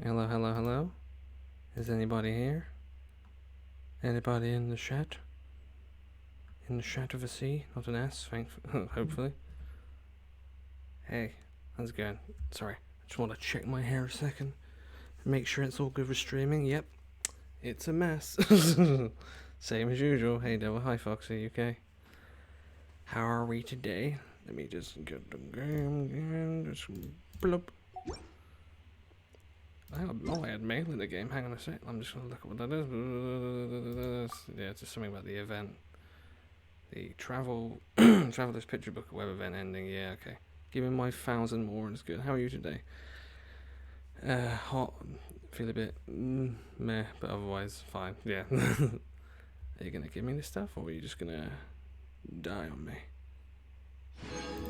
Hello, hello, hello. Is anybody here? Anybody in the chat? In the chat of a C, not an S, hopefully. Hey, how's it going? Sorry, I just want to check my hair a second. Make sure it's all good for streaming. Yep, it's a mess. Same as usual. Hey, Devil. Hi, Foxy. UK. How are we today? Let me just get the game again. Just bloop. I had mail in the game. Hang on a sec. I'm just going to look at what that is. Yeah, it's just something about the event. The Traveler's Picture Book web event ending. Yeah, okay. Give me my 1,000 more and it's good. How are you today? Hot. Feel a bit meh, but otherwise fine. Yeah. Are you going to give me this stuff or are you just going to die on me?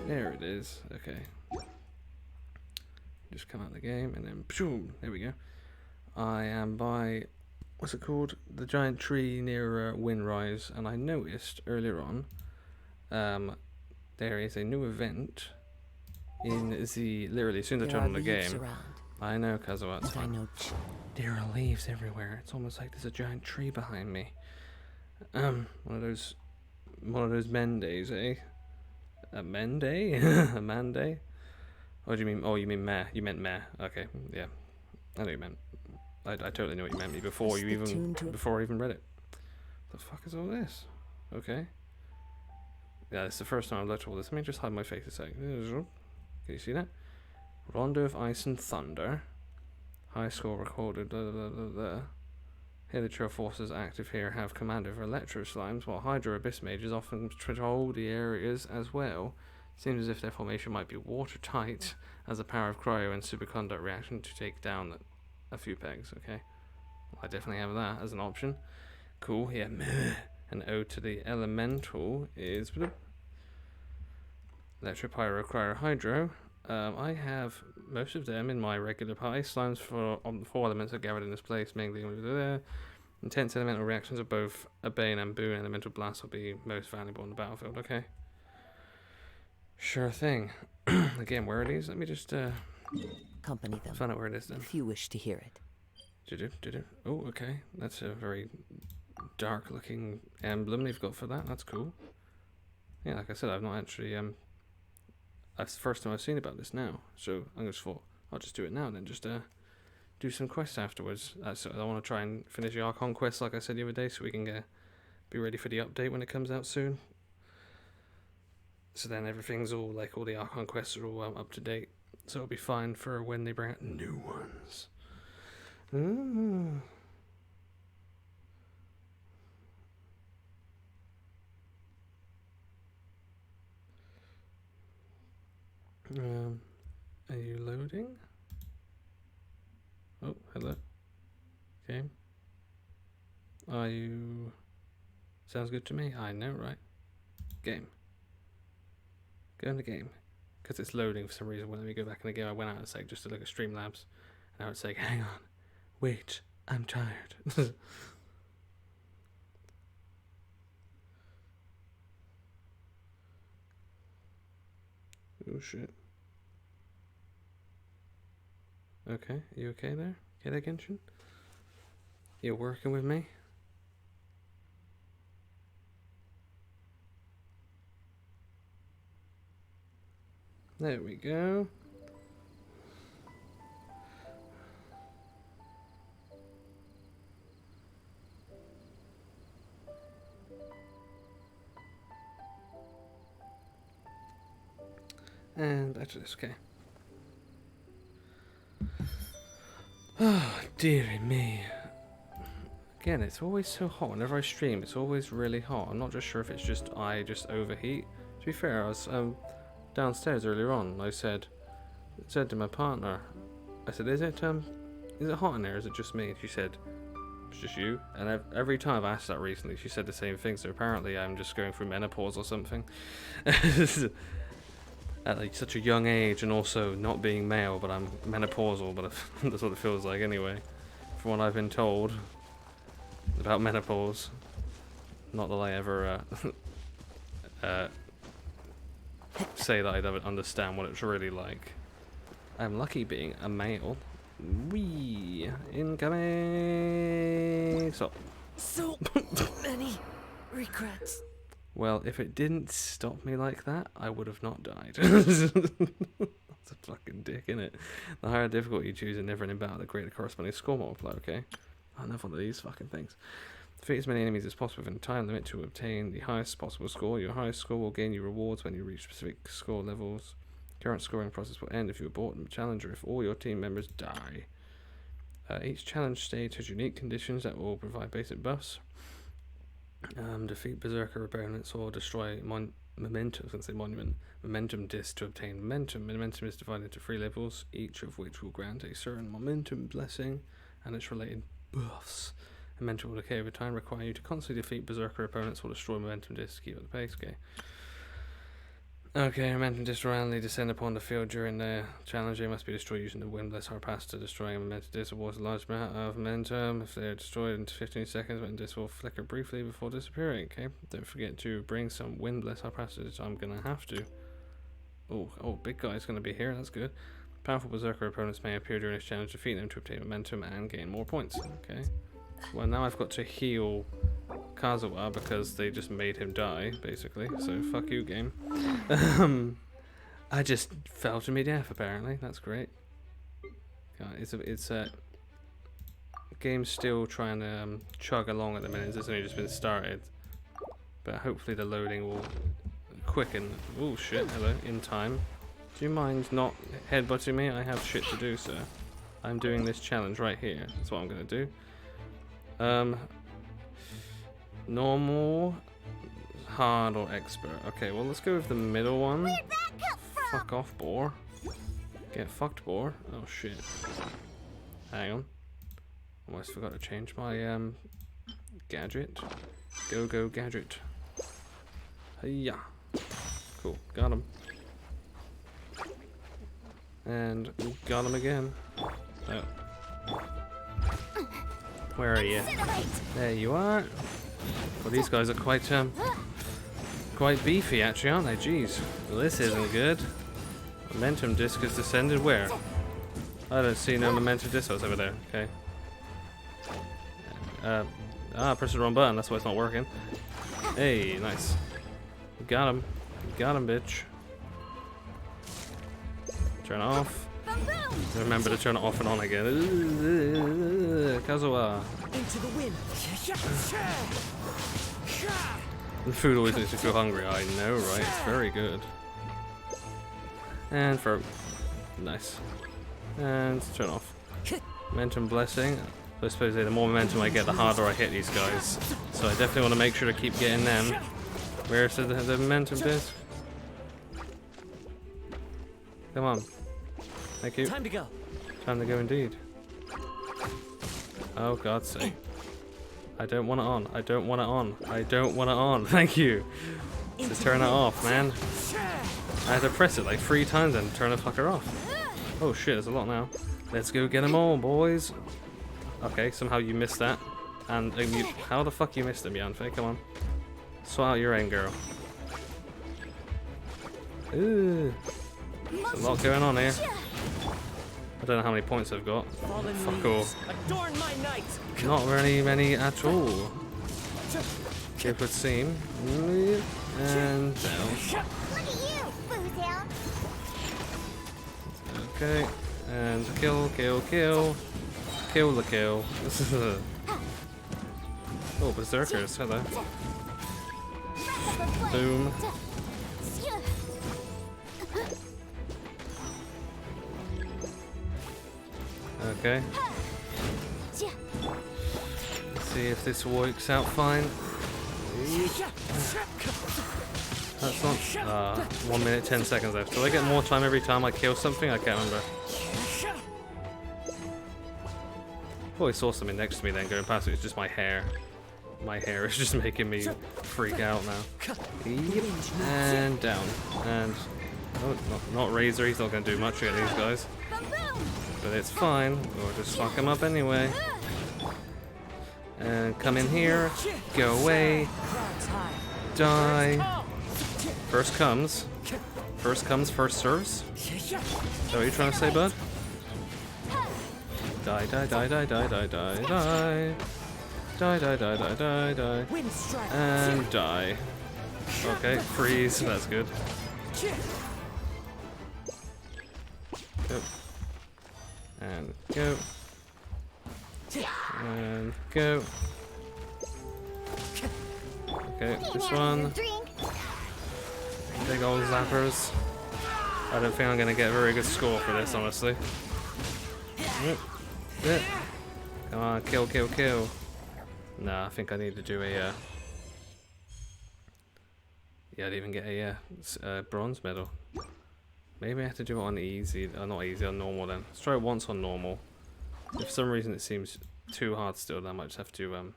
There it is. Okay. Just come out of the game and then boom, there we go. I am by, what's it called? The giant tree near Windrise, and I noticed earlier on there is a new event in the, literally as soon as I turn on the game. I know, Kazuha, it's fine. There are leaves everywhere. It's almost like there's a giant tree behind me. One of those Mendays, eh? A Menday? A Manday? Oh, do you mean? Oh, you mean meh? You meant meh? Okay, yeah. I know what you meant. I totally know what you meant before I even read it. The fuck is all this? Okay. Yeah, it's the first time I've looked at all this. Let me just hide my face a sec. Can you see that? Rondo of Ice and Thunder. High score recorded. Blah, blah, blah, blah. Hitherto forces active here have command over Electro Slimes, while Hydro Abyss Mages often patrol the areas as well. Seems as if their formation might be watertight, as the power of cryo and superconduct reaction to take down a few pegs. Okay, well, I definitely have that as an option. Cool. Yeah. An ode to the elemental is Electro, Pyro, Cryo, Hydro. I have most of them in my regular party. Slimes for 4 elements are gathered in this place, mainly intense elemental reactions of both a Bane and Boon elemental blast will be most valuable on the battlefield. Okay. Sure thing. Again, where are these? Let me just accompany them. Find out where it is then. If you wish to hear it. Did it? Oh, okay. That's a very dark-looking emblem they've got for that. That's cool. Yeah, like I said, I've not actually that's the first time I've seen about this now. So I just thought I'll just do it now and then just do some quests afterwards. So I want to try and finish the Archon quest like I said the other day, so we can be ready for the update when it comes out soon. So then everything's all like all the Archon quests are all up to date. So it'll be fine for when they bring out new ones. Are you loading? Oh, hello. Game. Are you... Sounds good to me. I know, right? Game. Go in the game. Because it's loading for some reason. Well, let me go back in the game. I went out a sec just to look at Streamlabs. And now it's saying, hang on. Wait, I'm tired. Oh shit. Okay, you okay there? Okay there, Genshin? You're working with me? There we go. And after this, okay. Oh, dearie me. Again, it's always so hot. Whenever I stream, it's always really hot. I'm not just sure if it's just I just overheat. To be fair, I was downstairs earlier on. I said to my partner, I said, is it hot in there? Is it just me? She said, it's just you. And every time I've asked that recently, she said the same thing. So apparently I'm just going through menopause or something. At like such a young age, and also not being male, but I'm menopausal, but that's what it feels like anyway, from what I've been told about menopause. Not that I ever say that I don't understand what it's really like. I'm lucky being a male, Wee! Incoming! Stop. So many regrets. Well, if it didn't stop me like that, I would have not died. That's a fucking dick, innit? The higher difficulty you choose in never-ending battle, the greater corresponding score multiplier, okay? Enough of these fucking things. Defeat as many enemies as possible within a time limit to obtain the highest possible score. Your highest score will gain you rewards when you reach specific score levels. Current scoring process will end if you abort a challenge or if all your team members die. Each challenge stage has unique conditions that will provide basic buffs. Defeat berserker opponents or destroy momentum disc to obtain momentum. Momentum is divided into 3 levels, each of which will grant a certain momentum blessing and its related buffs. Momentum will decay over time, require you to constantly defeat berserker opponents or destroy momentum discs to keep up the pace. Okay, momentum discs randomly descend upon the field during the challenge. They must be destroyed using the Windless Harpaster. Destroying a momentum disc awards a large amount of momentum. If they are destroyed in 15 seconds, momentum disc will flicker briefly before disappearing. Okay, don't forget to bring some Windless Harpasters. I'm gonna have to. Oh, big guy's gonna be here. That's good. Powerful berserker opponents may appear during this challenge. Defeat them to obtain momentum and gain more points. Okay. Well, now I've got to heal Kazuha because they just made him die, basically. So fuck you, game. I just fell to me death. Apparently, that's great. It's a game's still trying to chug along at the minute. It's only just been started, but hopefully the loading will quicken. Oh shit! Hello, in time. Do you mind not headbutting me? I have shit to do, sir. I'm doing this challenge right here. That's what I'm gonna do. Normal, hard, or expert. Okay, well, let's go with the middle one. Fuck off, boar. Get fucked, boar. Oh shit. Hang on. Almost forgot to change my gadget. Go gadget. Hiya. Cool. Got him. And we got him again. Oh. Where are you? There you are. Well, these guys are quite beefy, actually, aren't they? Jeez. Well, this isn't good. Momentum disc has descended where? I don't see no momentum disc. Over there. Okay. I pressed the wrong button. That's why it's not working. Hey, nice. Got him. Got him, bitch. Turn off. Remember to turn it off and on again. Kazuha. Into the wind. The food always makes me feel hungry. I know, right? It's very good. And for nice. And turn off. Momentum blessing. I suppose the more momentum I get, the harder I hit these guys. So I definitely want to make sure to keep getting them. Where's the momentum disc? Come on. Thank you. Time to go. Time to go indeed. Oh, God's sake. I don't want it on. I don't want it on. I don't want it on. Thank you. To turn it off, man. I had to press it like 3 times and turn the fucker off. Oh shit, there's a lot now. Let's go get them all, boys. Okay, somehow you missed that. And how the fuck you missed him, Yanfei? Come on. Swat out your aim, girl. Ooh. There's a lot going on here. I don't know how many points I've got. Fuck all. Not very many at all. It would seem. And down. Okay. And kill. Kill the kill. This is a... Oh, berserkers. Hello. Boom. Okay. Let's see if this works out fine. That's not... 1 minute, 10 seconds left. Do I get more time every time I kill something? I can't remember. Oh, I saw something next to me then going past it. It's just my hair. My hair is just making me freak out now. And down. And... Oh, not Razor. He's not going to do much against these guys. But it's fine. We'll just fuck him up anyway. And come in here. Go away. Die. First comes. First comes, first serves. Is that what you're trying to say, bud? Die, die, die, die, die, die, die, die. Die, die, die, die, die, die. Wind strike. And die. Okay, freeze, that's good. Go. And go. And go. Okay, this one. Big old zappers. I don't think I'm gonna get a very good score for this, honestly. Yep. Come on, kill, kill, kill. Nah, I think I need to do a. Yeah, I didn't even get a bronze medal. Maybe I have to do it on easy. Not easy, on normal then. Let's try it once on normal. If for some reason it seems too hard still, then I might just have to.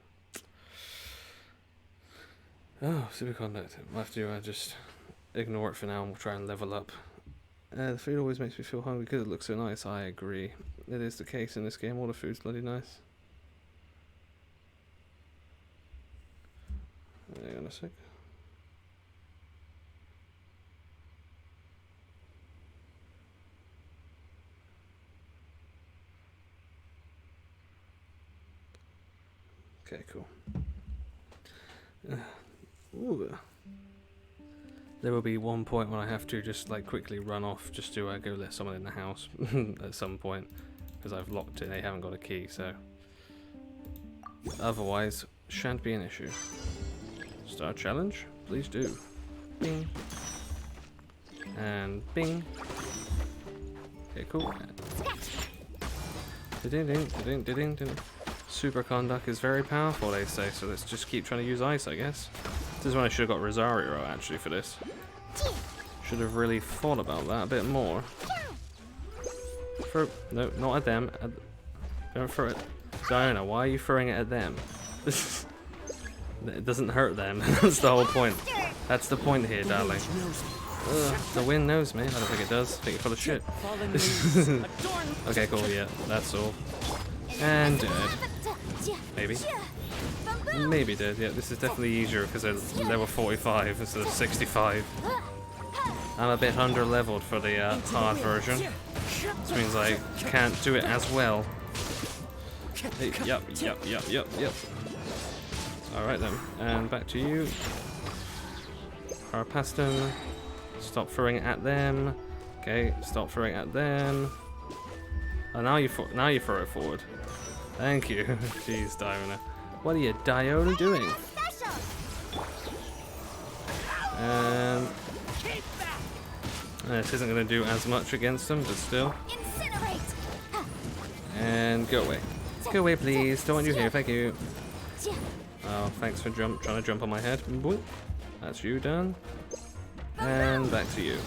Oh, superconduct. I'll have to just ignore it for now and we'll try and level up. The food always makes me feel hungry because it looks so nice. I agree. It is the case in this game. All the food's bloody nice. Hang on a sec. Okay, cool. Ooh. There will be one point when I have to just like quickly run off just to go let someone in the house at some point because I've locked it. They haven't got a key, so otherwise shan't be an issue. Start challenge, please do. Bing and bing. Okay, cool. Superconduct is very powerful, they say, so let's just keep trying to use ice, I guess. This is when I should have got Rosario actually for this. Should have really thought about that a bit more. No, not at them. Don't throw it. Diana, why are you throwing it at them? It doesn't hurt them. That's the whole point. That's the point here, darling. The wind knows me. I don't think it does. I think it's full of shit. Okay, cool. Yeah, that's all. And dead. Maybe. Maybe dead. Yeah, this is definitely easier because they're level 45 instead of 65. I'm a bit under leveled for the hard version. This means I can't do it as well. Yep. Alright then, and back to you. Harpaston. Stop throwing it at them. Okay, stop throwing it at them. Oh, now you throw it forward. Thank you. Jeez, Diana. What are you, Diona, doing? And this isn't going to do as much against them, but still. And go away. Go away, please. Don't want you here. Thank you. Oh, thanks for trying to jump on my head. Boop. That's you done. And back to you.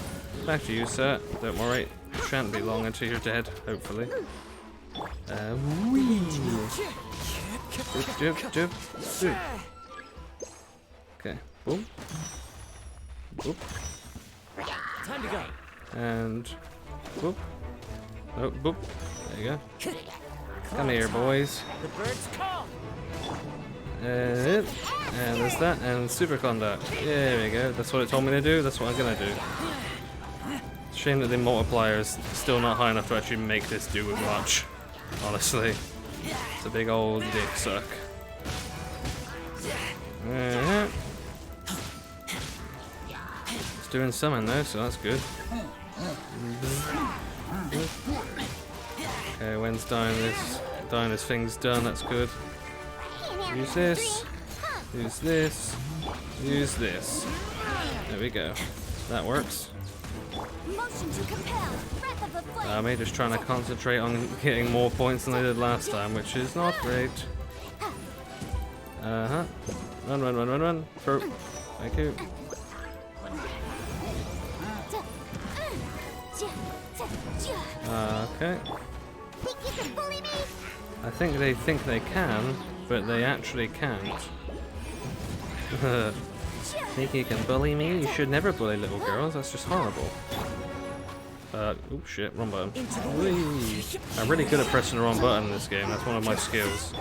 Back to you, sir. Don't worry. Shan't be long until you're dead, hopefully. Whee! Doop. Okay. Boom. Boop. Time to go. And boop. Oh, boop. There you go. Come here, boys. The birds call. And there's that, and superconduct. There we go. That's what it told me to do. That's what I'm gonna do. Shame that the multiplier is still not high enough to actually make this do much. Honestly, it's a big old dick suck. It's doing something though, so that's good. Okay, when's Dinah's thing's done? That's good. Use this. Use this. Use this. There we go. That works. Me just trying to concentrate on getting more points than I did last time, which is not great. Run. Throw. Thank you. Okay. I think they can, but they actually can't. Think you can bully me? You should never bully little girls, that's just horrible. Oops, shit, wrong button. Whee. I'm really good at pressing the wrong button in this game, that's one of my skills.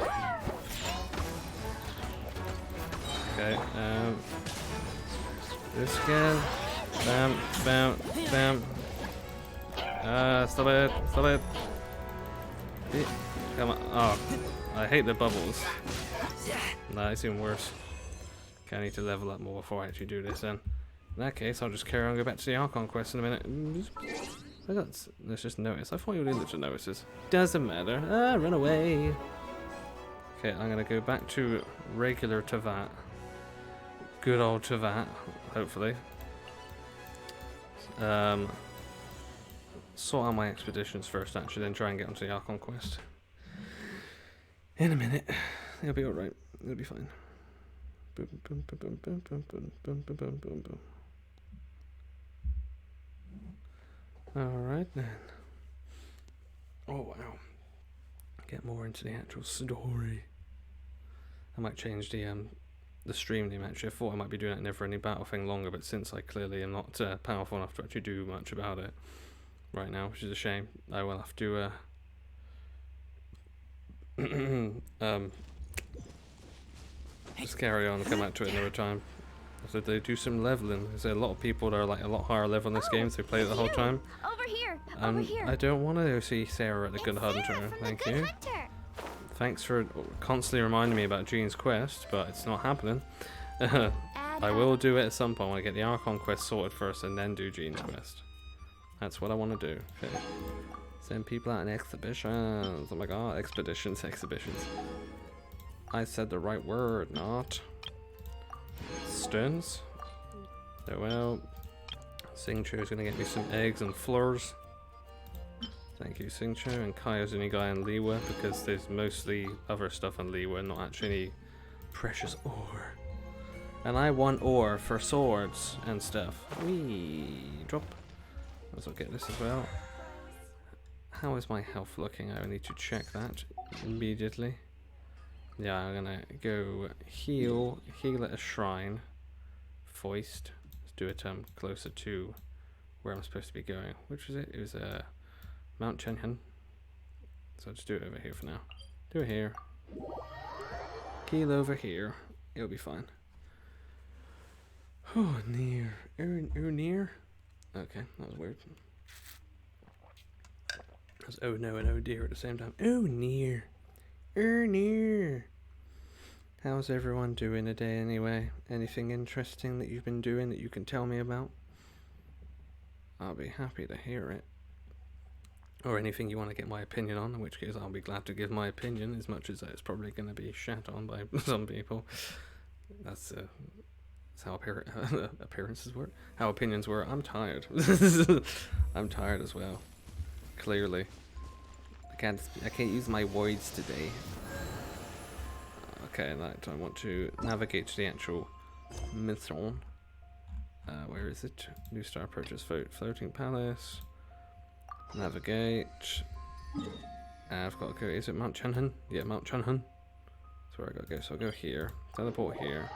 Okay, this again. Bam. Stop it. Come on. Oh, I hate the bubbles. Nah, it's even worse. Okay, I need to level up more before I actually do this then. In that case, I'll just carry on and go back to the Archon quest in a minute. Let's just notice. I thought you would look at notices. Doesn't matter. Ah, run away. Okay, I'm gonna go back to regular Tavat. Good old Tavat, hopefully. Sort out my expeditions first, actually, then try and get onto the Archon quest. In a minute. It'll be alright. It'll be fine. Boom, boom, boom, boom, boom, boom, boom, boom, boom, boom, boom, boom. Alright then. Oh wow. Get more into the actual story. I might change the stream name actually. I thought I might be doing that never ending battle thing longer, but since I clearly am not powerful enough to actually do much about it right now, which is a shame, I will have to just carry on and come back to it another time. So they do some leveling. There's a lot of people that are like a lot higher level in this game, so they play it the whole time. Over here. Over here. I don't want to go see Sarah at the Good Hunter. Thank you. Thanks for constantly reminding me about Jean's quest, but it's not happening. I will do it at some point when I get the Archon quest sorted first and then do Jean's quest. That's what I want to do. Okay. Send people out on exhibitions. Oh my god, expeditions, exhibitions. I said the right word, not stones. So well, Singcho is going to get me some eggs and flowers. Thank you, Singcho. And Kaio's the only guy in Liwa because there's mostly other stuff in Liwa, not actually any precious ore. And I want ore for swords and stuff. Whee! Drop. Let's get this as well. How is my health looking? I need to check that immediately. Yeah, I'm gonna go heal at a shrine. Foist. Let's do it closer to where I'm supposed to be going. Which was it? It was Mount Chenhan. So I'll just do it over here for now. Do it here. Heal over here. It'll be fine. Oh, near. Near? Okay, that was weird. That's oh no and oh dear at the same time. Oh near. Near. How's everyone doing today anyway? Anything interesting that you've been doing that you can tell me about? I'll be happy to hear it. Or anything you want to get my opinion on, in which case I'll be glad to give my opinion, as much as it's probably going to be shat on by some people. That's how appearances work. How opinions work. I'm tired. I'm tired as well. Clearly. I can't use my words today. Okay, that I want to navigate to the actual mission. Where is it? New star purchase floating palace. Navigate. I've got to go. Is it Mount Chenhan? Yeah, Mount Chenhan. That's where I gotta go. So I'll go here. Teleport here.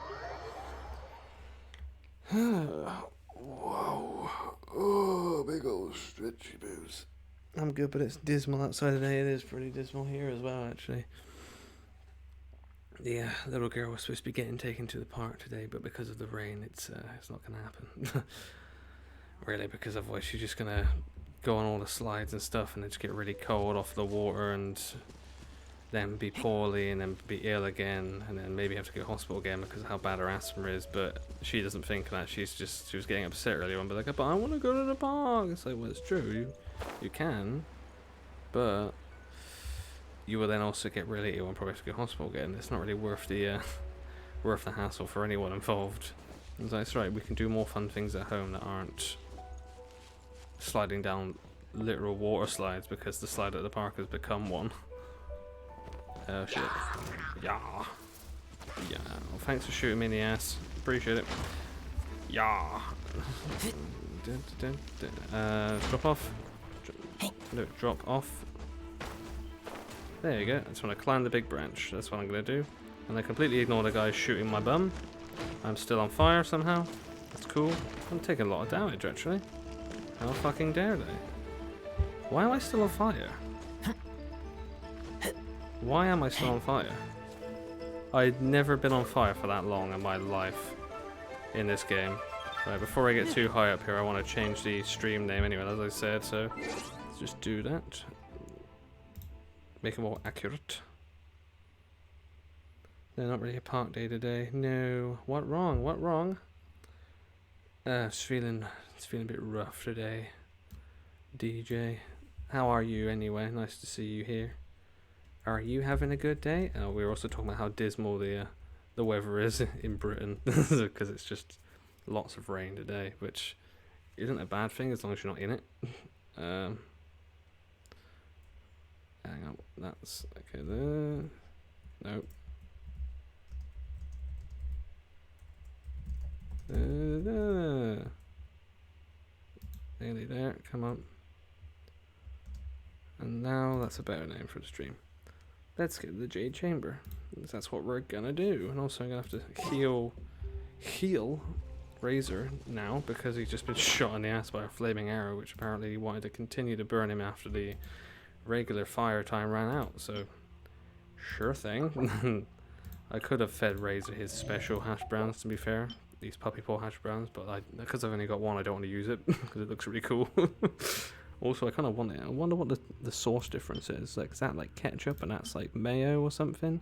Whoa. Oh, big old stretchy boos. I'm good, but it's dismal outside today. It is pretty dismal here as well, actually. The little girl was supposed to be getting taken to the park today, but because of the rain, it's not going to happen. Really, because otherwise she's just going to go on all the slides and stuff and then just get really cold off the water and then be poorly and then be ill again and then maybe have to go to hospital again because of how bad her asthma is. But she doesn't think that. She was getting upset earlier on, but like, but I want to go to the park. It's like, well, it's true. You can, but you will then also get really ill and probably have to go to hospital again. It's not really worth the hassle for anyone involved. And so that's right, we can do more fun things at home that aren't sliding down literal water slides because the slide at the park has become one. Oh shit. Yeah. Yeah. Well, thanks for shooting me in the ass. Appreciate it. Yeah. Drop off. No, drop off. There you go. I just want to climb the big branch. That's what I'm going to do. And I completely ignore the guy shooting my bum. I'm still on fire somehow. That's cool. I'm taking a lot of damage, actually. How fucking dare they? Why am I still on fire? Why am I still on fire? I'd never been on fire for that long in my life in this game. Right, before I get too high up here, I want to change the stream name anyway, as I said, so let's just do that. Make it more accurate. No, not really a park day today. No. What wrong? What wrong? It's feeling a bit rough today. DJ, how are you anyway? Nice to see you here. Are you having a good day? We were also talking about how dismal the weather is in Britain because it's just lots of rain today, which isn't a bad thing as long as you're not in it. Hang on, that's okay there. Nope. Nearly there, come on. And now that's a better name for the stream. Let's get to the Jade Chamber. That's what we're gonna do. And also I'm gonna have to heal Razor now because he's just been shot in the ass by a flaming arrow, which apparently he wanted to continue to burn him after the regular fire time ran out. So sure thing. I could have fed Razor his special hash browns, to be fair, these puppy paw hash browns, but because I've only got one, I don't want to use it because it looks really cool. Also, I kind of I wonder what the sauce difference is. Like, is that like ketchup and that's like mayo or something?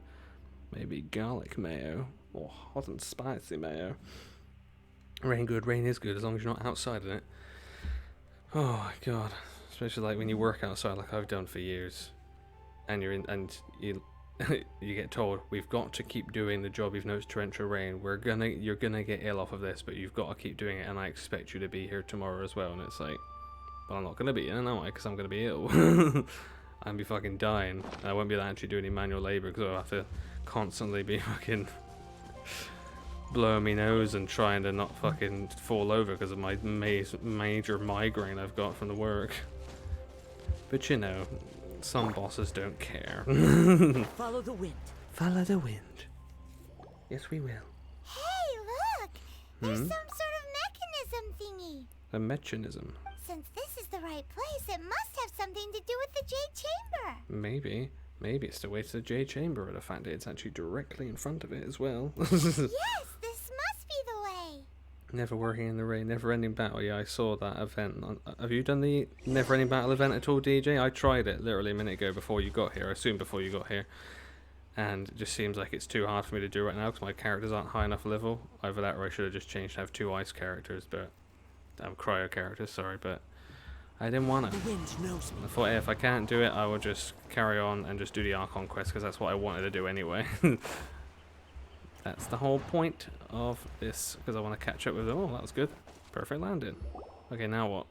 Maybe garlic mayo or hot and spicy mayo. Rain is good as long as you're not outside in it. Oh my god, especially like when you work outside, like I've done for years, and you get told we've got to keep doing the job even though it's torrential rain. You're gonna get ill off of this, but you've got to keep doing it, and I expect you to be here tomorrow as well. And it's like, well, I'm not gonna be in, am I? Because I'm gonna be ill. I'd be fucking dying. And I won't be able to actually do any manual labor because I'll have to constantly be fucking blowing my nose and trying to not fucking fall over because of my major migraine I've got from the work. But you know, some bosses don't care. Follow the wind. Follow the wind. Yes, we will. Hey, look! There's some sort of mechanism thingy. A mechanism. Since this is the right place, it must have something to do with the Jade Chamber. Maybe it's the way to the Jade Chamber, or the fact that it's actually directly in front of it as well. Yes, this must be the way. Never working in the rain, never-ending battle. Yeah, I saw that event. Have you done the never-ending battle event at all, DJ? I tried it literally a minute ago before you got here. I assume before you got here. And it just seems like it's too hard for me to do right now because my characters aren't high enough level. Either that or I should have just changed to have 2 ice characters, but... cryo characters, sorry, but I didn't want to. The wind knows me. I thought, hey, if I can't do it, I will just carry on and just do the Archon quest because that's what I wanted to do anyway. That's the whole point of this, because I want to catch up with them. Oh, that was good. Perfect landing. Okay, now what?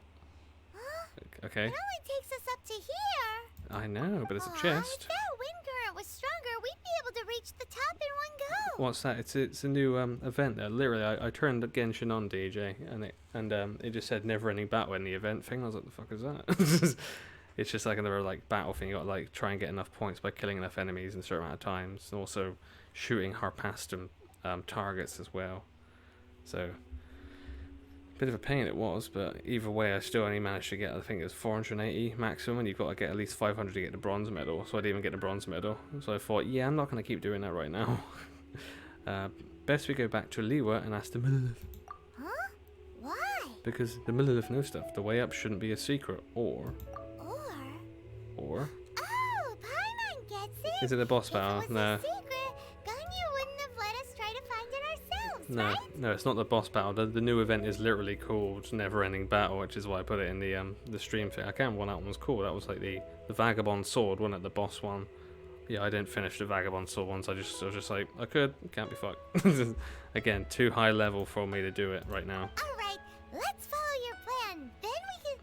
Huh? Okay. It only takes us up to here. I know, but it's a If chest. that wind current was stronger, we'd be able to reach the top in one go. What's that? It's a new event there. Literally, I turned Genshin on, DJ, and it just said never-ending battle in the event thing. I was like, the fuck is that? It's just like another like battle thing. You got to like try and get enough points by killing enough enemies in a certain amount of times, and also shooting Harpastum targets as well. So bit of a pain it was, but either way I still only managed to get, I think it was 480 maximum, and you've got to get at least 500 to get the bronze medal, so I didn't even get the bronze medal. So I thought, yeah, I'm not going to keep doing that right now. Best we go back to Liwa and ask the Millilith. Huh? Why? Because the Millilith knows stuff. The way up shouldn't be a secret, or... Oh, Paimon gets it. Is it the boss If battle? it was No. a secret, Ganyu wouldn't have let us try to find it ourselves, No, right? no, it's not the boss battle. The new event is literally called Never-Ending Battle, which is why I put it in the stream thing. I can't remember what that one was called. That was like the Vagabond Sword, wasn't it? The boss one. Yeah, I didn't finish the Vagabond Sword ones. I was just like, I can't be fucked. Again, too high level for me to do it right now. All right, let's follow your plan. Then we can...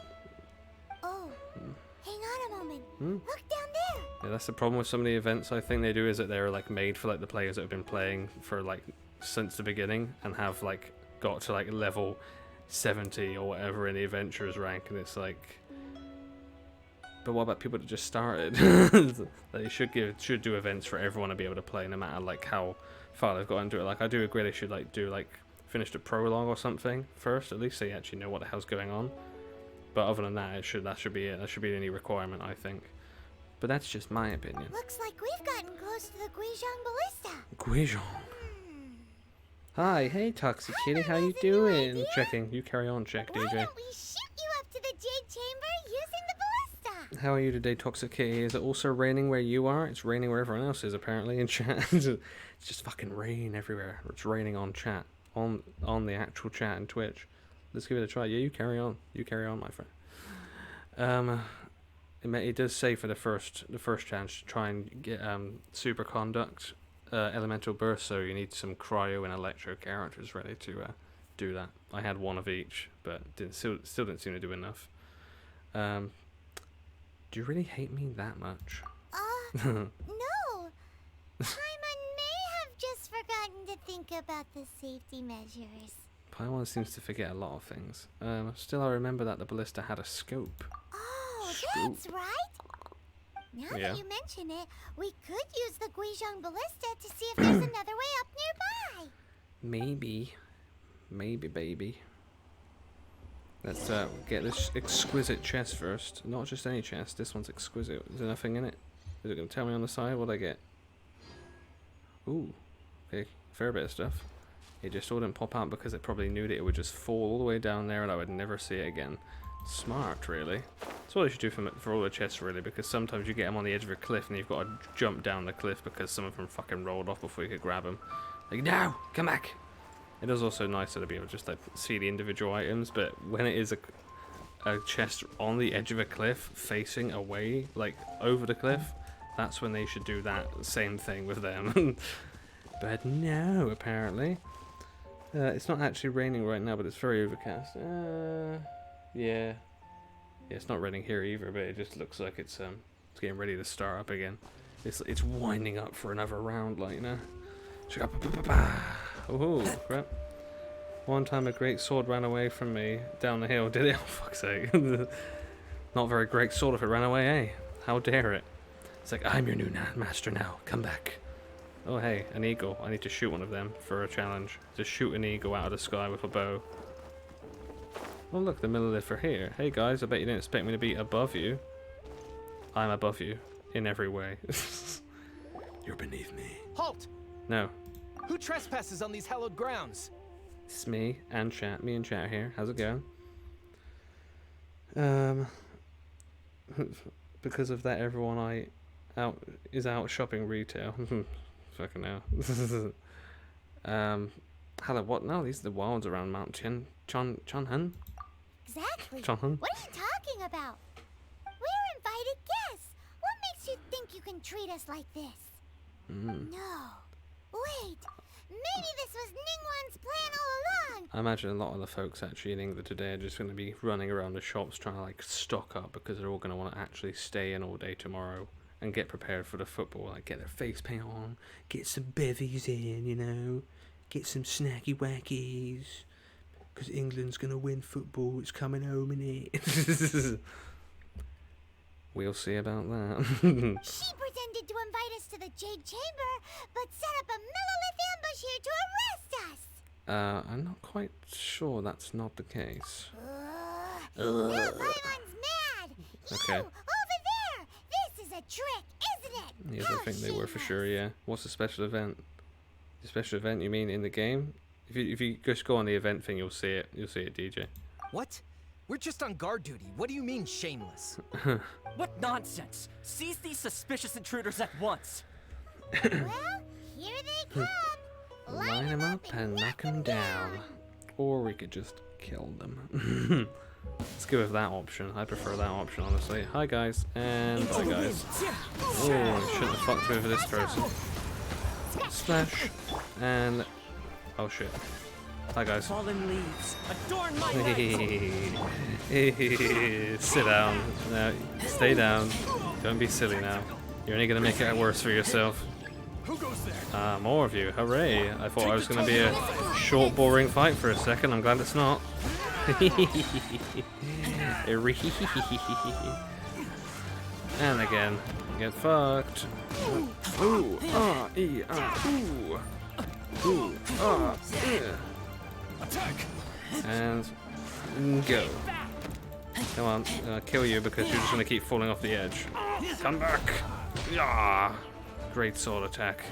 Oh, hang on a moment. Look down there. Yeah, that's the problem with some of the events I think they do, is that they're like made for like the players that have been playing for like since the beginning and have like got to like level 70 or whatever in the adventurers rank, and it's like, but what about people that just started? They should do events for everyone to be able to play, no matter like how far they've got into it. Like I do agree they should like do like finish the prologue or something first, at least so you actually know what the hell's going on. But other than that, that should be it. That should be the only requirement, I think. But that's just my opinion. Looks like we've gotten close to the Guizhong Ballista. Guizhong. Hi, hey Toxic Kitty, how you doing? Checking. You carry on, check, Why DJ. don't we shoot you up to the Jade Chamber using the ballista? How are you today, Toxic Kitty? Is it also raining where you are? It's raining where everyone else is, apparently, in chat. It's just fucking rain everywhere. It's raining on chat. On the actual chat and Twitch. Let's give it a try. Yeah, you carry on. You carry on, my friend. It does say for the first chance to try and get superconduct elemental burst, so you need some cryo and electro characters ready to do that. I had one of each, but still didn't seem to do enough. Do you really hate me that much? No. Paimon may have just forgotten to think about the safety measures. Paimon seems to forget a lot of things. Still, I remember that the ballista had a scope. Oh, Scoop. that's right. Now that you mention it, we could use the Guizhong ballista to see if there's another way up nearby. Maybe, baby. Let's get this exquisite chest first. Not just any chest. This one's exquisite. Is there nothing in it? Is it going to tell me on the side what I get? Ooh, okay, fair bit of stuff. It just all didn't pop out because it probably knew that it would just fall all the way down there and I would never see it again. Smart, really. That's what I should do for all the chests, really, because sometimes you get them on the edge of a cliff and you've got to jump down the cliff because some of them fucking rolled off before you could grab them. Like, no, come back. It is also nicer to be able to just like see the individual items, but when it is a chest on the edge of a cliff facing away, like over the cliff, that's when they should do that same thing with them. But no, apparently. It's not actually raining right now, but it's very overcast. Yeah, it's not raining here either, but it just looks like it's getting ready to start up again. It's winding up for another round, like, you know. Oh crap! One time a great sword ran away from me down the hill. Did it? Oh fuck's sake! Not very great sword if it ran away, eh? How dare it? It's like, I'm your new master now. Come back. Oh hey, an eagle. I need to shoot one of them for a challenge. To shoot an eagle out of the sky with a bow. Oh look, the millilith are here. Hey guys, I bet you didn't expect me to be above you. I'm above you in every way. You're beneath me. Halt! No. Who trespasses on these hallowed grounds? It's me and chat. Me and chat here. How's it going? Because of that, everyone is out shopping retail. Fucking hell. Hello, what now? These are the wilds around Mount Chunhan. Exactly. Chunhan. What are you talking about? We're invited guests. What makes you think you can treat us like this? No. Wait. Maybe this was Ningguang's plan all along. I imagine a lot of the folks actually in England today are just going to be running around the shops trying to like stock up because they're all going to want to actually stay in all day tomorrow and get prepared for the football. Like get their face paint on, get some bevies in, you know, get some snacky wackies. Because England's going to win football. It's coming home, innit? We'll see about that. She pretended to invite us to the Jade Chamber, but set up a millilith ambush here to arrest us. I'm not quite sure that's not the case. Now Paimon's mad. Okay. You, over there. This is a trick, isn't it? Yes, How I think they were for shameless. sure, yeah. What's the special event? The special event, you mean in the game? If you just go on the event thing, you'll see it. You'll see it, DJ. What? We're just on guard duty. What do you mean, shameless? What nonsense! Seize these suspicious intruders at once! Well, here they come. Line them up and knock them down. Or we could just kill them. Let's go with that option. I prefer that option, honestly. Hi, guys. And bye, guys. Oh, shouldn't have fucked with this person. Splash. And... oh, shit. Hi, guys. Fallen leaves, adorn my legs! Sit down. No, stay down. Don't be silly now. You're only going to make it worse for yourself. Who goes there? More of you. Hooray. I thought I was going to be a short, boring fight for a second. I'm glad it's not. And again. Get fucked. Ooh. Ooh. Ooh. Yeah. Attack! And go. Come on, I'm gonna kill you because you're just gonna keep falling off the edge. Come back! Yeah. Great sword attack.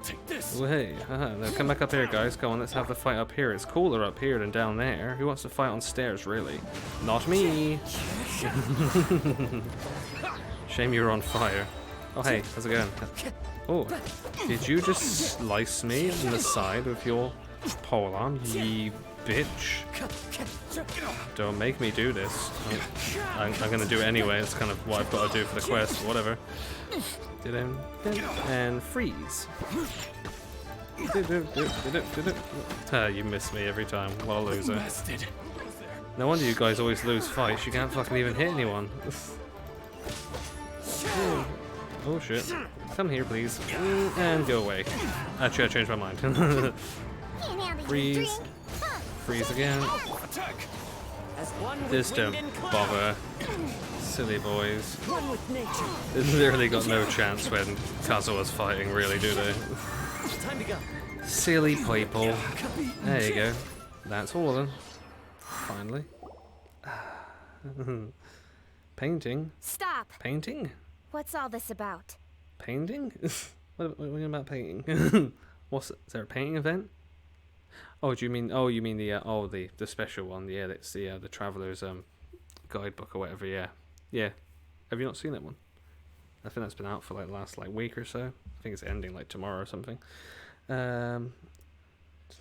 Take this! Well, hey, now come back up here, guys. Come on, let's have the fight up here. It's cooler up here than down there. Who wants to fight on stairs, really? Not me. Shame you're on fire. Oh hey, how's it going? Oh, did you just slice me in the side with your pole arm, ye bitch? Don't make me do this. I'm gonna do it anyway. It's kind of what I've got to do for the quest. Whatever. And freeze. You miss me every time. What a loser. No wonder you guys always lose fights. You can't fucking even hit anyone. Oh shit. Come here, please. And go away. Actually, I changed my mind. Freeze. Freeze again. This don't bother. Silly boys. They literally got no chance when Kazuha's fighting, really, do they? Time to go. Silly people. There you go. That's all of them. Finally. Painting? Stop! Painting? What's all this about? Painting? what are you about painting? Is there a painting event? Oh, do you mean? Oh, you mean the the special one? Yeah, it's the Traveler's guidebook or whatever. Yeah, yeah. Have you not seen that one? I think that's been out for like the last week or so. I think it's ending like tomorrow or something.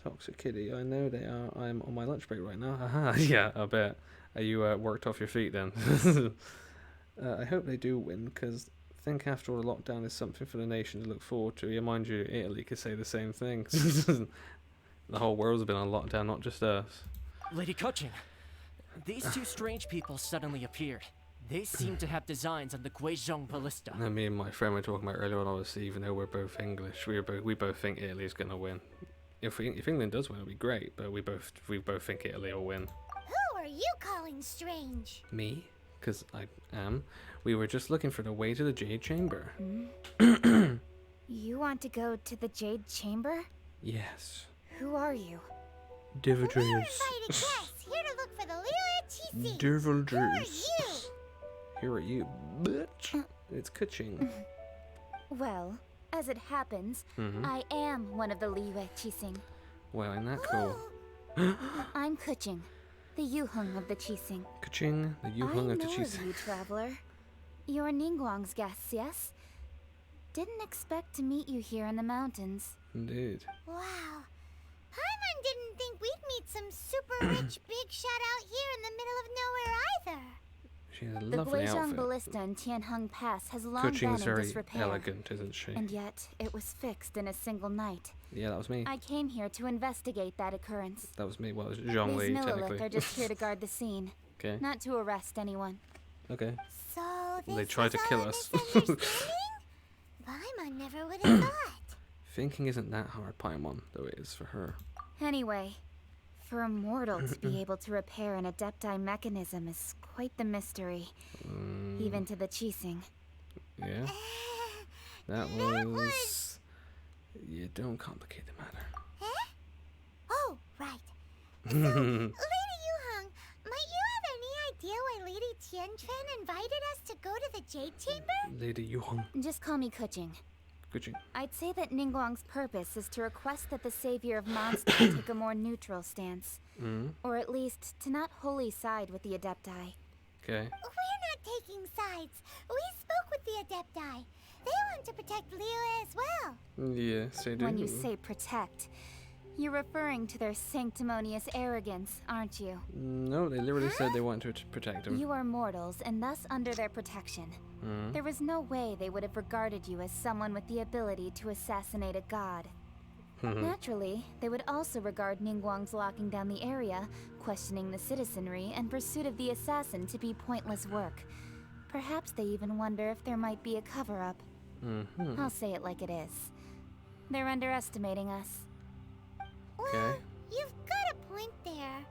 Toxic Kitty, I know they are. I'm on my lunch break right now. Haha, yeah, I bet. Are you worked off your feet then? I hope they do win, because I think after all, a lockdown is something for the nation to look forward to. Yeah, mind you, Italy could say the same thing. The whole world's been on lockdown, not just us. Lady Coaching, these two strange people suddenly appeared. They seem to have designs on the Guizhong Ballista. And me and my friend were talking about earlier on, obviously, even though we're both English, we both think Italy's gonna win. If England does win, it'll be great, but we both think Italy will win. Who are you calling strange? Me? Because I am. We were just looking for the way to the Jade Chamber. You want to go to the Jade Chamber? Yes. Who are you? We're DevilDryEyes. invited guests here to look for the Liyue Qixing. DevilDryEyes. Who are you? Here are you, bitch. It's Kuching. Well, as it happens, I am one of the Liyue Qixing. Well, ain't that cool? I'm Kuching, the Yuheng of the Qixing. Kuching, the I Yuheng of the know Cheese. of you, traveler. You're Ningguang's guests, yes? Didn't expect to meet you here in the mountains. Indeed. Wow. Paimon didn't think we'd meet some super rich big shot out here in the middle of nowhere either. She has a The lovely Guizhong outfit. Ballista in Tianheng Pass has long been Kuching's in very disrepair. elegant, isn't she? And yet, it was fixed in a single night. Yeah, that was me. I came here to investigate that occurrence. That was me. Well, it was Zhongli, These Millilith technically. are just here to guard the scene, Okay. not to arrest anyone. Okay. So this They tried to was kill all a us. misunderstanding? Paimon never would have thought. Thinking isn't that hard, Paimon, though it is for her. Anyway, for a mortal to be able to repair an Adepti mechanism is quite the mystery, even to the Qixing. Yeah. That was. Yeah, don't complicate the matter. Huh? Oh, right. So, Lady Yuheng, might you have any idea why Lady Tianquan invited us to go to the Jade Chamber? Lady Yuheng. Just call me Kuching. Kuching. I'd say that Ningguang's purpose is to request that the savior of monsters take a more neutral stance. Or at least, to not wholly side with the Adepti. Okay. We're not taking sides. We spoke with the Adepti. They want to protect Liyue as well. Yes, they do. When you say protect, you're referring to their sanctimonious arrogance, aren't you? No, they literally said they wanted to protect him. You are mortals, and thus under their protection. There was no way they would have regarded you as someone with the ability to assassinate a god. Naturally, they would also regard Ningguang's locking down the area, questioning the citizenry, and pursuit of the assassin to be pointless work. Perhaps they even wonder if there might be a cover-up. I'll say it like it is. They're underestimating us. Well, you've got a point there.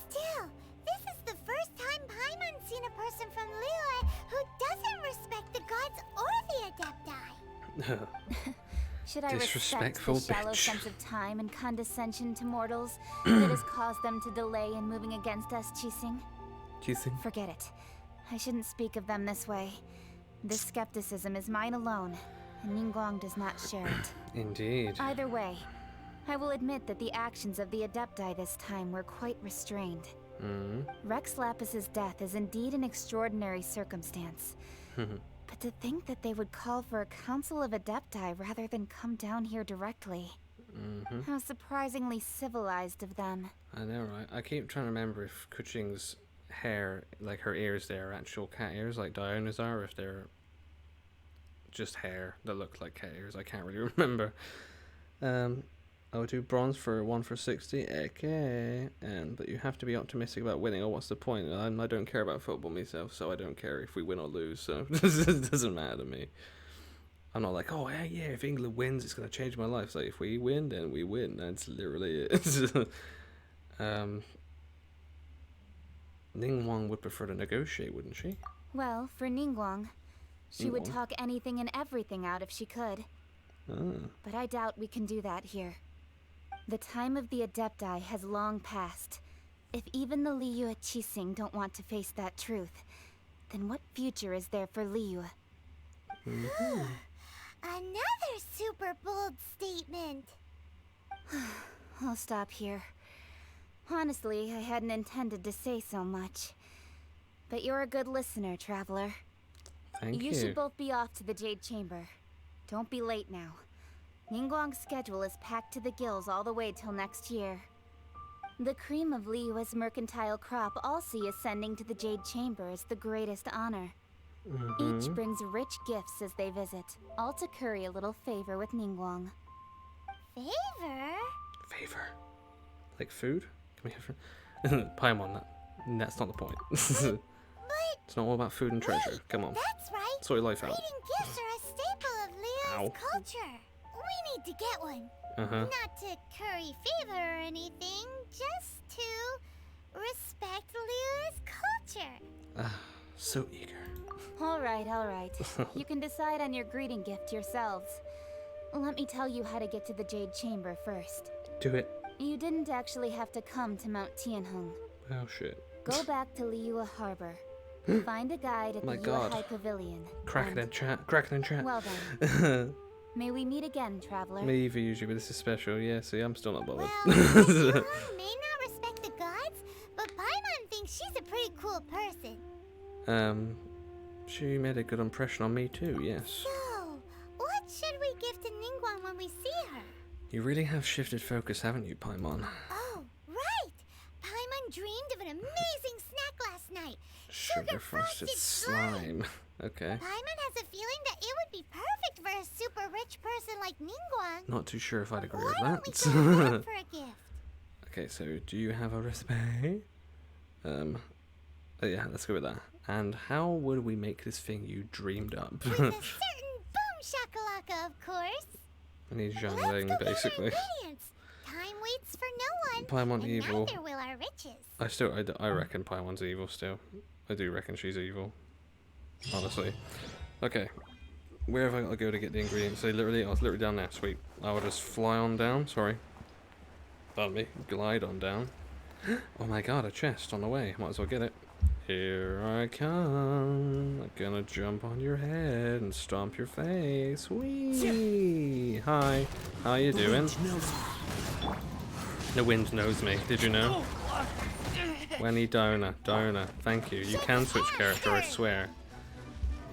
Still, this is the first time Paimon's seen a person from Liyue who doesn't respect the gods or the Adepti. Should I respect Disrespectful the shallow bitch. sense of time and condescension to mortals that has caused them to delay in moving against us, Qixing? Qixing? Forget it. I shouldn't speak of them this way. This skepticism is mine alone, and Ningguang does not share it. Indeed. Either way, I will admit that the actions of the Adepti this time were quite restrained. Rex Lapis's death is indeed an extraordinary circumstance, But to think that they would call for a council of adepti rather than come down here directly. How surprisingly civilized of them. I know, right? I keep trying to remember if Kuching's hair, like her ears there, are actual cat ears like Diona's are, or if they're just hair that look like cat ears. I can't really remember. I'll do bronze for 1 for 60. Okay. But you have to be optimistic about winning, or what's the point? I don't care about football myself, so I don't care if we win or lose, so it doesn't matter to me. I'm not like, oh, yeah, if England wins, it's going to change my life. It's like, if we win, then we win. That's literally it. Ningguang would prefer to negotiate, wouldn't she? Well, for Ningguang, she would talk anything and everything out if she could. But I doubt we can do that here. The time of the Adepti has long passed. If even the Liyue Qixing don't want to face that truth, then what future is there for Liyue? Another super bold statement. I'll stop here. Honestly, I hadn't intended to say so much. But you're a good listener, Traveler. Thank you. You should both be off to the Jade Chamber. Don't be late now. Ningguang's schedule is packed to the gills all the way till next year. The cream of Liyue's mercantile crop all see ascending to the Jade Chamber is the greatest honor. Each brings rich gifts as they visit, all to curry a little favor with Ningguang. Favor? Favor? Like food? Can we have Paimon, that's not the point. It's not all about food and treasure. Come on. That's right. Sort your life out. Greeting gifts are a staple of Liyue's culture. We need to get one. Not to curry favor or anything, just to respect Liyue's culture. So eager. All right. You can decide on your greeting gift yourselves. Let me tell you how to get to the Jade Chamber first. Do it. You didn't actually have to come to Mount Tianheng. Oh shit. Go back to Liyue Harbor. Find a guide at the Yuehai Pavilion. Cracking in chat. Well then. May we meet again, Traveler. Me either usually, but this is special. Yeah, see, I'm still not bothered. Well, Yuehai may not respect the gods, but Paimon thinks she's a pretty cool person. She made a good impression on me too, yes. So, what should we give to Ningguang when we see her? You really have shifted focus, haven't you, Paimon? Oh, right! Paimon dreamed of an amazing snack last night. Sugar frosted slime. Okay. Paimon has a feeling that it would be perfect for a super rich person like Ningguang. Not too sure if I'd agree with Why that. don't we go ahead for a gift? Okay, so do you have a recipe? Yeah, let's go with that. And how would we make this thing you dreamed up? With a certain boom shakalaka, of course. I need Let's jungling, go get our basically. ingredients. Time waits for no one. Paimon and evil. neither will our riches. I reckon Paimon's evil still. I do reckon she's evil. Honestly. Okay. Where have I got to go to get the ingredients? I was literally down there. Sweet. I will just fly on down. Sorry. Pardon me. Glide on down. Oh my god, a chest on the way. Might as well get it. Here I come. I'm gonna jump on your head and stomp your face. Whee! Hi. How you doing? The wind knows me. Did you know? Wenny Donor. Thank you. You can switch character, I swear.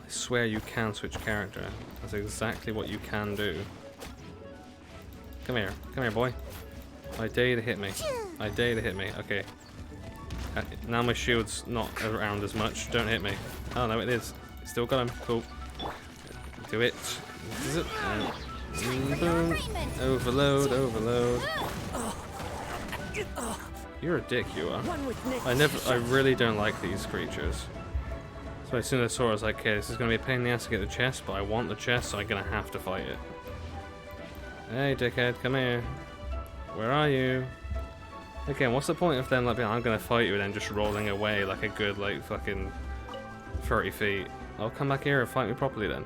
I swear you can switch character. That's exactly what you can do. Come here, boy. I dare you to hit me. Okay. Now my shield's not around as much. Don't hit me. Oh no, it is. Still got him. Cool. Do it. Is it? Boom. Overload. You're a dick, you are. I really don't like these creatures. So as soon as I saw it, I was like, okay, this is going to be a pain in the ass to get the chest, but I want the chest, so I'm going to have to fight it. Hey, dickhead, come here. Where are you? Again, what's the point of them like being, I'm going to fight you and then just rolling away like a good, like, fucking 30 feet? I'll come back here and fight me properly then.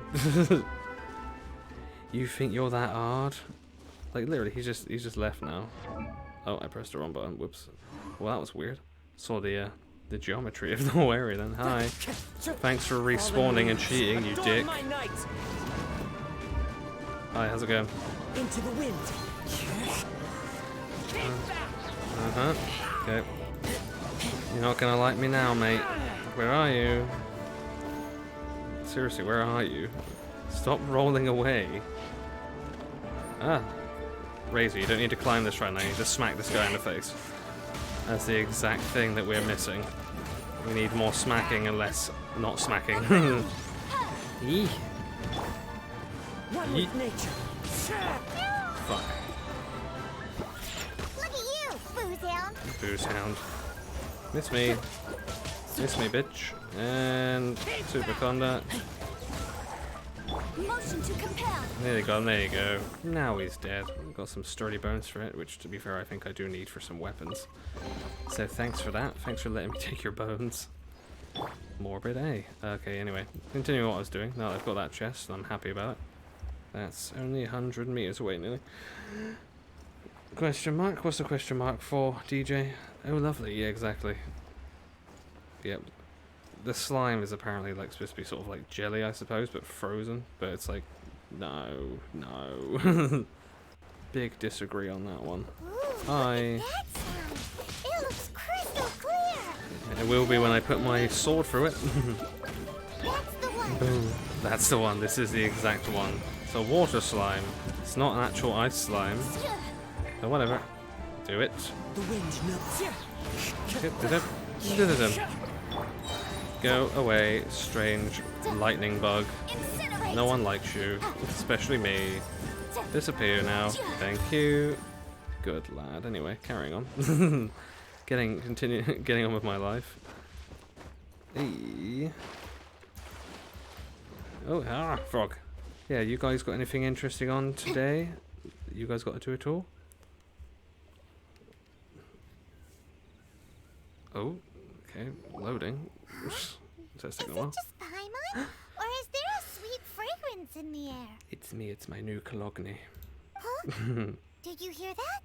You think you're that hard? Like, literally, he's just left now. Oh, I pressed the wrong button. Whoops. Well, that was weird. Saw the geometry of the whole area then. Hi. Thanks for respawning and cheating, you dick. Hi, how's it going? Into the wind. Okay. You're not gonna like me now, mate. Where are you? Seriously, where are you? Stop rolling away. Ah. Razor, you don't need to climb this right now, you just smack this guy in the face. That's the exact thing that we're missing. We need more smacking and less not smacking. Eee. One with nature. Fuck. Look at you, booze hound. Booze hound. Miss me. Miss me, bitch. And super conda. Motion to compel. There you go, there you go. Now he's dead. Got some sturdy bones for it, which to be fair I think I do need for some weapons. So thanks for that. Thanks for letting me take your bones. Morbid A. Okay, anyway. Continuing what I was doing. Now that I've got that chest, I'm happy about it. That's only 100 meters away nearly. Question mark? What's the question mark for, DJ? Oh, lovely. Yeah, exactly. Yep. The slime is apparently like supposed to be sort of like jelly, I suppose, but frozen. But it's like, no. Big disagree on that one. Ooh, Hi. that slime. It looks crystal clear. It will be when I put my sword through it. That's the one. Boom. That's the one. This is the exact one. It's a water slime. It's not an actual ice slime. So whatever. Do it. The wind knows. Go away, strange lightning bug. Incinerate. No one likes you, especially me. Disappear now. Thank you. Good lad. Anyway, carrying on. Getting on with my life. Eee. Oh, frog. Yeah, you guys got anything interesting on today? You guys got to do it all? Oh, okay, loading. That's taking a while. Is it just Paimon? Or is there a sweet fragrance in the air? It's me, it's my new Cologne. Huh? Did you hear that?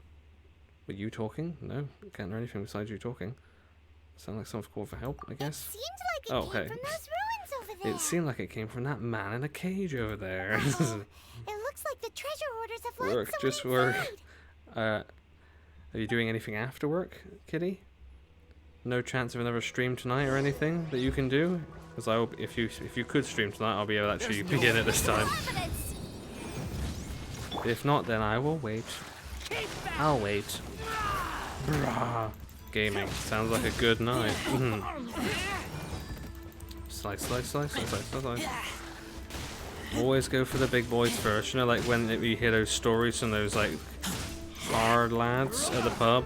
Were you talking? No, can't hear anything besides you talking. Sound like someone's called for help, I It guess. seemed like it came from those ruins over there. It seemed like it came from that man in a cage over there. Oh, it looks like the treasure hoarders have locked Work, someone just work. inside. Are you doing anything after work, kitty? No chance of another stream tonight or anything that you can do? Because I will, if you could stream tonight, I'll be able to actually begin it this time. Evidence. If not, then I will wait. I'll wait. Brah. Gaming sounds like a good night. Slice, slice, slice, slice, slice, slice. Always go for the big boys first. You know, like when you hear those stories from those like hard lads at the pub.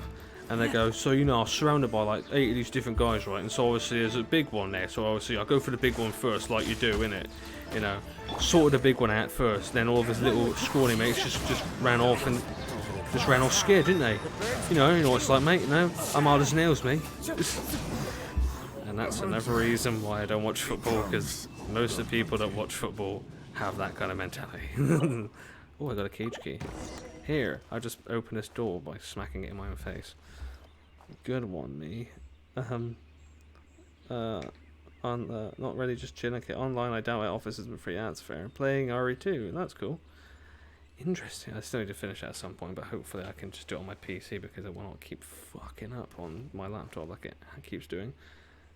And they go, so you know, I'm surrounded by like 8 of these different guys, right? And so obviously there's a big one there. So obviously I go for the big one first, like you do, innit? You know, sorted the big one out first. Then all of his little scrawny mates just ran off and just ran off scared, didn't they? You know what it's like, mate. You know, I'm hard as nails, me. And that's another reason why I don't watch football, because most of the people that watch football have that kind of mentality. Oh, I got a cage key. Here, I just opened this door by smacking it in my own face. Good one, me. Not really just chilling. Okay, online I doubt it. Office isn't free. That's fair. Playing RE2. That's cool. Interesting. I still need to finish that at some point, but hopefully I can just do it on my PC because it will not keep fucking up on my laptop like it keeps doing.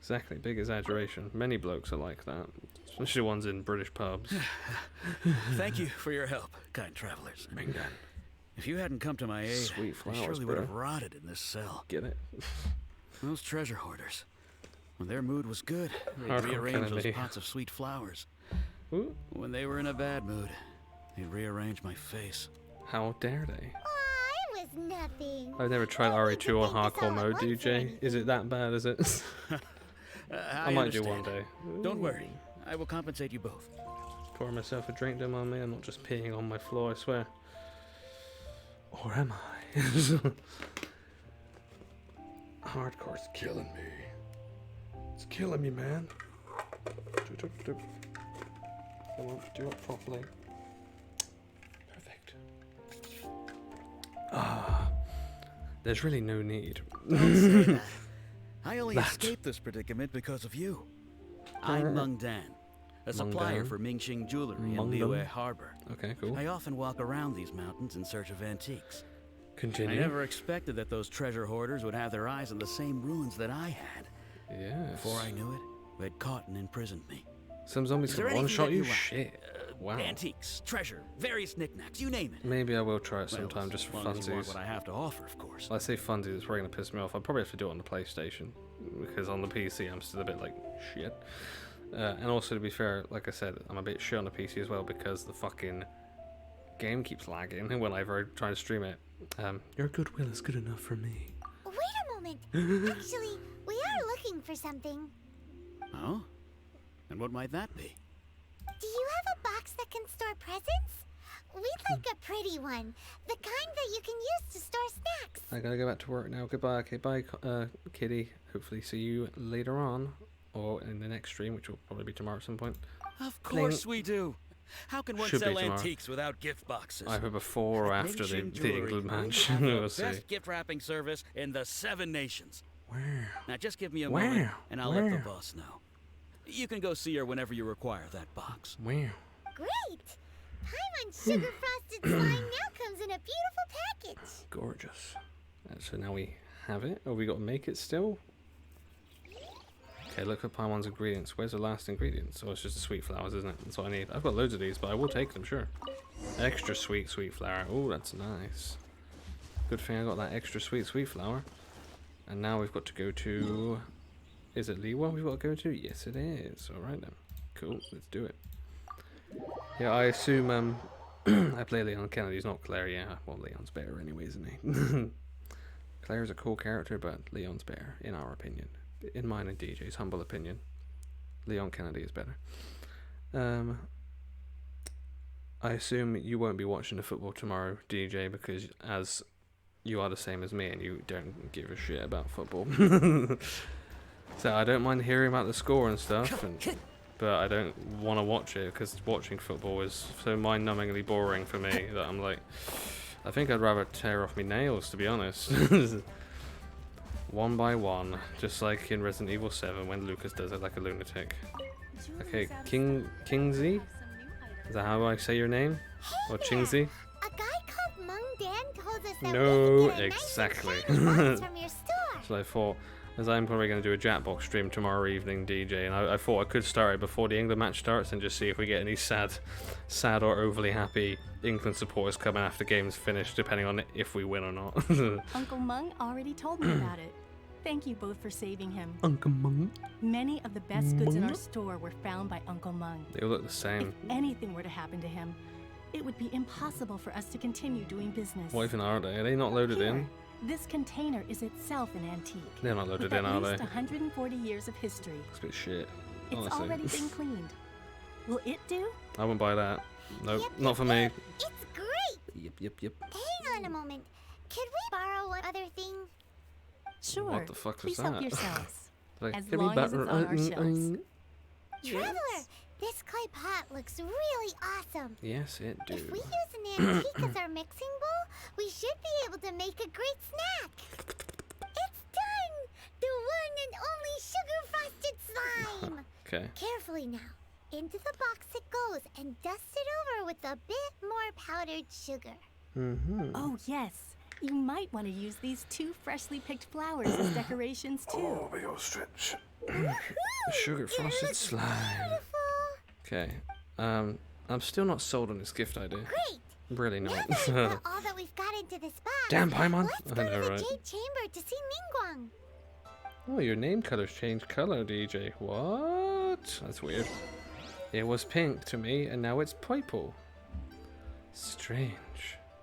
Exactly. Big exaggeration. Many blokes are like that, especially ones in British pubs. Thank you for your help, kind travelers. Ringan. If you hadn't come to my aid, Sweet I flowers, surely would have bro. rotted in this cell. Get it? Those treasure hoarders, when their mood was good, they'd Hardcore rearrange those Kennedy. pots of sweet flowers. Ooh, When they were in a bad mood, they'd rearrange my face. how dare they? Aw, it was nothing. I've never tried I need RE2 to on think this hardcore all at mode, once or DJ. anything. Is it that bad, is it? I might do one day. Don't worry, I will compensate you both. Pour myself a drink, don't mind me. I'm not just peeing on my floor, I swear. Or am I? Hardcore's killing me. It's killing me, man. I won't do it properly. Perfect. Ah, there's really no need. Don't say that. I only That. escaped this predicament because of you. I'm Meng Dan, a supplier Dan? for Mingxing Jewelry in Meng Liyue Dan? Harbor. Okay, cool. I often walk around these mountains in search of antiques. I Continue. never expected that those treasure hoarders would have their eyes on the same ruins that I had. Yes. Before I knew it, they'd caught and imprisoned me. Some zombies Is can there anything one-shot that you? you lack? Shit. Wow. Antiques, treasure, various knicknacks, you name it. Maybe I will try it Well, sometime just for as long as you want funsies. what I have to offer, of course. I say funsies, it's probably going to piss me off. I'll probably have to do it on the PlayStation. Because on the PC, I'm still a bit like, shit. And also, to be fair, like I said, I'm a bit shit on the PC as well because the fucking game keeps lagging whenever I try to stream it. Your goodwill is good enough for me. Wait a moment. Actually, we are looking for something. Oh? And what might that be? Do you have a box that can store presents? We'd like a pretty one. The kind that you can use to store snacks. I gotta go back to work now. Goodbye. Okay, bye, Kitty. Hopefully see you later on. Or in the next stream, which will probably be tomorrow at some point. Of course we do. How can one Should be sell tomorrow. antiques without gift boxes? Either before or after the Nation Jewelry England match. have We'll the see. best gift wrapping service in the 7 nations. Where? Now just give me a Where? moment, and I'll let the Where? boss know. You can go see her whenever you require that box. Where? Great! Time on sugar frosted slime now comes in a beautiful package. Gorgeous. So now we have it. Oh, we got to make it still? Okay, look for Paimon's ingredients. Where's the last ingredients? Oh, it's just the sweet flowers, isn't it? That's what I need. I've got loads of these, but I will take them, sure. Extra sweet flower. Oh, that's nice. Good thing I got that extra sweet flower. And now we've got to go to... Is it Liwa we've got to go to? Yes, it is. Alright then. Cool, let's do it. Yeah, I assume I play Leon Kennedy's not Claire, yeah. Well, Leon's better anyway, isn't he? Claire's a cool character, but Leon's better, in our opinion. In mine and DJ's humble opinion. Leon Kennedy is better. I assume you won't be watching the football tomorrow, DJ, because as you are the same as me and you don't give a shit about football. So I don't mind hearing about the score and stuff, but I don't want to watch it because watching football is so mind-numbingly boring for me that I'm like, I think I'd rather tear off my nails, to be honest. One by one, just like in Resident Evil 7 when Lucas does it like a lunatic. Okay, Kingsley? Is that how I say your name? Or Chingsy? A guy called Mung Dan told us that No, we could get a exactly. nice and shiny box from your store. So I thought, as I'm probably going to do a Jackbox stream tomorrow evening, DJ, and I thought I could start it before the England match starts and just see if we get any sad or overly happy England supporters coming after games finished, depending on if we win or not. Uncle Mung already told me about it. Thank you both for saving him. Uncle Mung. Many of the best goods in our store were found by Uncle Mung. They all look the same. If anything were to happen to him, it would be impossible for us to continue doing business. What even are they? Are they not loaded Here, in? This container is itself an antique. They're not loaded with in, at are least they? 140 years of history. It's a bit shit. It's Honestly. already been cleaned. Will it do? I wouldn't buy that. Nope, Yep, not for me. It's great. Yep. Hang on a moment. Could we borrow one other thing? Sure. What the fuck was Please help that? yourselves. Like, As give me long as it's on our shelves. Traveler, this clay pot looks really awesome. Yes, it do. If we use an antique as our mixing bowl, we should be able to make a great snack. It's done! The one and only sugar-frosted slime! Okay. Carefully now. Into the box it goes and dust it over with a bit more powdered sugar. Mm-hmm. Oh, yes. You might want to use these 2 freshly picked flowers as decorations, too. Oh, big old stretch. Sugar frosted slime. Beautiful! Okay. I'm still not sold on this gift idea. Great! Really Now not. that we've put all that we've got into this box, Damn, Paimon! let's I go know, to the right? Jade Chamber to see Ningguang. Oh, your name colors changed color, DJ. What? That's weird. It was pink to me, and now it's purple. Strange.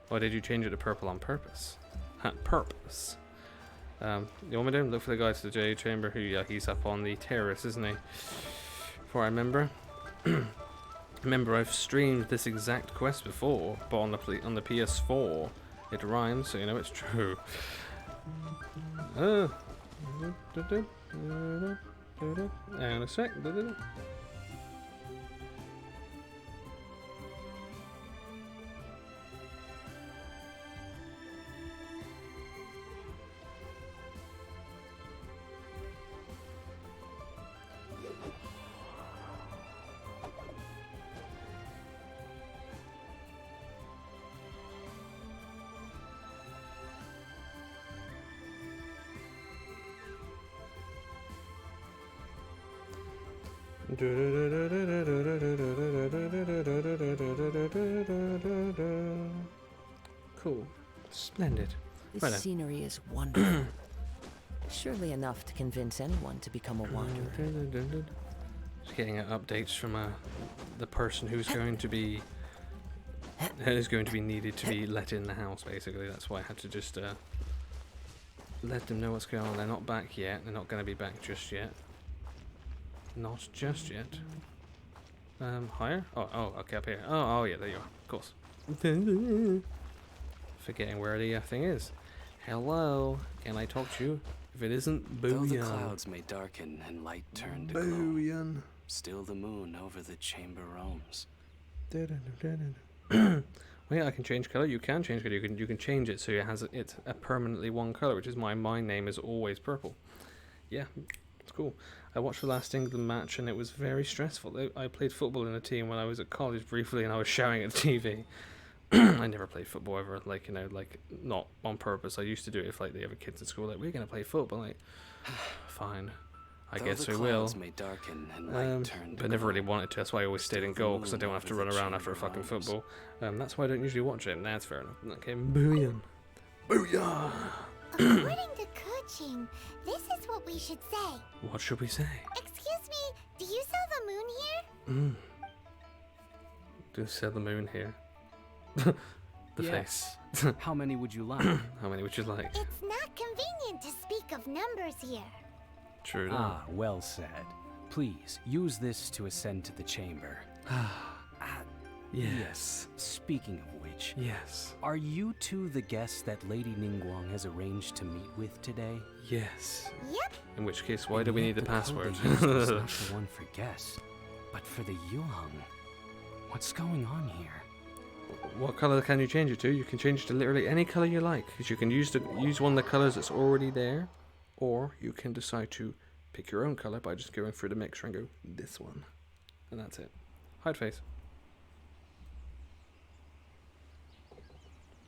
Or did you change it to purple on purpose? Purpose. You want me to look for the guy to the Jade Chamber? Who? Yeah, he's up on the terrace, isn't he? Before I remember. Remember, I've streamed this exact quest before, but on the PS4. It rhymes, so you know it's true. And a sec. Cool. Splendid. This Right then. scenery is wonderful. Surely enough to convince anyone to become a wanderer. Just getting updates from the person who's going to be needed to be let in the house. Basically, that's why I had to just let them know what's going on. They're not back yet. They're not going to be back just yet. Not just yet. Higher? Oh, okay, up here. Oh, yeah, there you are. Of course. Forgetting where the thing is. Hello, can I talk to you? If it isn't, Though the booyah. clouds may darken and light turn to glow, Booyah. still the moon over the chamber roams. Well, yeah, I can change color. You can change color. You can change it so it's a permanently one color, which is my name is always purple. Yeah, it's cool. I watched the last England match and it was very stressful. I played football in a team when I was at college briefly, and I was shouting at the TV. I never played football ever, like not on purpose. I used to do it if the other kids at school we're gonna play football. Fine, I Though guess the we will. clouds may darken and light turn to But never glow, really wanted to. That's why I always stayed in goal, because I don't have to run around after a fucking football. That's why I don't usually watch it. That's fair enough. Okay, booyah, booyah. According to coaching, this is what we should say. What should we say? Excuse me, do you sell the moon here? Do sell the moon here. The Yes. face. How many would you like? How many would you like? It's not convenient to speak of numbers here. True. Ah, well said. Please, use this to ascend to the chamber. Yes. Speaking of which, Yes. are you two the guests that Lady Ningguang has arranged to meet with today? Yes. Yep. In which case, why And do we yet need the code password? they used was not the one for guests, but for the Yuheng. What's going on here? What color can you change it to? You can change it to literally any color you like. Because you can use one of the colors that's already there, or you can decide to pick your own color by just going through the mixer and go this one, and that's it. Hide face.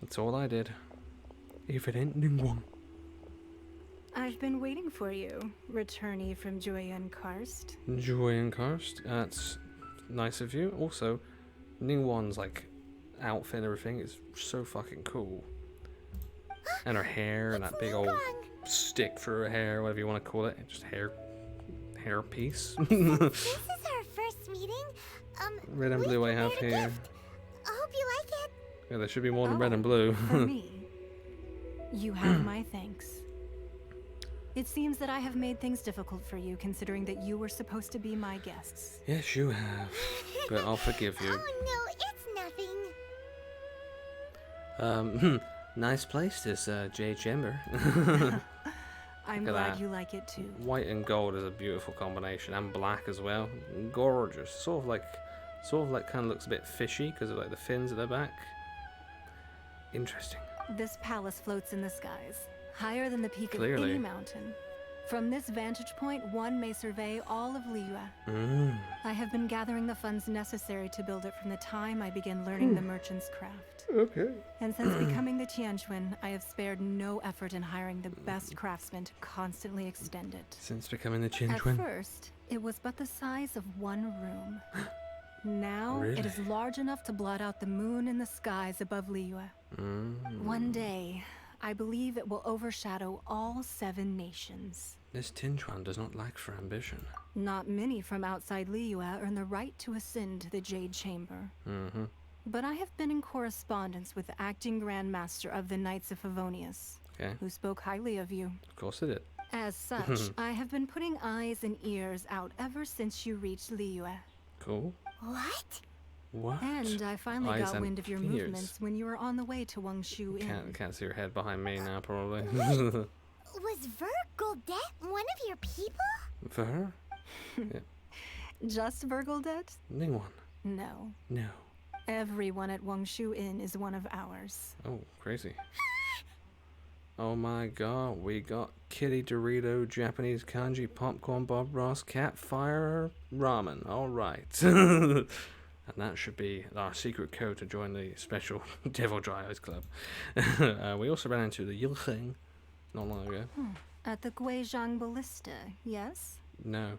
That's all I did. If it ain't Ningguang. I've been waiting for you, returnee from Joyen Karst. Joy and Karst. That's nice of you. Also, Ningguang's outfit and everything is so fucking cool. And her hair and that big old stick for her hair, whatever you want to call it. Just hair piece. This is our first meeting. Red and blue I have prepared a here. gift. I hope you like it. Yeah, there should be more than red and blue. For me. You have my thanks. It seems that I have made things difficult for you, considering that you were supposed to be my guests. Yes, you have. But I'll forgive you. Oh no, it's nothing. Nice place, this Jade Chamber. I'm Look at glad that. you like it too. White and gold is a beautiful combination, and black as well. Gorgeous. Sort of like kind of looks a bit fishy because of the fins at the back. Interesting. This palace floats in the skies, higher than the peak Clearly. of any mountain. From this vantage point, one may survey all of Liyue. I have been gathering the funds necessary to build it from the time I began learning the merchant's craft. Okay. And since becoming the Tianquan, I have spared no effort in hiring the best craftsmen to constantly extend it. Since becoming the Chin At Twin. first, it was but the size of one room. Now, it is Really? large enough to blot out the moon in the skies above Liyue. One day, I believe it will overshadow all 7 nations. This Tinchuan does not lack for ambition. Not many from outside Liyue earn the right to ascend to the Jade Chamber. But I have been in correspondence with the acting Grand Master of the Knights of Favonius, Okay. who spoke highly of you. Of course it did. As such, I have been putting eyes and ears out ever since you reached Liyue. Cool. What? What? And I finally Eyes got and wind of your ears. movements when you were on the way to Wangshu Inn. Can't see her head behind me now, probably. Was Vergoldet one of your people? For her? Just Vergoldet? Ningguang. No. No. Everyone at Wangshu Inn is one of ours. Oh, crazy. Oh my god, we got Kitty Dorito, Japanese kanji, popcorn, Bob Ross, cat fire, ramen. Alright. And that should be our secret code to join the special DevilDryEyes club. We also ran into the Yilcheng not long ago. At the Guizhang Ballista, yes? No.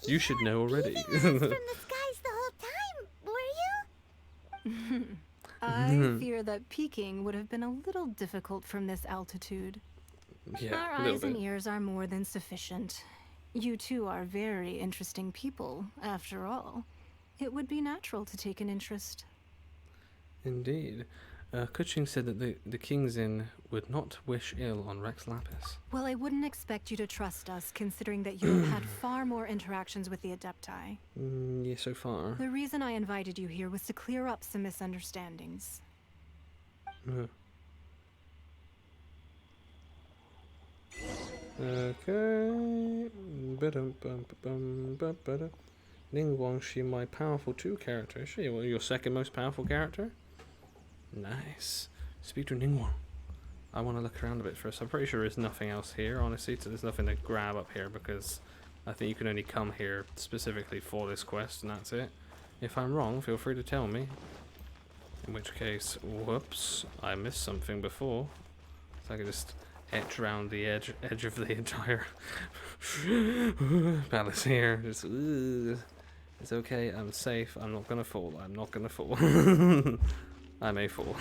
You should know already. From the skies the whole time, were you? I fear that peeking would have been a little difficult from this altitude. Yeah, Our a little eyes and bit. ears are more than sufficient. You two are very interesting people, after all. It would be natural to take an interest. Indeed. Kuching said that the King's Inn would not wish ill on Rex Lapis. Well, I wouldn't expect you to trust us, considering that you have had far more interactions with the Adepti. Yeah, so far. The reason I invited you here was to clear up some misunderstandings. Okay. Ningguang, she my powerful 2 character. Is she your second most powerful character? Nice. Speak to Ningguang. I want to look around a bit first. I'm pretty sure there's nothing else here, honestly. So there's nothing to grab up here because I think you can only come here specifically for this quest, and that's it. If I'm wrong, feel free to tell me. In which case, whoops, I missed something before. So I could just etch around the edge of the entire palace here. Just, it's okay, I'm safe. I'm not gonna fall. I'm not gonna fall. I may fall.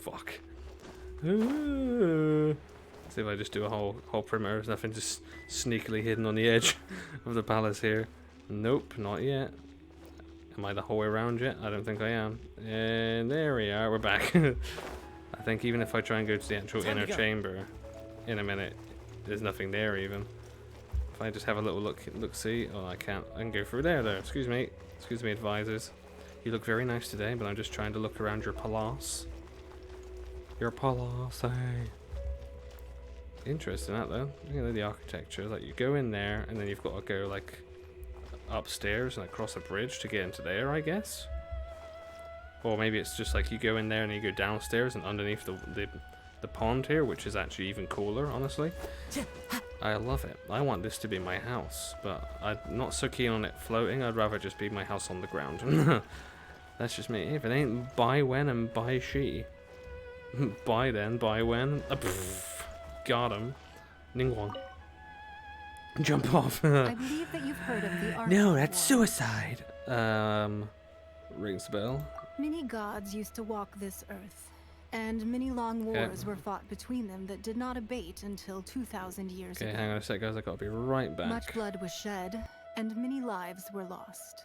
Fuck. See if I just do a whole perimeter. There's nothing just sneakily hidden on the edge of the palace here. Nope, not yet. Am I the whole way around yet? I don't think I am. And there we are. We're back. I think even if I try and go to the actual inner chamber in a minute, there's nothing there even. If I just have a little look see. Oh, I can't. I can go through there though. Excuse me, advisors. You look very nice today, but I'm just trying to look around your palace. Your palace, Interesting that though. Look at the architecture. Like you go in there, and then you've got to go like upstairs and across a bridge to get into there, I guess. Or maybe it's just like you go in there and you go downstairs and underneath the pond here, which is actually even cooler, honestly. I love it. I want this to be my house, but I'm not so keen on it floating. I'd rather just be my house on the ground. That's just me. If it ain't buy when and buy she. Buy then, buy when. Got him. Ningguang. Jump off. I believe that you've heard of the Art No, of that's War. suicide. Rings a bell. Many gods used to walk this earth, and many long wars were fought between them that did not abate until 2,000 years ago. Okay, hang on a sec, guys. I gotta be right back. Much blood was shed, and many lives were lost.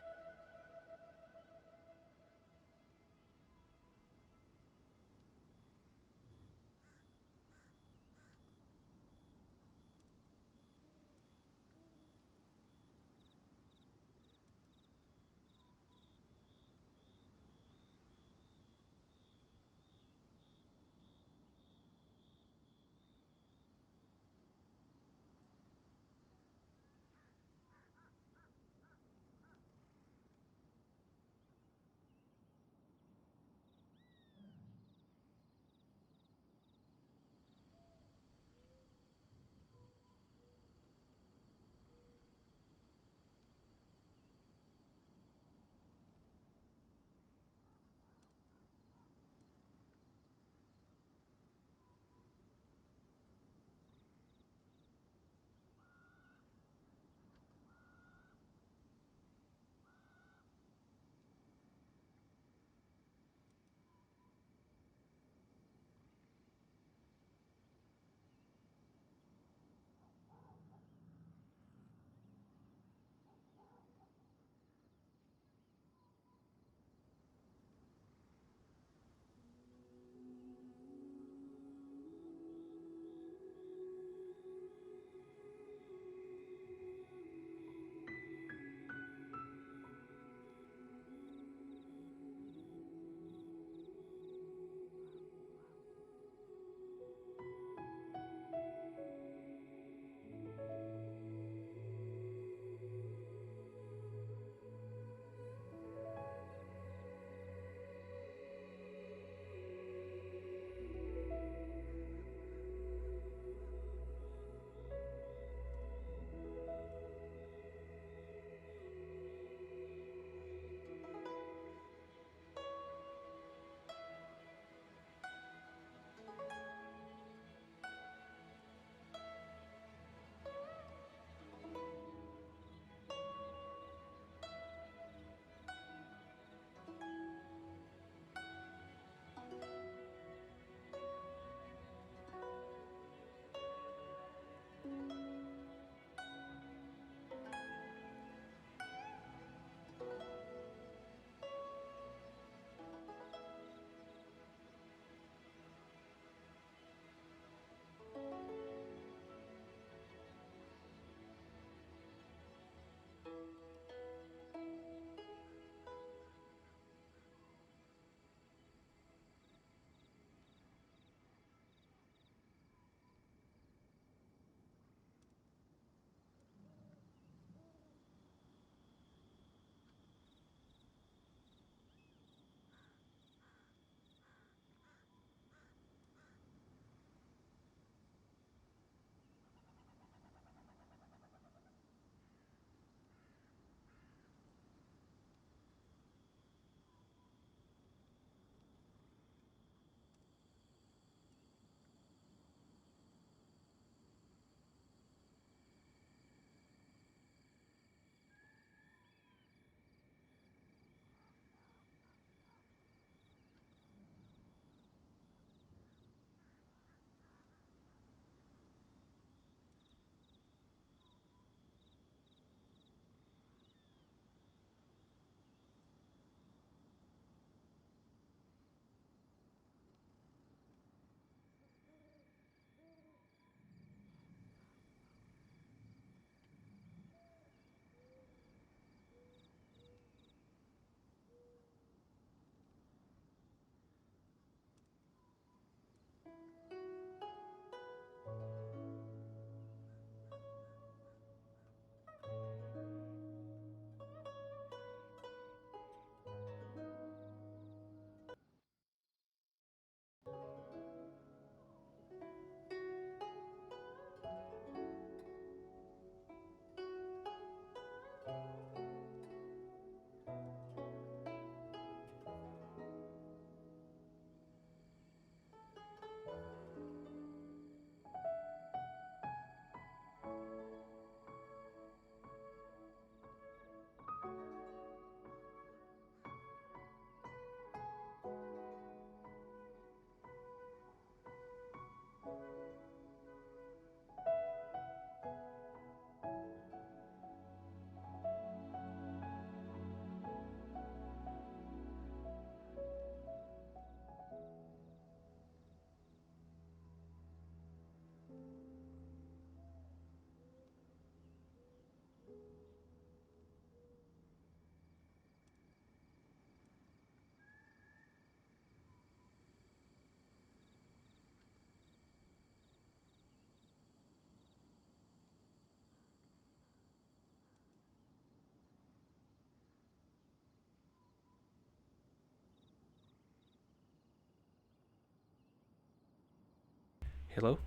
Hello?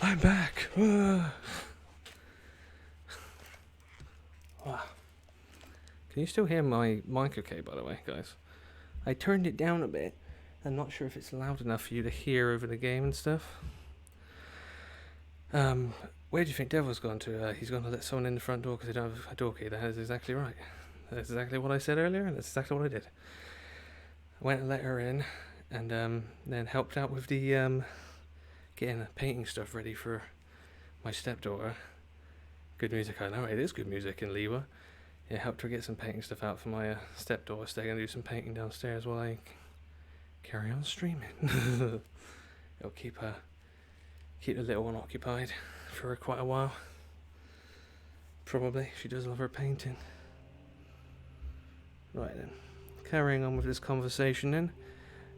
I'm back! Can you still hear my mic okay, by the way, guys? I turned it down a bit. I'm not sure if it's loud enough for you to hear over the game and stuff. Where do you think Devil's gone to? He's gone to let someone in the front door because they don't have a door key. That is exactly right. That's exactly what I said earlier, and that's exactly what I did. I went and let her in, and then helped out with the getting the painting stuff ready for my stepdaughter. Good music, I know. It is good music in Liwa. Yeah, helped her get some painting stuff out for my stepdaughter, so they're going to do some painting downstairs while I carry on streaming. It'll keep the little one occupied for quite a while. Probably. She does love her painting. Right then. Carrying on with this conversation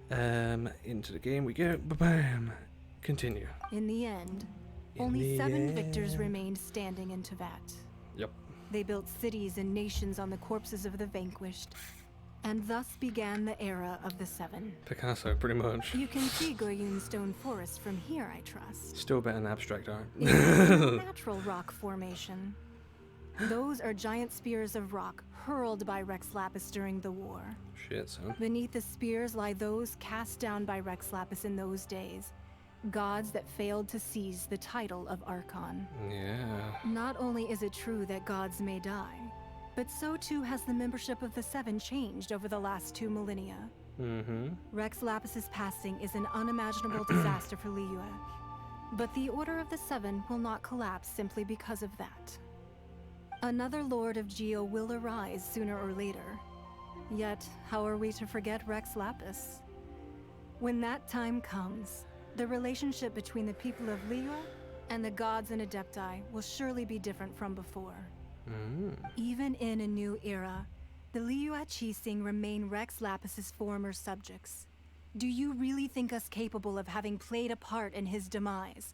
then. Into the game we go. Ba-bam! Continue. In the end, only 7 victors remained standing in Teyvat. Yep. They built cities and nations on the corpses of the vanquished, and thus began the era of the 7. Picasso, pretty much. You can see Goyun Stone Forest from here, I trust. Still better than abstract art. It's a natural rock formation. Those are giant spears of rock hurled by Rex Lapis during the war. Shit, son. Beneath the spears lie those cast down by Rex Lapis in those days. Gods that failed to seize the title of Archon. Yeah. Not only is it true that gods may die, but so too has the membership of the 7 changed over the last 2 millennia. Mm-hmm. Rex Lapis's passing is an unimaginable disaster for Liyue, but the Order of the 7 will not collapse simply because of that. Another Lord of Geo will arise sooner or later. Yet, how are we to forget Rex Lapis? When that time comes, the relationship between the people of Liyue and the gods and Adepti will surely be different from before. Even in a new era, the Liyue Qixing remain Rex Lapis's former subjects. Do you really think us capable of having played a part in his demise?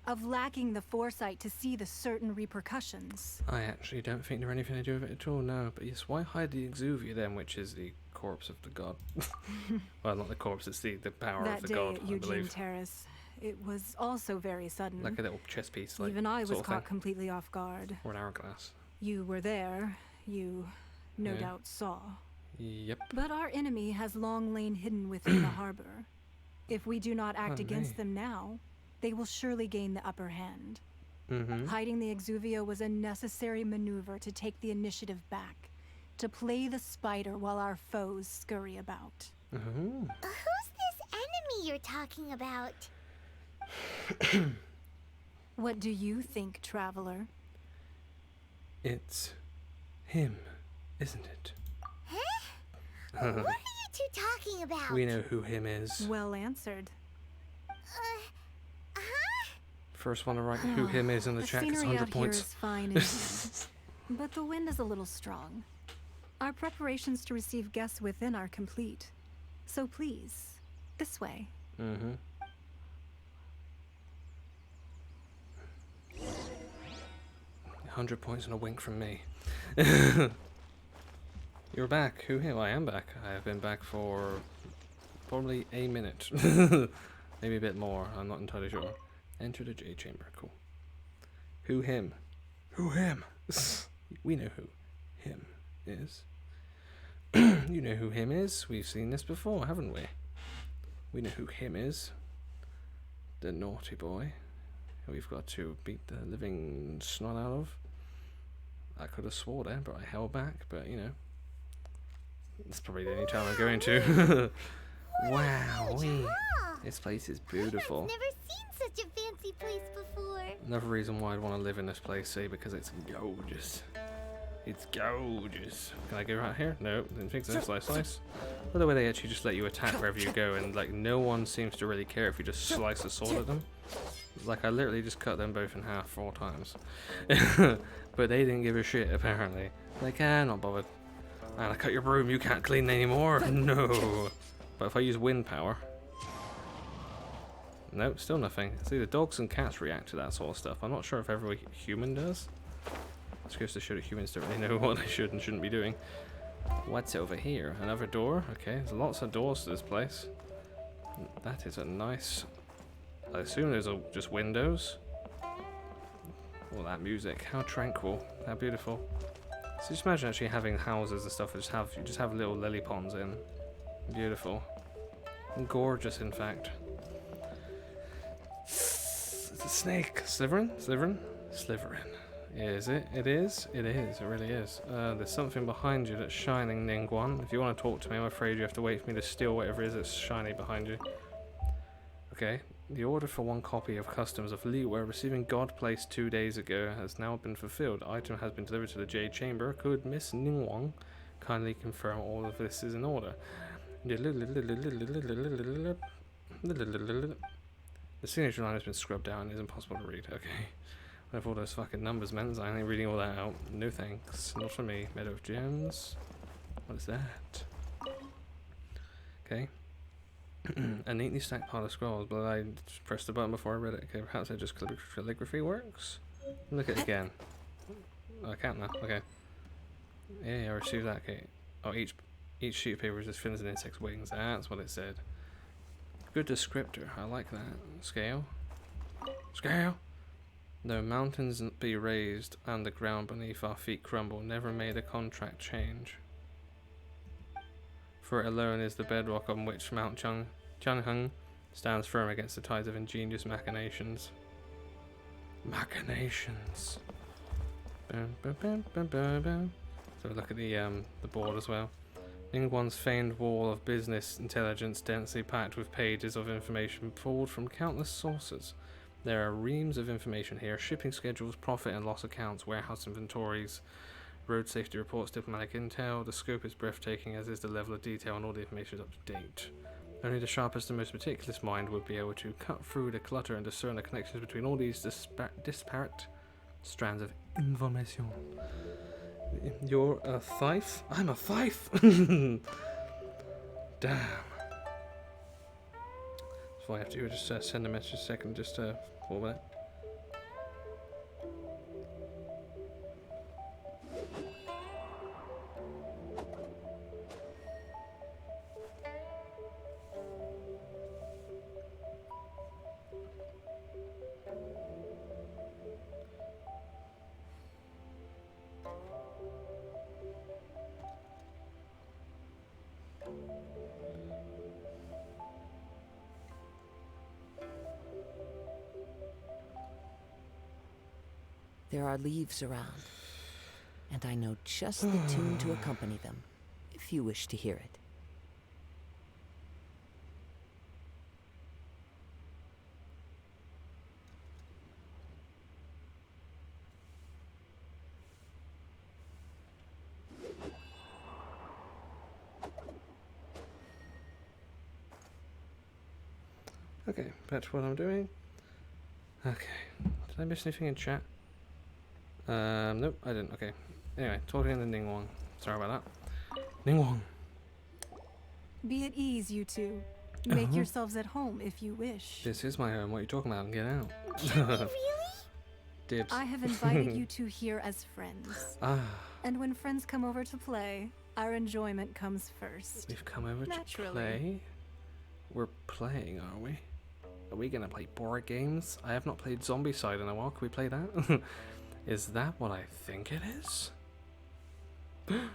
Of lacking the foresight to see the certain repercussions? I actually don't think there's anything to do with it at all, no. But yes, why hide the Exuvia then, which is the corpse of the god? Well, not the corpse, it's the power of the god, That day at I Eugene believe. Terrace, it was also very sudden. Like a little chess piece, like even I was sort of caught thing. completely off guard. Or an hourglass. You were there. You no doubt saw. Yep. But our enemy has long lain hidden within the harbor. If we do not act against them now, they will surely gain the upper hand. Hiding the Exuvia was a necessary maneuver to take the initiative back, to play the spider while our foes scurry about. Who's this enemy you're talking about? What do you think, traveler? It's him, isn't it? Huh? What are you two talking about? We know who him is. Well answered. First one to write who him is in the chat gets scenery 100 out points. here is fine and but the wind is a little strong. Our preparations to receive guests within are complete. So please, this way. 100 points and a wink from me. You're back. Who him? I am back. I have been back for probably a minute. Maybe a bit more. I'm not entirely sure. Enter the J chamber. Cool. Who him? Who him? We know who him is. You know who him is. We've seen this before, haven't we? We know who him is. The naughty boy. We've got to beat the living snot out of. I could have swore there, but I held back. But you know, it's probably the only time I'm going to. Wow, this place is beautiful. I've never seen such a fancy place before. Another reason why I'd want to live in this place, see, because it's gorgeous. It's gorgeous. Can I go right here? No, didn't think so. Slice, slice. By the way, they actually just let you attack wherever you go, and like no one seems to really care if you just slice a sword at them. Like I literally just cut them both in half 4 times. But they didn't give a shit apparently. Like, not bothered. And I cut your broom, you can't clean anymore. No. But if I use wind power. Nope, still nothing. See, the dogs and cats react to that sort of stuff. I'm not sure if every human does. It's goes to show that humans don't really know what they should and shouldn't be doing. What's over here? Another door? Okay, there's lots of doors to this place. That is a nice I assume those are just windows. All that music, how tranquil, how beautiful. So just imagine actually having houses and stuff. You just have little lily ponds in. Beautiful, gorgeous. In fact, it's a snake. Slytherin, Slytherin, Slytherin. Is it? It is. It is. It really is. There's something behind you that's shining, Ningguang. If you want to talk to me, I'm afraid you have to wait for me to steal whatever it is that's shiny behind you. Okay. The order for 1 copy of Customs of Liyue receiving God placed 2 days ago has now been fulfilled. Item has been delivered to the Jade Chamber. Could Miss Ningguang kindly confirm all of this is in order? The signature line has been scrubbed out and is impossible to read. Okay. Whatever all those fucking numbers meant, I ain't reading all that out. No thanks. Not for me. Meadow of Gems. What is that? Okay. A neatly stacked pile of scrolls, but I just pressed the button before I read it. Okay, perhaps I just calligraphy works? Look at it again. Oh, I can't now. Okay. Yeah, I received that. Okay. Oh, each sheet of paper is just fins and insects' wings. That's what it said. Good descriptor. I like that. Scale. Scale. Though mountains be raised and the ground beneath our feet crumble, never made a contract change. For it alone is the bedrock on which Mount Chunhung stands firm against the tides of ingenious machinations. Machinations. Bum, bum, bum, bum, bum, bum. So look at the board as well. Ningguang's famed wall of business intelligence, densely packed with pages of information pulled from countless sources. There are reams of information here: shipping schedules, profit and loss accounts, warehouse inventories, road safety reports, diplomatic intel. The scope is breathtaking, as is the level of detail, and all the information is up to date. Only the sharpest and most meticulous mind would be able to cut through the clutter and discern the connections between all these disparate strands of information. You're a thief? I'm a thief! Damn. So I have to do is just send a message a second, just forward it. There are leaves around, and I know just the tune to accompany them, if you wish to hear it. Okay, back to what I'm doing. Okay, did I miss anything in chat? Nope, I didn't. Okay. Anyway, talking to Ningguang. Sorry about that. Ningguang. Be at ease, you two. Make yourselves at home if you wish. This is my home. What are you talking about? Get out. Can we really? Dibs. I have invited you two here as friends. And when friends come over to play, our enjoyment comes first. We've come over to play? We're playing, are we? Are we gonna play board games? I have not played Zombicide in a while. Can we play that? Is that what I think it is? Ooh, isn't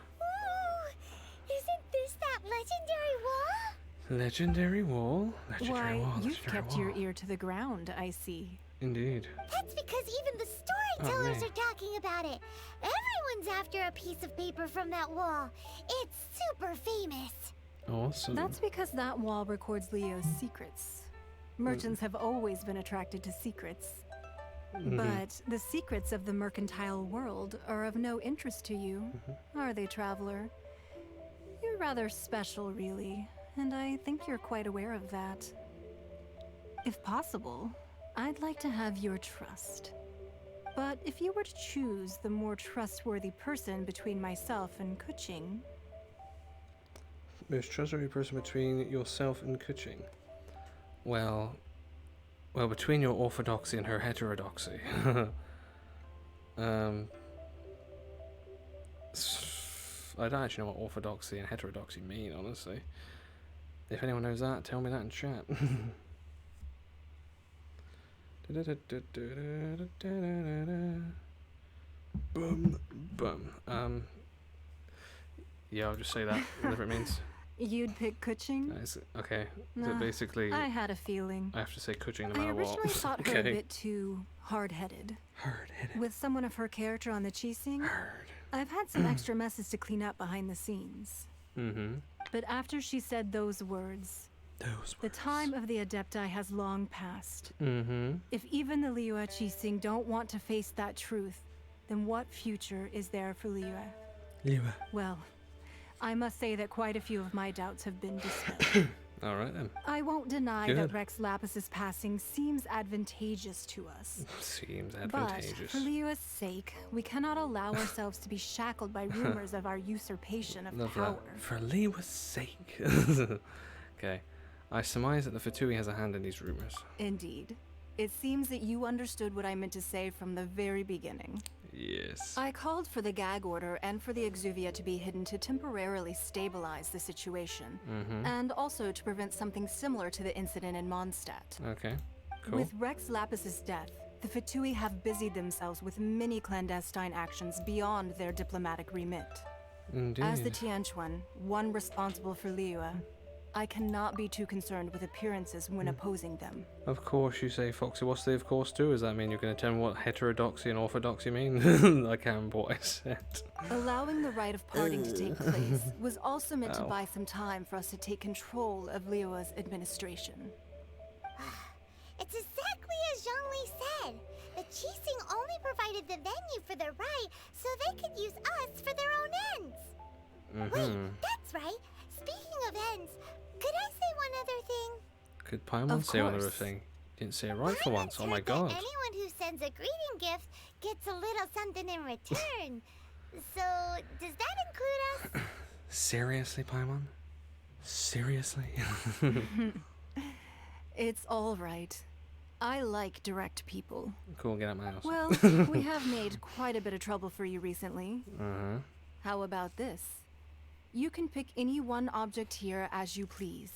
this that legendary wall? Legendary wall? Legendary Why, wall, you've legendary kept wall. your ear to the ground, I see. Indeed. That's because even the storytellers me. are talking about it. Everyone's after a piece of paper from that wall. It's super famous. Awesome. That's because that wall records Leo's secrets. Merchants have always been attracted to secrets. But the secrets of the mercantile world are of no interest to you, are they, traveler? You're rather special, really, and I think you're quite aware of that. If possible, I'd like to have your trust. But if you were to choose the more trustworthy person between myself and Kuching... Most trustworthy person between yourself and Kuching? Well, between your orthodoxy and her heterodoxy. I don't actually know what orthodoxy and heterodoxy mean, honestly. If anyone knows that, tell me that in chat. Boom, boom. Yeah, I'll just say that, whatever it means. You'd pick Kuching? Okay, so basically... I had a feeling. I have to say Kuching no I matter what. originally thought Okay. her a bit too hard-headed. Hard-headed. With someone of her character on the Qixing, I've had some extra messes to clean up behind the scenes. Mm-hmm. But after she said those words, the time of the Adepti has long passed. Mm-hmm. If even the Liyue Qixing don't want to face that truth, then what future is there for Liyue? Liyue. Well, I must say that quite a few of my doubts have been dispelled. All right then. I won't deny Good. that Rex Lapis's passing seems advantageous to us. Seems But advantageous. for Liyue's sake, we cannot allow ourselves to be shackled by rumors of our usurpation of Love power. that. For Liyue's sake. Okay. I surmise that the Fatui has a hand in these rumors. Indeed. It seems that you understood what I meant to say from the very beginning. Yes. I called for the gag order and for the Exuvia to be hidden to temporarily stabilize the situation, and also to prevent something similar to the incident in Mondstadt. Okay. Cool. With Rex Lapis's death, the Fatui have busied themselves with many clandestine actions beyond their diplomatic remit. Indeed. As the Tianquan, one responsible for Liyue, I cannot be too concerned with appearances when opposing them. Of course, you say, Foxy. What's the of course do? Does that mean you're going to tell me what heterodoxy and orthodoxy mean? I can't remember what I said. Allowing the rite of parting to take place was also meant to Ow. buy some time for us to take control of Liyue's administration. It's exactly as Zhongli said. The Qixing only provided the venue for their rite so they could use us for their own ends. Wait, that's right. Speaking of ends, could I say one other thing? Could Paimon Of say another course. thing? Didn't say it right for Paimon's once. Oh my heard that god. anyone who sends a greeting gift gets a little something in return. So, does that include us? Seriously, Paimon? Seriously? It's all right. I like direct people. Cool, get out my house. Well, we have made quite a bit of trouble for you recently. How about this? You can pick any one object here as you please,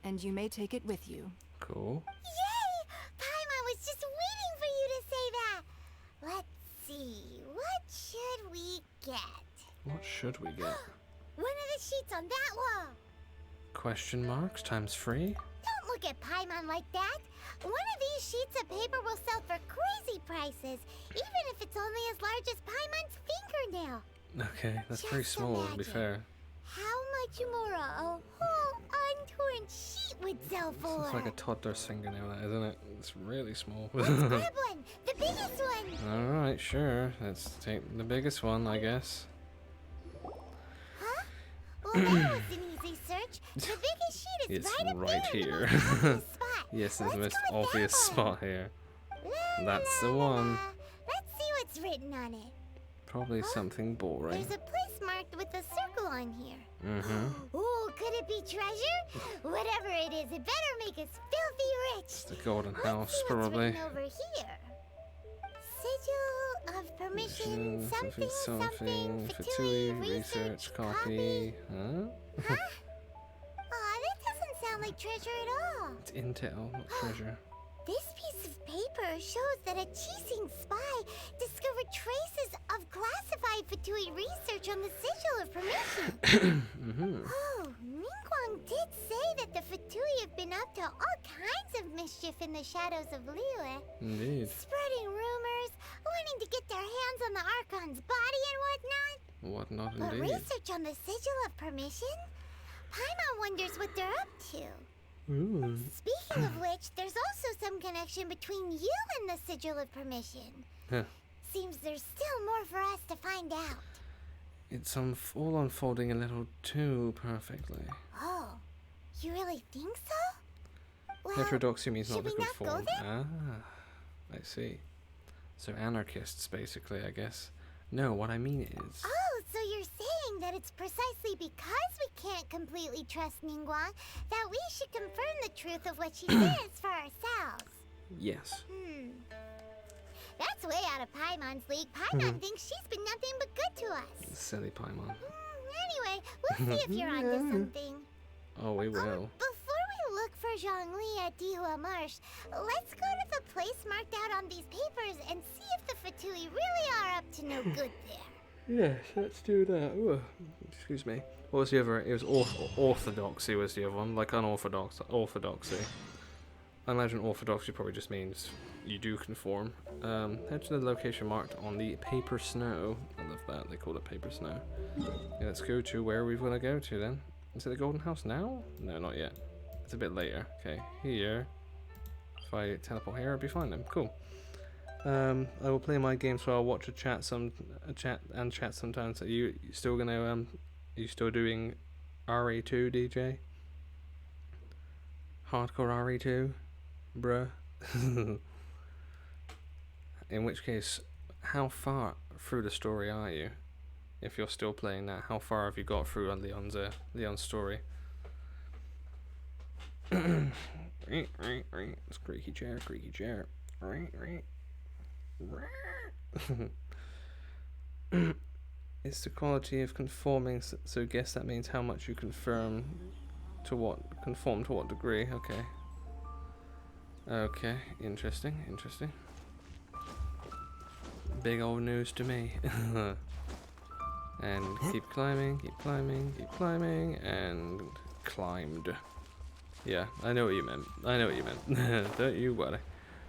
and you may take it with you. Cool. Yay! Paimon was just waiting for you to say that. Let's see, what should we get? What should we get? One of the sheets on that wall. Question marks times 3? Don't look at Paimon like that. One of these sheets of paper will sell for crazy prices, even if it's only as large as Paimon's fingernail. Okay, that's very Just small to be imagine. fair. How much more a whole untorn sheet would sell for? It's like a toddler's fingernail, that, isn't it? It's really small. Let's grab one, the biggest one. Alright, sure. Let's take the biggest one, I guess. Huh? Well, that was an easy search. The biggest sheet is It's right up right there here. in the most obvious spot. Yes, it's the Let's most go with that obvious one. spot here. La, That's la, the la, one. la. Let's see what's written on it. Probably something boring. There's a place marked with a circle on here. Mm-hmm. Ooh, could it be treasure? Whatever it is, it better make us filthy rich. The golden Let's house, see what's probably. written over here. Sigil of permission, something, Fatui, research, copy. Huh? Huh? Aw, that doesn't sound like treasure at all. It's intel, not treasure. This piece of paper shows that a Qixing spy discovered traces of classified Fatui research on the Sigil of Permission. Oh, Ningguang did say that the Fatui have been up to all kinds of mischief in the shadows of Liyue. Indeed. Spreading rumors, wanting to get their hands on the Archon's body and whatnot. What not But indeed. research on the Sigil of Permission? Paimon wonders what they're up to. Ooh. Speaking of which, there's also some connection between you and the Sigil of Permission. Huh. Seems there's still more for us to find out. It's all unfolding a little too perfectly. Oh, you really think so? Well, Heterodoxy means not should the we good not go form. there? Ah, I see. So anarchists, basically, I guess. No, what I mean is... Oh, so you're saying that it's precisely because we can't completely trust Ningguang that we should confirm the truth of what she says for ourselves. Yes. That's way out of Paimon's league. Paimon thinks she's been nothing but good to us. Silly Paimon. Anyway, we'll see if you're onto something. Oh, we will. Before we look for Zhongli at Dihua Marsh, let's go to the place marked out on these papers and see if the Fatui really are up to no good there. Yes, let's do that. Ooh, excuse me. What was the other? It was orthodoxy was the other one, like orthodoxy. I imagine orthodoxy probably just means you do conform. Head to the location marked on the paper snow. I love that, they call it paper snow. Yeah, let's go to where we're gonna go to then. Is it the Golden House now? No, not yet. It's a bit later. Okay, here. If I teleport here, I'll be fine then. Cool. I will play my games while I'll watch a chat sometimes. Are you still gonna are you still doing RE2, DJ? Hardcore RE2, bruh. In which case, how far through the story are you? If you're still playing that, how far have you got through on Leon's story? It's creaky chair, creaky chair. It's the quality of conforming, so guess that means how much you conform to what degree. Okay, interesting. Big old news to me. And keep climbing, and climbed. Yeah, I know what you meant.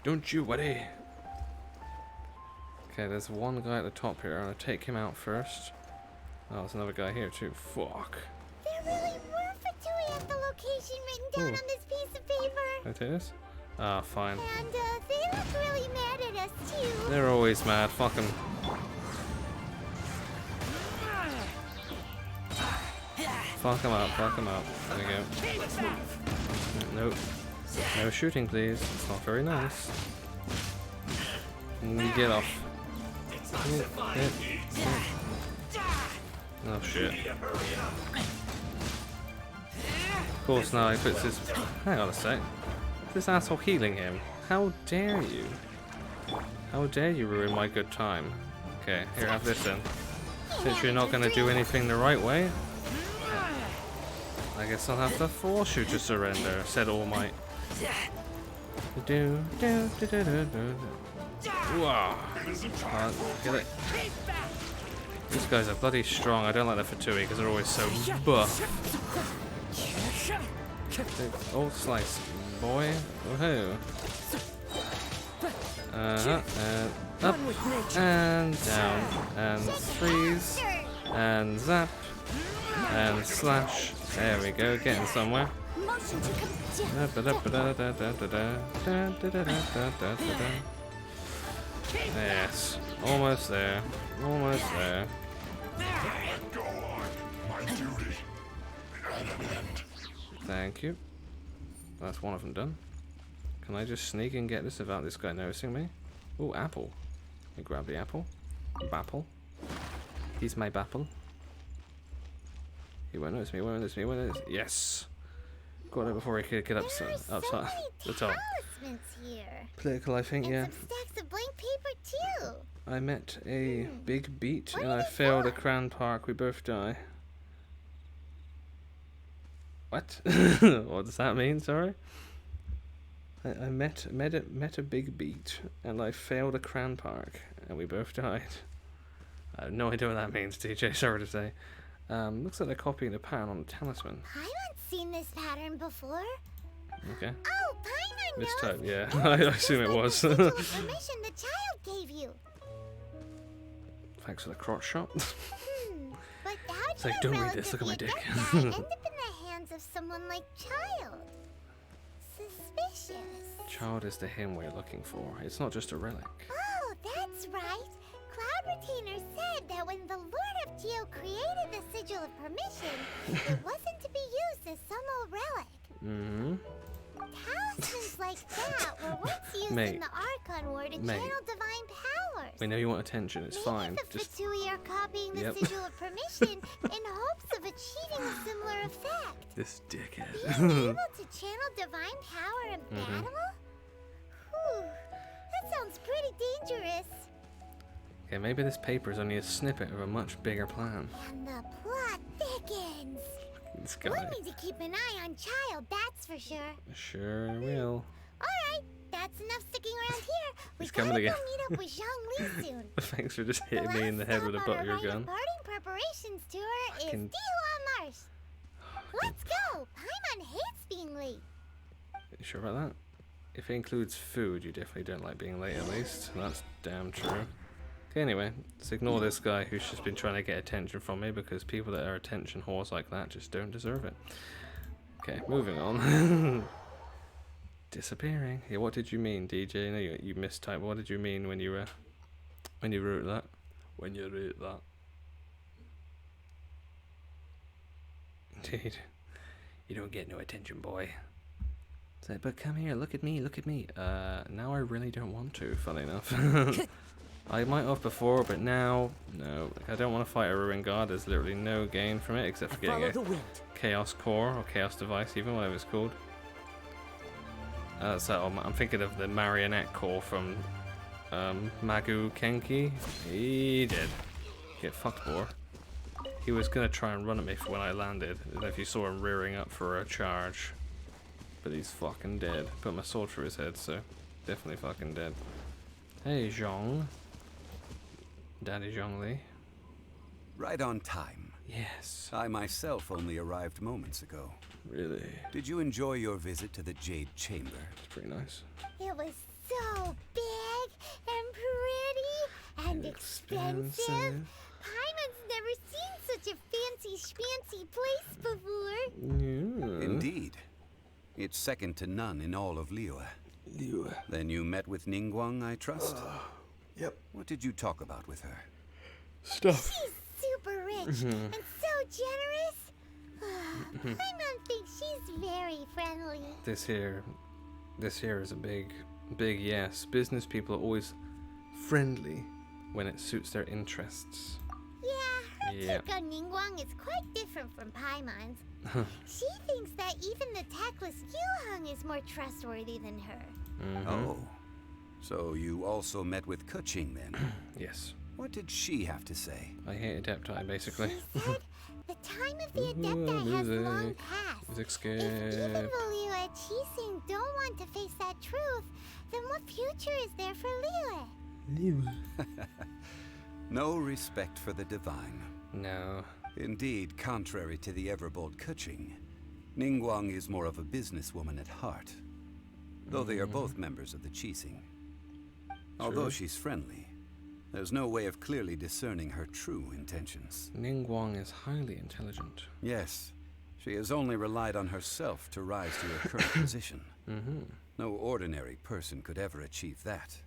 Don't you worry. Okay, there's one guy at the top here. I'm gonna take him out first. Oh, there's another guy here too. Fuck. There really were Fatui at the location written down on this piece of paper. Can I take this? Ah, fine. And they look really mad at us too. They're always mad. Fuck them. Fuck them up. There we go. Nope. No shooting, please. It's not very nice. Get off. Oh shit. Of course now he puts his... Hang on a sec. This asshole healing him. How dare you? How dare you ruin my good time? Okay, here, have this then. Since you're not gonna do anything the right way, I guess I'll have to force you to surrender, said All Might. Wow. Get it. These guys are bloody strong. I don't like the Fatui because they're always so buff. Old slice, boy. Woohoo. Up and down and freeze and zap and slash. There we go, getting somewhere. Yes, almost there. Thank you. That's one of them done. Can I just sneak and get this without this guy noticing me? Ooh, apple. Let me grab the apple. Bapple. He's my Bapple. He won't notice me, Yes! Got it before he could get up the top. Here. Political, I think, yeah. And some stacks of blank paper too. I met a big beat and I failed a Cran Park. We both die. What? What does that mean? Sorry. I met a big beat and I failed a Cran Park and we both died. I have no idea what that means, DJ. Sorry to say. Looks like they're copying the pattern on the talisman. I haven't seen this pattern before. Okay. Oh, Paimon This knows. time, yeah. I assume it was. The permission the child gave you. Thanks for the crotch shot. But how It's like, don't read this. Look at my dick. end up in the hands of someone like Child? Suspicious. Child is the him we're looking for. It's not just a relic. Oh, that's right. Cloud Retainer said that when the Lord of Geo created the Sigil of Permission, it wasn't to be used as some old relic. Mm-hmm. Talismans like that were once used in the Archon War to channel divine powers. We know you want attention. It's fine. The Fatui are copying the Sigil of Permission in hopes of achieving a similar effect. This dickhead. Being able to channel divine power in battle? Whew, that sounds pretty dangerous. Okay, maybe this paper is only a snippet of a much bigger plan. And the plot thickens. This guy. We need to keep an eye on Child, that's for sure. Sure will. Alright, that's enough sticking around here. We He's gotta coming go again. meet up with Zhang Li soon. Thanks for just hitting me in the head with a butt of your gun. The parting preparations tour is Fucking- Dihua Marsh. Let's go! Paimon hates being late. You sure about that? If it includes food, you definitely don't like being late at least. That's damn true. Okay, anyway, let's ignore this guy who's just been trying to get attention from me because people that are attention whores like that just don't deserve it. Okay, moving on. Disappearing. Yeah, what did you mean, DJ? No, you mistyped. What did you mean when you wrote that? When you wrote that. Indeed. You don't get no attention, boy. Say, but come here, look at me, look at me. Now I really don't want to, funny enough. I might have before, but now, no. I don't want to fight a Ruin Guard. There's literally no gain from it, except for getting a Chaos Core, or Chaos Device even, whatever it's called. So I'm thinking of the Marionette Core from Magu Kenki. He did. Get fucked, boy. He was going to try and run at me for when I landed, and if you saw him rearing up for a charge. But he's fucking dead. Put my sword through his head, so definitely fucking dead. Hey, Zhong. Daddy Zhong Li. Right on time. Yes. I myself only arrived moments ago. Really? Did you enjoy your visit to the Jade Chamber? It's pretty nice. It was so big and pretty and expensive. Paimon's never seen such a fancy schmancy place before. Yeah. Indeed. It's second to none in all of Liyue. Liyue. Then you met with Ningguang, I trust? Yep. What did you talk about with her? Stuff. She's super rich and so generous. Paimon thinks she's very friendly. This here is a big yes. Business people are always friendly when it suits their interests. Yeah, her Yeah. take on Ningguang is quite different from Paimon's. She thinks that even the tactless Yuheng is more trustworthy than her. Oh. So you also met with Keqing then? Yes. What did she have to say? I hate Adepti, basically. She said the time of the Adepti has long passed. Music If skip. even the Liyue at Qixing don't want to face that truth, then what future is there for Liyue? No respect for the divine. No. Indeed, contrary to the ever-bold Keqing, Ningguang is more of a businesswoman at heart, though they are both members of the Qixing. Although she's friendly, there's no way of clearly discerning her true intentions. Ningguang is highly intelligent. Yes, she has only relied on herself to rise to her current position. No ordinary person could ever achieve that.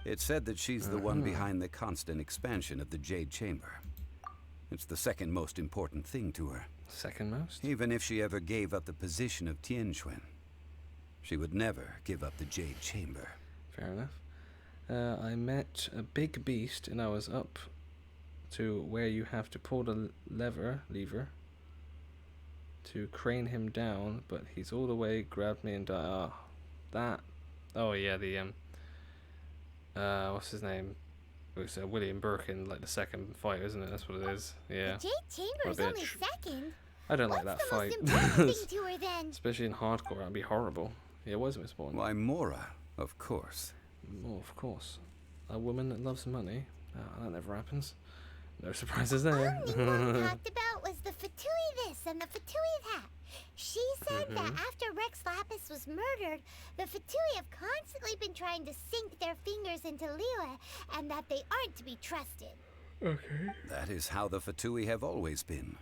It's said that she's the one behind the constant expansion of the Jade Chamber. It's the second most important thing to her. Second most? Even if she ever gave up the position of Tianquan, she would never give up the Jade Chamber. Fair enough. I met a big beast and I was up to where you have to pull the lever to crane him down, but he's all the way grabbed me and died. Oh yeah, the what's his name? It was William Birkin, like the second fight, isn't it? That's what it is. Yeah. The Jade Chamber is only second. I don't like that fight. What's the most important thing to her then? Especially in hardcore, that'd be horrible. Yeah, it was Miss Bond. Why, Mora, of course. Oh, of course. A woman that loves money. That never happens. No surprises there. All Ningguang talked about was the Fatui this and the Fatui that. She said that after Rex Lapis was murdered, the Fatui have constantly been trying to sink their fingers into Liyue, and that they aren't to be trusted. Okay. That is how the Fatui have always been.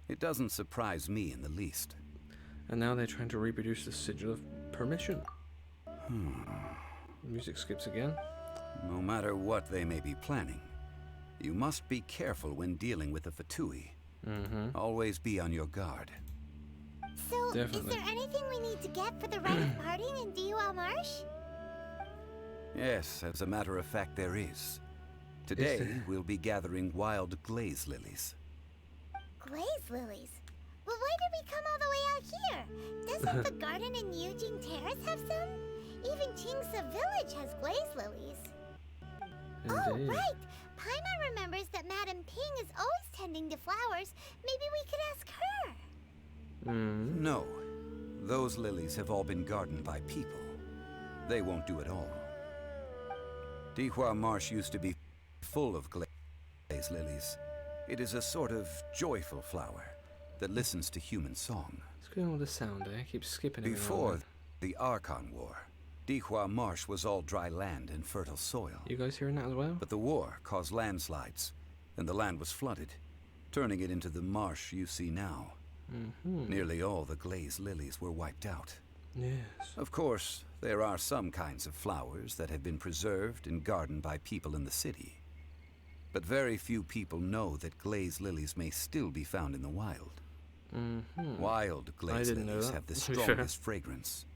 It doesn't surprise me in the least. And now they're trying to reproduce the sigil of permission. Music skips again. No matter what they may be planning, you must be careful when dealing with the Fatui. Always be on your guard. So, Definitely. is there anything we need to get for the rite of parting in Dihua Marsh? Yes, as a matter of fact, there is. Today, we'll be gathering wild glaze lilies. Glaze lilies? Well, why did we come all the way out here? Doesn't the garden in Yujing Terrace have some? Even Qingsa Village has glaze lilies. Oh, Indeed. right! Paimon remembers that Madame Ping is always tending to flowers. Maybe we could ask her. No. those lilies have all been gardened by people. They won't do it all. Dihua Marsh used to be full of glaze lilies. It is a sort of joyful flower that listens to human song. What's going on with the sound, eh? I keep skipping it. Before the Archon War, Dihua Marsh was all dry land and fertile soil. You guys hearing that as well? But the war caused landslides, and the land was flooded, turning it into the marsh you see now. Nearly all the glaze lilies were wiped out. Yes. Of course, there are some kinds of flowers that have been preserved and gardened by people in the city. But very few people know that glaze lilies may still be found in the wild. Wild glaze lilies have the strongest fragrance.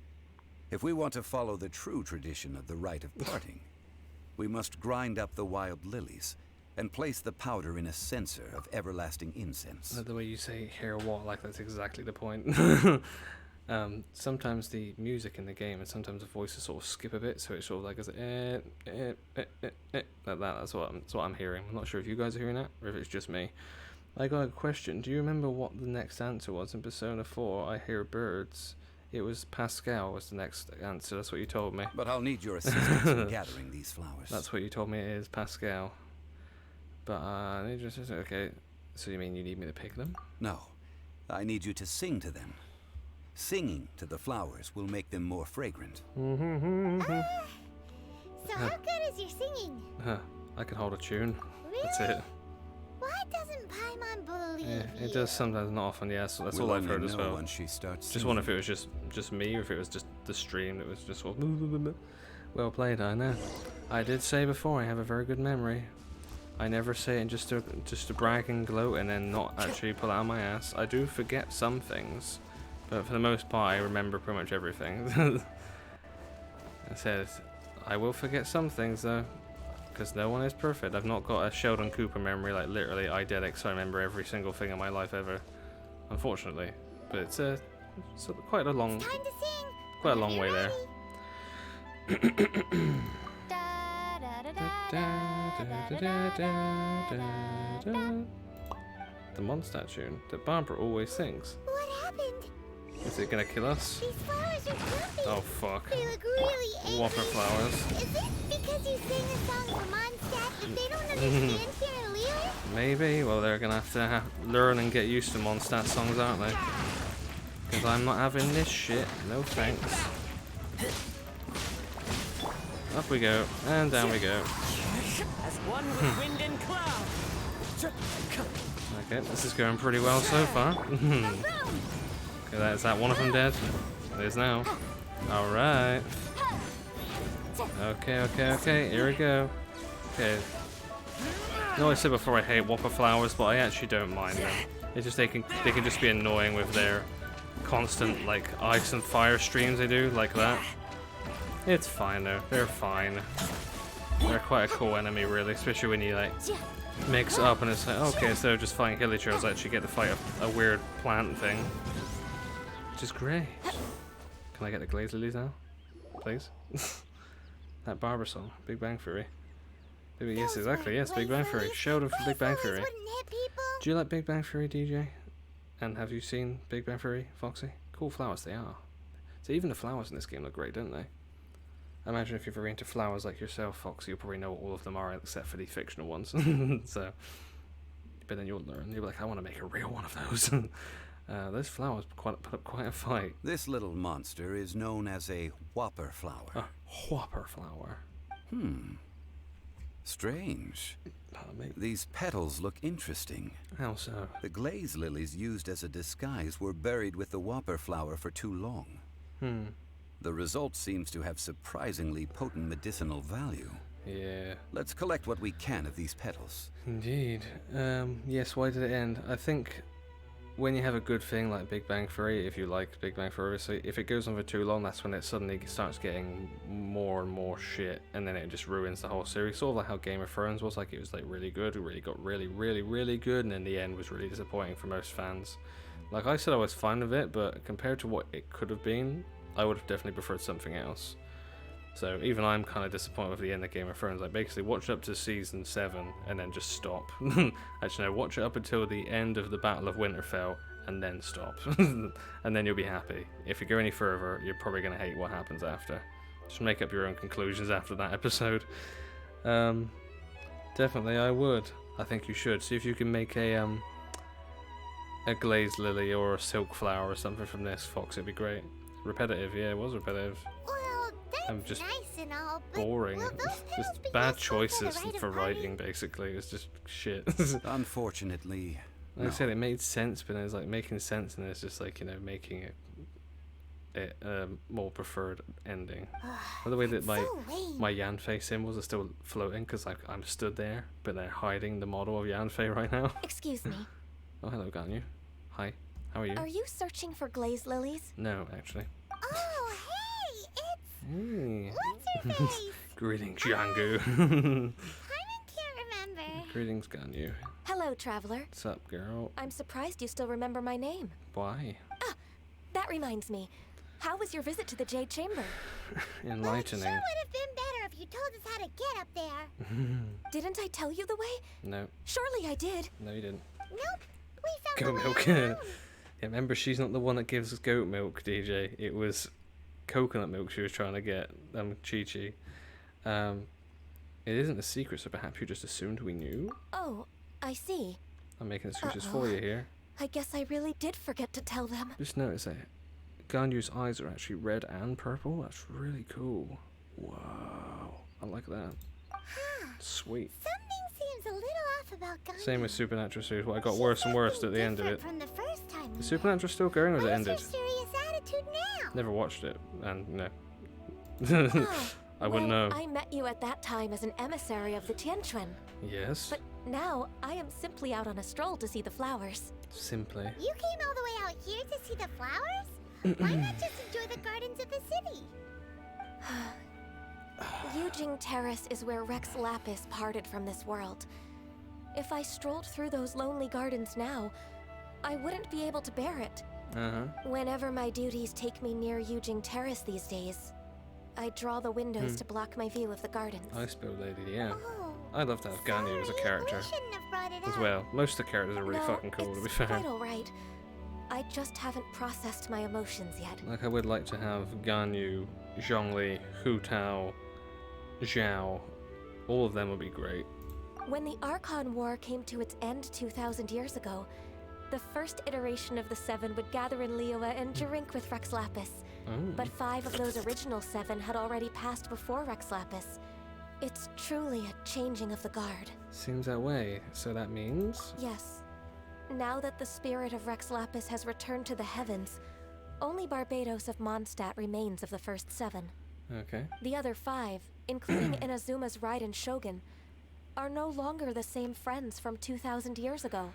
If we want to follow the true tradition of the rite of parting, we must grind up the wild lilies and place the powder in a censer of everlasting incense. The way you say "hear what," like that's exactly the point. Sometimes the music in the game and sometimes the voices sort of skip a bit, so it's sort of like it's like that. That's what I'm hearing. I'm not sure if you guys are hearing that or if it's just me. I got a question. Do you remember what the next answer was in Persona 4? I hear birds. It was Pascal was the next answer. That's what you told me. But I'll need your assistance in gathering these flowers. That's what you told me it is, Pascal. But okay. So you mean you need me to pick them? No. I need you to sing to them. Singing to the flowers will make them more fragrant. So how good is your singing? I can hold a tune. Really? That's it. Why doesn't Paimon believe Yeah, it does sometimes, not often. Yeah, so that's all I've heard as well. When she starts just wonder if it was just me or if it was just the stream that was just sort of well played. I know. I did say before I have a very good memory. I never say it just to brag and gloat and then not actually pull it out of my ass. I do forget some things, but for the most part I remember pretty much everything. I said I will forget some things though, because no one is perfect. I've not got a Sheldon Cooper memory like literally eidetic, so I remember every single thing in my life ever, unfortunately. But it's quite a long way there. The Mondstadt tune that Barbara always sings. What happened? Is it gonna kill us? These flowers are jumping. Oh fuck. They look really angry. Whopper flowers. Is it because you sang a song for Mondstadt that they don't understand here in Liyue? Maybe. Well, they're gonna have to learn and get used to Mondstadt songs, aren't they? Because I'm not having this shit. No thanks. Up we go, and down we go. As one with wind and cloud. Okay, this is going pretty well so far. Okay, is that one of them dead? It is now. Alright. Okay, here we go. Okay. I know I said before I hate Whopper flowers, but I actually don't mind them. It's just they can just be annoying with their constant like ice and fire streams they do, like that. It's fine though, they're fine. They're quite a cool enemy really, especially when you like mix it up and it's like, okay, instead of just fighting hilichurls, I actually get to fight a weird plant thing. Which is great. Can I get the glaze lilies now? Please? That Barbara song, Big Bang Theory. Yes, exactly, yes, Big Bang Theory. Sheldon from Big Bang Theory. Do you like Big Bang Theory, DJ? And have you seen Big Bang Theory, Foxy? Cool flowers they are. So even the flowers in this game look great, don't they? I imagine if you're very into flowers like yourself, Foxy, you'll probably know what all of them are except for the fictional ones. So, but then you'll learn. You'll be like, I want to make a real one of those. Those flowers put up quite a fight. This little monster is known as a whopper flower. A whopper flower. Strange. These petals look interesting. How so? The glaze lilies used as a disguise were buried with the whopper flower for too long. The result seems to have surprisingly potent medicinal value. Yeah. Let's collect what we can of these petals. Indeed. Yes, why did it end? I think when you have a good thing like Big Bang Theory, if you like Big Bang Theory, so if it goes on for too long, that's when it suddenly starts getting more and more shit, and then it just ruins the whole series. Sort of like how Game of Thrones was, like it was like really good, it really got really good, and then the end was really disappointing for most fans. Like I said, I was fine with it, but compared to what it could have been, I would have definitely preferred something else. So even I'm kind of disappointed with the end of Game of Thrones. Like basically watch up to season 7 and then just stop. Actually no, watch it up until the end of the Battle of Winterfell and then stop. And then you'll be happy. If you go any further, you're probably going to hate what happens after. Just make up your own conclusions after that episode. Definitely I would. I think you should. See if you can make a glazed lily or a silk flower or something from this, Fox. It'd be great. Repetitive, yeah, it was repetitive. Well, that's Just nice and all, but boring. will those petals Just be bad useful choices for the rite for of party? writing, basically. It's just shit. Unfortunately, Like I no. said, it made sense, but it's like making sense, and it's just like, you know, making it more preferred ending. By the way that So lame. my Yanfei symbols are still floating because like I'm stood there, but they're hiding the model of Yanfei right now. Excuse me. Oh, hello, Ganyu. Hi. How are you? Are you searching for glazed lilies? No, actually. Oh, hey, it's Hey. what's her face? Greetings, Jangu. Paimon can't remember. Greetings, Ganyu. Hello, traveler. What's up, girl? I'm surprised you still remember my name. Why? That reminds me. How was your visit to the Jade Chamber? Enlightening. Sure would have been better if you told us how to get up there. Didn't I tell you the way? No, Surely I did. no, you didn't. Nope, we found Goat the way milk. on Yeah, our own. remember, she's not the one that gives us goat milk, DJ. It was coconut milk she was trying to get, Chi-Chi. It isn't a secret, so perhaps you just assumed we knew? Oh, I see. I'm making excuses for you here. I guess I really did forget to tell them. Just notice that Ganyu's eyes are actually red and purple. That's really cool. Wow. I like that. Sweet. Something seems a little off about Gandhi. Same with Supernatural series. Well, I got She's worse and worse at acting the end of it. different from the first time we Is Supernatural still going or is it met. What ended? is her serious attitude now? Never watched it, and no. Ah, I wouldn't well, know. I met you at that time as an emissary of the Tianquan. Yes. But now I am simply out on a stroll to see the flowers. Simply. You came all the way out here to see the flowers? Why not just enjoy the gardens of the city? Yujing Terrace is where Rex Lapis parted from this world. If I strolled through those lonely gardens now, I wouldn't be able to bear it. Whenever my duties take me near Yujing Terrace these days, I draw the windows to block my view of the gardens. Ice Build Lady, yeah. Oh, I'd love to have Ganyu as a sorry, character We shouldn't have brought it as up. well. Most of the characters are really No, fucking cool, to be it's fair. quite all right. I just haven't processed my emotions yet. Like, I would like to have Ganyu, Zhongli, Hu Tao, Zhao. All of them would be great. When the Archon War came to its end 2,000 years ago, the first iteration of the Seven would gather in Liyue and drink with Rex Lapis. But 5 of those original 7 had already passed before Rex Lapis. It's truly a changing of the guard. Seems that way. So that means... Yes. Now that the spirit of Rex Lapis has returned to the heavens, only Barbados of Mondstadt remains of the first 7. Okay. The other 5, including Inazuma's Raiden Shogun, are no longer the same friends from 2,000 years ago.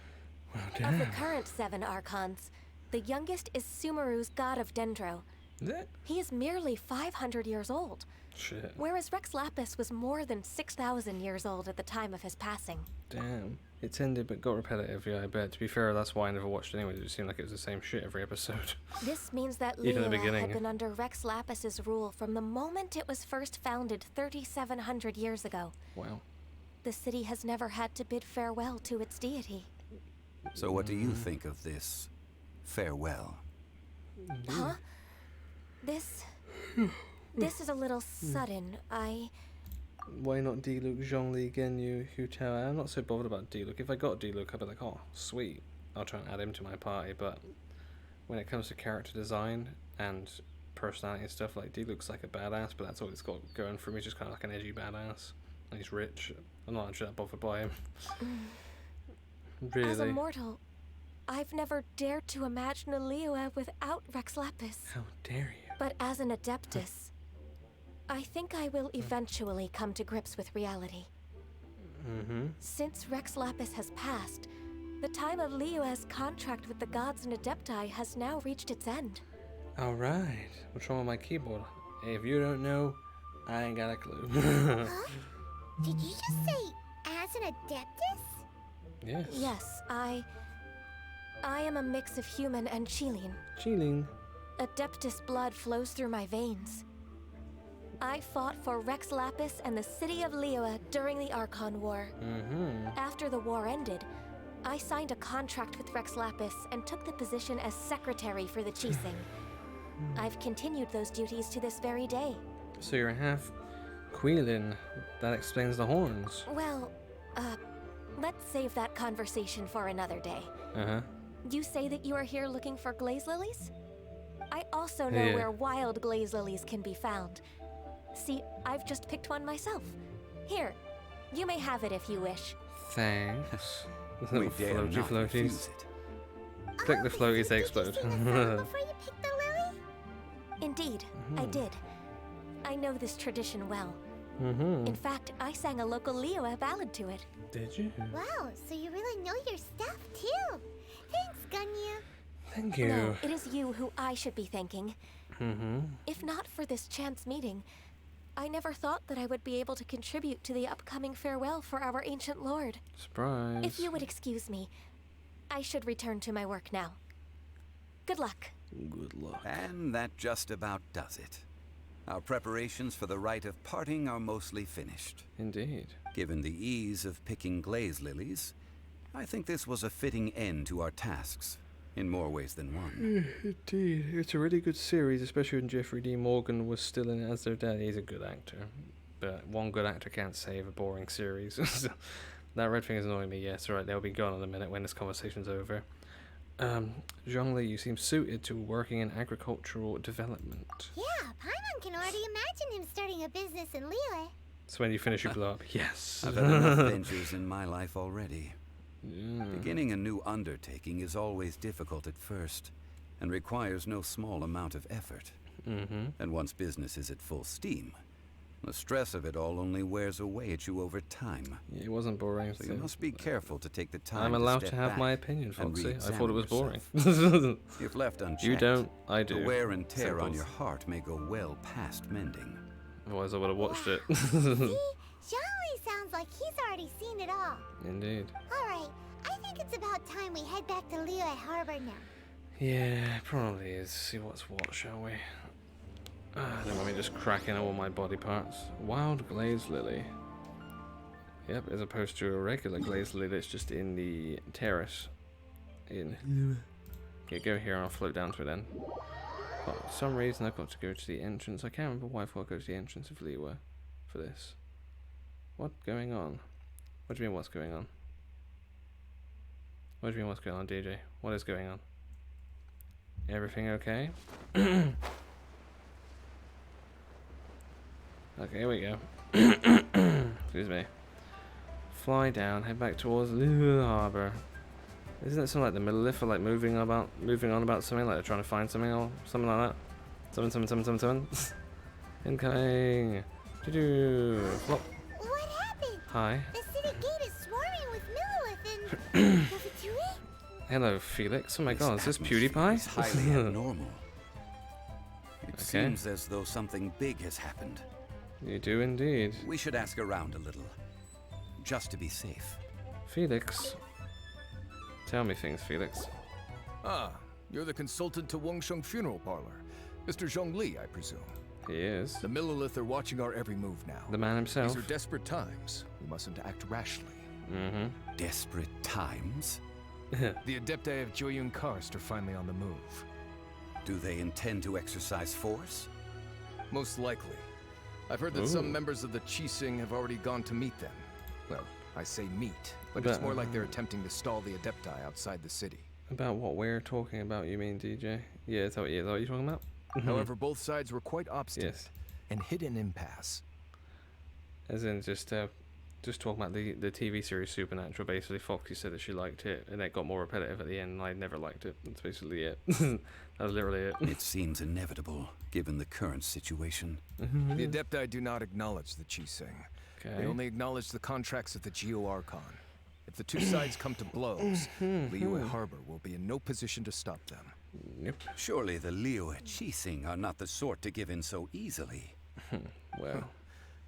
Well, Of the damn. current 7 Archons, the youngest is Sumeru's god of Dendro. Is it? He is merely 500 years old, Shit. whereas Rex Lapis was more than 6,000 years old at the time of his passing. Damn. It's ended but got repetitive, yeah, I bet. To be fair, that's why I never watched it anyway. It seemed like it was the same shit every episode. This means that Even the Liyue beginning. had been under Rex Lapis's rule from the moment it was first founded 3,700 years ago. Wow. The city has never had to bid farewell to its deity. So what do you think of this farewell? Huh? This is a little sudden. Why not D-Luke, Zhongli, Genyu, Hu Tao? I'm not so bothered about D-Luke. If I got D-Luke, I'd be like, oh, sweet. I'll try and add him to my party, but when it comes to character design and personality and stuff, like, D-Luke's like a badass, but that's all he's got going for me, just kind of like an edgy badass. And he's rich. I'm not actually that bothered by him. Really. As a mortal, I've never dared to imagine a Liyue without Rex Lapis. How dare you? But as an Adeptus, I think I will eventually come to grips with reality. Since Rex Lapis has passed, the time of Liyue's contract with the gods and Adepti has now reached its end. Alright. What's wrong with my keyboard? Hey, if you don't know, I ain't got a clue. Huh? Did you just say as an adeptus? Yes. Yes, I am a mix of human and Qilin. Chilling. Adeptus blood flows through my veins. I fought for Rex Lapis and the city of Liyue during the Archon War. After the war ended, I signed a contract with Rex Lapis and took the position as secretary for the Qixing. I've continued those duties to this very day. So you're a half Quilin. That explains the horns. Well, let's save that conversation for another day. Uh-huh. You say that you are here looking for glaze lilies? I also know where wild glaze lilies can be found. See, I've just picked one myself. Here, you may have it if you wish. Thanks. We dare floaty not floaties. refuse it. Click the floaties, they explode. Before you picked the lily? Indeed, I did. I know this tradition well. In fact, I sang a local Liyue ballad to it. Did you? Wow, so you really know your stuff too. Thanks, Gunya. Thank you. No, it is you who I should be thanking. If not for this chance meeting, I never thought that I would be able to contribute to the upcoming farewell for our ancient lord. Surprise. If you would excuse me, I should return to my work now. Good luck. Good luck. And that just about does it. Our preparations for the rite of parting are mostly finished. Indeed. Given the ease of picking glaze lilies, I think this was a fitting end to our tasks, in more ways than one. Indeed. It's a really good series, especially when Jeffrey D. Morgan was still in it as their dad. He's a good actor. But one good actor can't save a boring series. That red thing is annoying me. Yes, right, they'll be gone in a minute when this conversation's over. Zhongli, you seem suited to working in agricultural development. Yeah, Paimon can already imagine him starting a business in Liyue. So when you finish, you blow up. Yes. I've had enough ventures in my life already. Beginning a new undertaking is always difficult at first, and requires no small amount of effort. And once business is at full steam, the stress of it all only wears away at you over time. It wasn't boring. So you must be careful to take the time I'm allowed to to step have back my opinion, and Foxy. I re-examine thought it was boring. yourself. If left unchecked, You don't, I do. the wear and tear on Simples. your heart may go well past mending. Otherwise I would have watched it. See? Zhongli sounds like he's already seen it all. Indeed. Alright, I think it's about time we head back to Liyue Harbor now. Yeah, probably is. See what's what, shall we? Then let me just crack in all my body parts. Wild glaze lily. Yep, as opposed to a regular glaze lily that's just in the terrace. Okay, go here and I'll float down to it then. But for some reason I've got to go to the entrance. I can't remember why I've got to go to the entrance of Liyue for this. What's going on? What do you mean what's going on? What do you mean what's going on, DJ? What is going on? Everything okay? Okay, here we go. Excuse me. Fly down, head back towards Liyue Harbor. Isn't it something like the Millilith are like moving on about something, like they're trying to find something or something like that? Something. Incoming. Doo-doo. Flop. What happened? Hi. The city gate is swarming with Millilith and Ratatouille? Hello, Felix. Oh my god, is this atmosphere PewDiePie? is highly abnormal. It seems as though something big has happened. You do indeed. We should ask around a little, just to be safe. Felix. Tell me things, Felix. Ah, you're the consultant to Wengsheng Funeral Parlor. Mr. Zhongli, I presume. He is. The Millilith are watching our every move now. The man himself. These are desperate times. We mustn't act rashly. Desperate times? The Adepti of Joyun Karst are finally on the move. Do they intend to exercise force? Most likely. I've heard that some members of the Qixing have already gone to meet them. Well, I say meet, but it's more like they're attempting to stall the Adepti outside the city. About what we're talking about, you mean, DJ? Yeah, is that what you're talking about? However, both sides were quite obstinate and hit an impasse. As in, just talking about the TV series Supernatural. Basically, Foxy said that she liked it, and it got more repetitive at the end, and I never liked it. That's basically it. That was literally it. It seems inevitable, given the current situation. The Adepti do not acknowledge the Qixing. Okay. They only acknowledge the contracts of the Geo Archon. If the two sides come to blows, Liyue Harbor will be in no position to stop them. Nope. Surely the Liyue Qixing are not the sort to give in so easily. Well,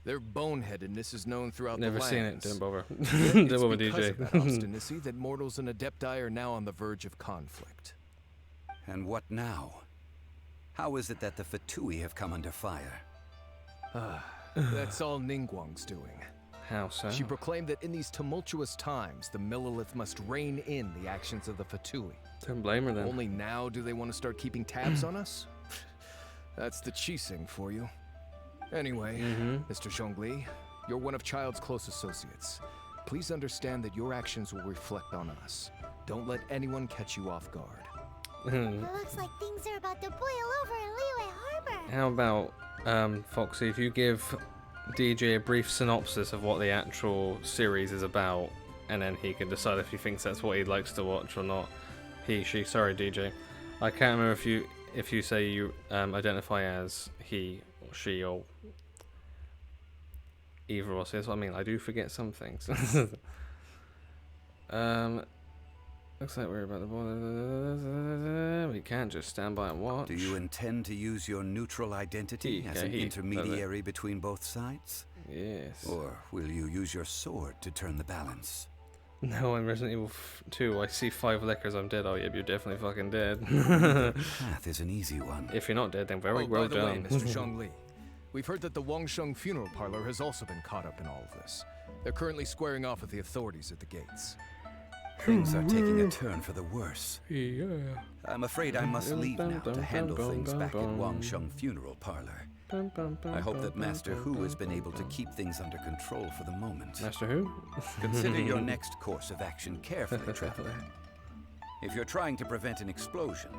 their boneheadedness is known throughout never the lands. seen it. Don't bother. It's Don't bother, because DJ. of that obstinacy that mortals and Adepti are now on the verge of conflict. And what now? How is it that the Fatui have come under fire? That's all Ningguang's doing. How so? She proclaimed that in these tumultuous times, the Millelith must rein in the actions of the Fatui. Don't blame her then. Only now do they want to start keeping tabs on us? That's the Qixing for you. Anyway, Mr. Zhongli, you're one of Child's close associates. Please understand that your actions will reflect on us. Don't let anyone catch you off guard. It looks like things are about to boil over in Liyue Harbor. How about, Foxy, if you give DJ a brief synopsis of what the actual series is about, and then he can decide if he thinks that's what he likes to watch or not. He, she, sorry DJ. I can't remember if you say you identify as he or she or either or. So that's what I mean. I do forget some things. Looks like we're about the border. We can't just stand by and watch. Do you intend to use your neutral identity as an intermediary between both sides? Yes. Or will you use your sword to turn the balance? No, in Resident Evil 2, I see 5 lickers, I'm dead. Oh, yeah, you're definitely fucking dead. The path is an easy one. If you're not dead, then very well done. By the way, Mr. Zhongli, we've heard that the Wangsheng funeral parlor has also been caught up in all of this. They're currently squaring off with the authorities at the gates. Things are taking a turn for the worse. Yeah. I'm afraid I must leave now to handle things back at Wangsheng funeral parlor. I hope that Master Hu has been able to keep things under control for the moment. Master Hu? Consider your next course of action carefully, traveler. If you're trying to prevent an explosion,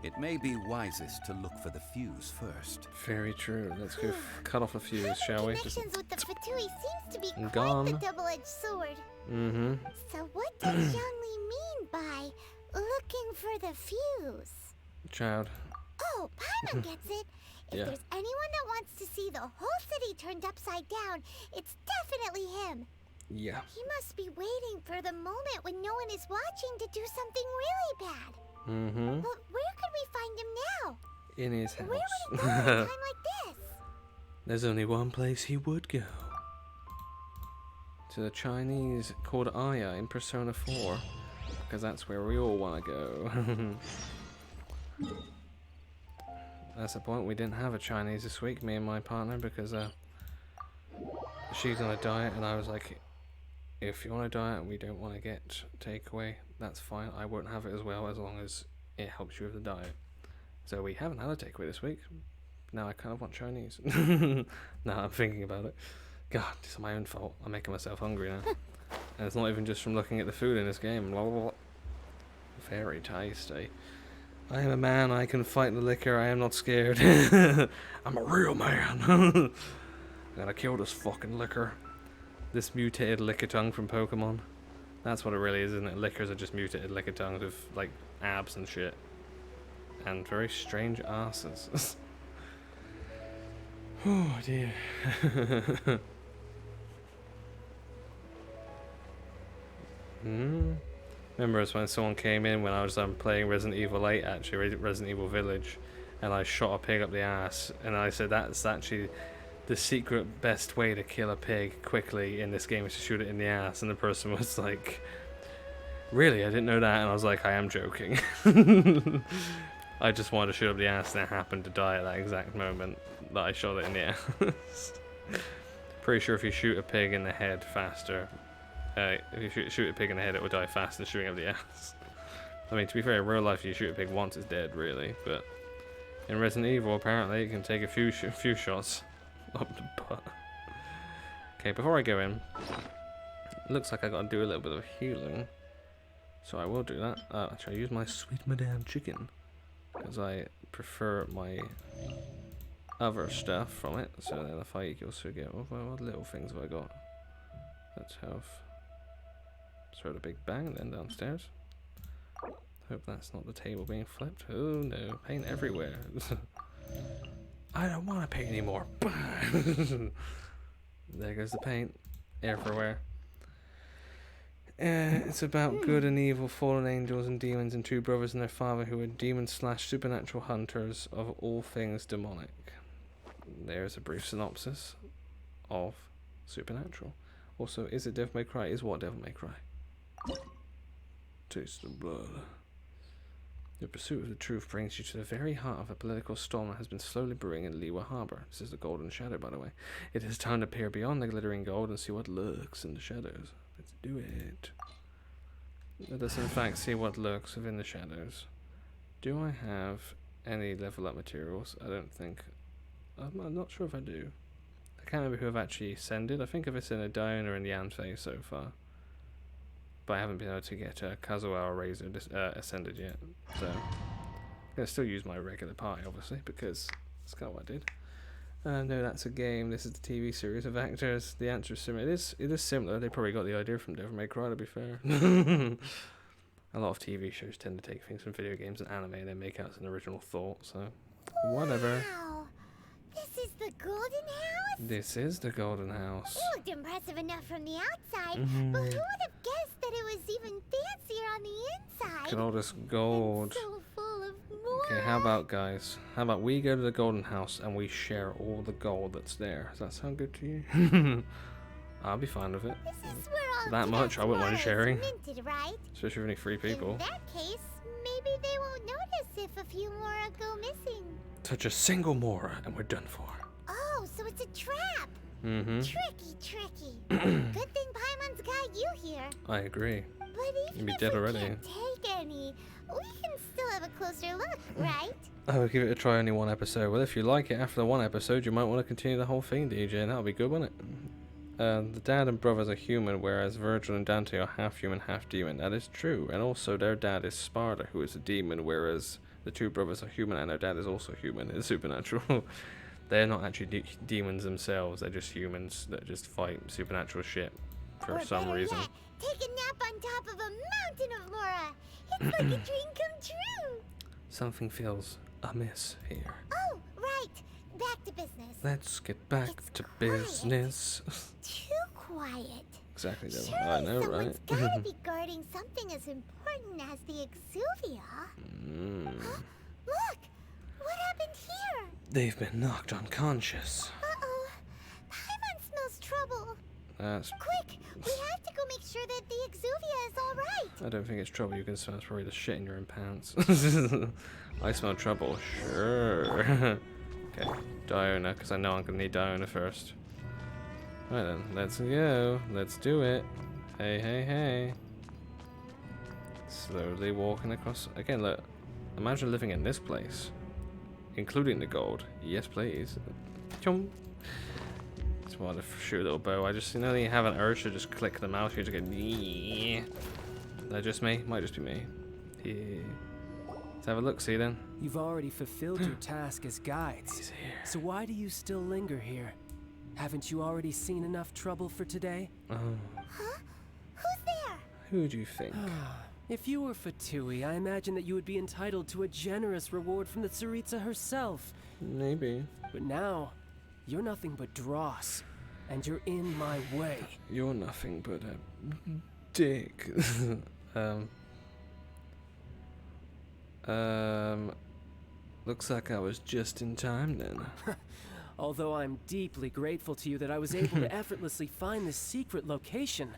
it may be wisest to look for the fuse first. Very true. Let's go cut off a fuse, shall we? Connections with the Fatui seems to be quite gone. the double-edged sword. So what does Zhongli mean by looking for the fuse? Child. Oh, Paimon gets it. If there's anyone that wants to see the whole city turned upside down, it's definitely him. Yeah. He must be waiting for the moment when no one is watching to do something really bad. But where could we find him now? In his house. Where would he go at a time like this? There's only one place he would go. To the Chinese called Aya in Persona 4. Because that's where we all want to go. That's the point. We didn't have a Chinese this week, me and my partner, because she's on a diet, and I was like, if you want a diet and we don't want to get takeaway, that's fine. I won't have it as well, as long as it helps you with the diet. So we haven't had a takeaway this week. Now I kind of want Chinese. Now I'm thinking about it. God, it's my own fault. I'm making myself hungry now. And it's not even just from looking at the food in this game. Blah, blah, blah. Very tasty. I am a man, I can fight the liquor, I am not scared. I'm a real man. I'm gonna kill this fucking liquor. This mutated Lickitung from Pokemon. That's what it really is, isn't it? Lickers are just mutated Lickitungs with, like, abs and shit. And very strange asses. Oh dear. Remember when someone came in when I was playing Resident Evil 8, actually, Resident Evil Village, and I shot a pig up the ass, and I said that's actually the secret best way to kill a pig quickly in this game is to shoot it in the ass, and the person was like, really, I didn't know that, and I was like, I am joking. I just wanted to shoot up the ass, and it happened to die at that exact moment that I shot it in the ass. Pretty sure if you shoot a pig in the head faster, if you shoot a pig in the head, it will die faster than shooting up the ass. I mean, to be fair, in real life, if you shoot a pig once, it's dead, really. But in Resident Evil, apparently, it can take a few shots up the butt. Okay, before I go in, it looks like I got to do a little bit of healing. So I will do that. Actually, I use my sweet madame chicken, because I prefer my other stuff from it. So then if I also get, what little things have I got? Let's have sort of big bang then downstairs. Hope that's not the table being flipped. Oh no, paint everywhere. I don't want to paint anymore. There goes the paint everywhere. It's about good and evil, fallen angels and demons, and two brothers and their father who are demon/supernatural hunters of all things demonic. There's a brief synopsis of Supernatural. Also, is it Devil May Cry? Is what Devil May Cry? Taste the blood. The pursuit of the truth brings you to the very heart of a political storm that has been slowly brewing in Liyue Harbor. This is the Golden Shadow, by the way. It is time to peer beyond the glittering gold and see what lurks in the shadows. Let's do it. Let us, in fact, see what lurks within the shadows. Do I have any level up materials? I don't think. I'm not sure if I do. I can't remember who I've actually ascended. I think if it's in a Diona and Yanfei so far. But I haven't been able to get Kazuha or Razor ascended yet. So I'm going to still use my regular party, obviously, because that's kind of what I did. No, that's a game. This is the TV series of actors. The answer is similar. It is similar. They probably got the idea from Devil May Cry, to be fair. A lot of TV shows tend to take things from video games and anime and then make out as an original thought, so whatever. Wow! This is the Golden House? This is the Golden House. It looked impressive enough from the outside, but who would have guessed that it was even fancier on the inside? Look at all this gold. So full of more. Okay, how about, guys? How about we go to the Golden House and we share all the gold that's there? Does that sound good to you? I'll be fine with it. This is where all that much, I wouldn't mind sharing. Minted, right? Especially with only 3 people. In that case, maybe they won't notice if a few more go missing. Touch a single more and we're done for. Oh, so it's a trap. Mm-hmm. Tricky. Good thing Paimon's got you here. I agree. But even You'd be if dead we already. can't take any, we can still have a closer look, right? I would give it a try only 1 episode. Well, if you like it after the 1 episode, you might want to continue the whole thing, DJ, and that'll be good, wouldn't it? The dad and brothers are human, whereas Virgil and Dante are half human, half demon. That is true. And also, their dad is Sparta, who is a demon, whereas the 2 brothers are human, and their dad is also human. It's supernatural. They're not actually demons themselves. They're just humans that just fight supernatural shit for some reason. Yet, take a nap on top of a mountain of Mora. It's like a dream come true. Something feels amiss here. Oh, right. Back to business. Let's get back to business. Too quiet. Exactly, Devil. Surely I know, someone's right? gotta be guarding something as important as the Exuvia. Huh? Look! What happened here? They've been knocked unconscious. Uh-oh. Paimon smells trouble. That's... Quick! We have to go make sure that the Exuvia is alright. I don't think it's trouble you can smell. It's probably the shit in your own pants. I smell trouble, sure. Okay, Diona, because I know I'm going to need Diona first. Right then, let's go. Let's do it. Hey. Slowly walking across. Again, look. Imagine living in this place. Including the gold. Yes, please. Chum. Just want to shoot a little bow. I just, you have an urge to just click the mouse here to go. Is that just me? Might just be me. Yeah. Let's have a look, see then. You've already fulfilled your task as guides. He's here. So why do you still linger here? Haven't you already seen enough trouble for today? Oh. Huh? Who's there? Who do you think? If you were Fatui, I imagine that you would be entitled to a generous reward from the Tsaritsa herself. Maybe. But now, you're nothing but dross, and you're in my way. You're nothing but a dick. Looks like I was just in time then. Although I'm deeply grateful to you that I was able to effortlessly find this secret location.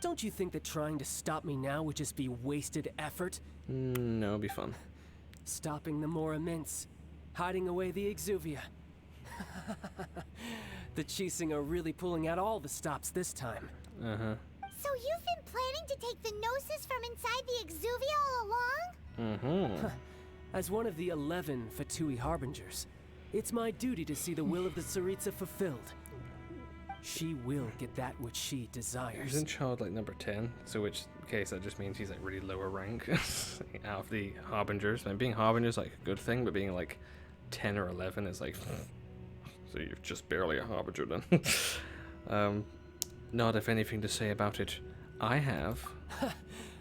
Don't you think that trying to stop me now would just be wasted effort? No, it'll be fun. Stopping the Mora Mints, hiding away the Exuvia. The Chising are really pulling out all the stops this time. So you've been planning to take the Gnosis from inside the Exuvia all along? As one of the 11 Fatui Harbingers, it's my duty to see the will of the Tsaritsa fulfilled. She will get that which she desires. He's in child like number 10, so which case that just means he's like really lower rank out of the Harbingers. And being Harbinger is like a good thing, but being like 10 or 11 is like, so you're just barely a Harbinger then. Not if anything to say about it. I have.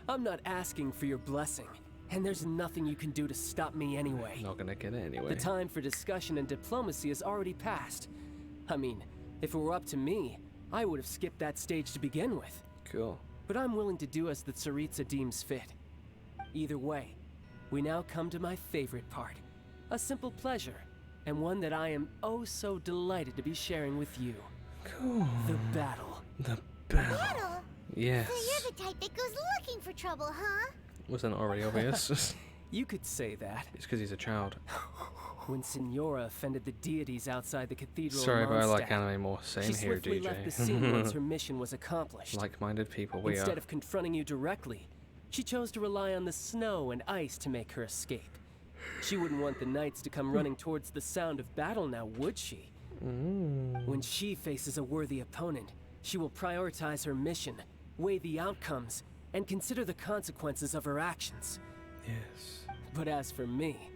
I'm not asking for your blessing, and there's nothing you can do to stop me anyway. Not gonna get it anyway. The time for discussion and diplomacy has already passed. I mean, if it were up to me, I would have skipped that stage to begin with. Cool. But I'm willing to do as the Tsaritsa deems fit. Either way, we now come to my favorite part. A simple pleasure, and one that I am oh so delighted to be sharing with you. Cool. The battle. The battle. Battle? Yes. So you're the type that goes looking for trouble, huh? Wasn't already obvious? You could say that. It's because he's a child. When Signora offended the deities outside the cathedral Sorry, of but I like Mondstadt, anime more. Same she here, swiftly DJ. left the scene once her mission was accomplished. Like-minded people, we Instead are. of confronting you directly, she chose to rely on the snow and ice to make her escape. She wouldn't want the knights to come running towards the sound of battle now, would she? When she faces a worthy opponent, she will prioritize her mission, weigh the outcomes, and consider the consequences of her actions. Yes. But as for me,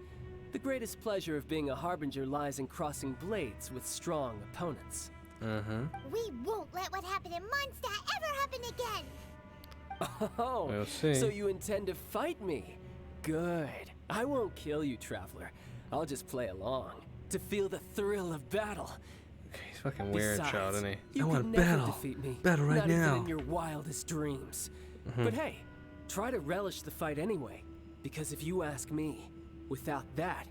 the greatest pleasure of being a harbinger lies in crossing blades with strong opponents. We won't let what happened in Mondstadt ever happen again! Oh, We'll see. so you intend to fight me? Good. I won't kill you, Traveler. I'll just play along, to feel the thrill of battle. He's fucking weird, Besides, child, isn't he? You I could want never battle. defeat me. Battle right not now. even in your wildest dreams. But hey, try to relish the fight anyway. Because if you ask me, without that,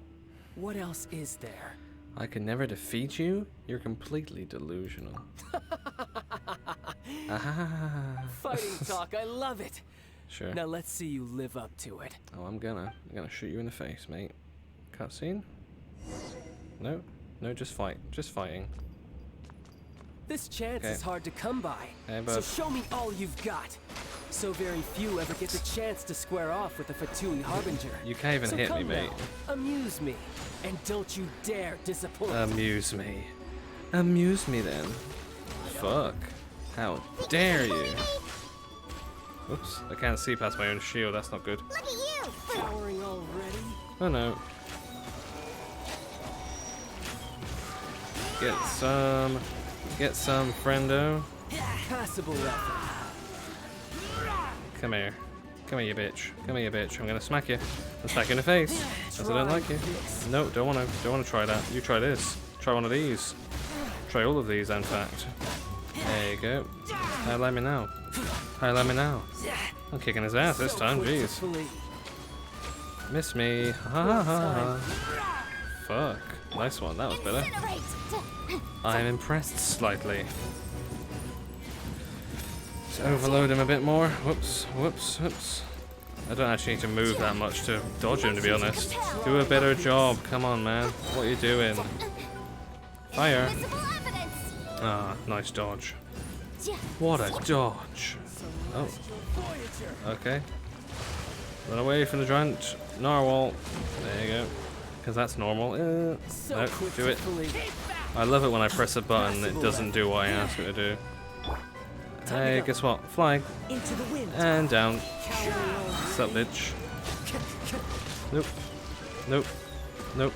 what else is there? I can never defeat you? You're completely delusional. Fighting talk, I love it. Sure. Now let's see you live up to it. Oh, I'm gonna shoot you in the face, mate. Cutscene? No, no, just fight. Just fighting. This chance Okay. is hard to come by. Hey, So bud. show me all you've got. So very few ever get the chance to square off with a Fatui Harbinger. You can't even So hit me, come mate. now, amuse me, and don't you dare disappoint. Amuse me. Amuse me then. Fuck. How dare you? Oops, I can't see past my own shield, that's not good. Look at you! Powering already? Oh no. Get some, friendo. Passable effort. Come here. Come here, you bitch. Come here, you bitch. I'm gonna smack you. I'll smack you in the face. Because I don't like you. No, don't wanna try that. You try this. Try one of these. Try all of these, in fact. There you go. Highlight me now. Highlight me now. I'm kicking his ass this time, jeez. Miss me. Ha ha ha. Fuck. Nice one, that was better. I'm impressed slightly. Let's overload him a bit more. Whoops, whoops, whoops. I don't actually need to move that much to dodge him, to be honest. Do a better job. Come on, man. What are you doing? Fire. Ah, nice dodge. What a dodge. Oh. Okay. Run away from the giant narwhal. There you go. Because that's normal. No, do it. I love it when I press a button it doesn't do what I ask it to do. Hey, guess what? Flying. Into the wind. And down. What's up, bitch? Nope. Nope. Nope.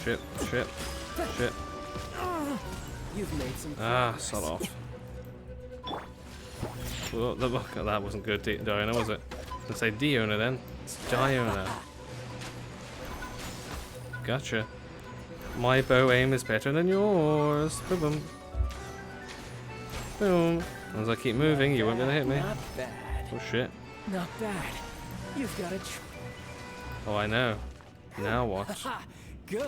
Shit. Shit. Shit. You've made some Sod off. Well, that wasn't good, Diona, was it? I was gonna say Diona then. It's Diona. Gotcha. My bow aim is better than yours. Boom, boom. Boom. As I keep moving, you won't be able to hit me. Not bad. Oh shit. Not bad. You've got a Oh, I know. Now what? Ha! Good.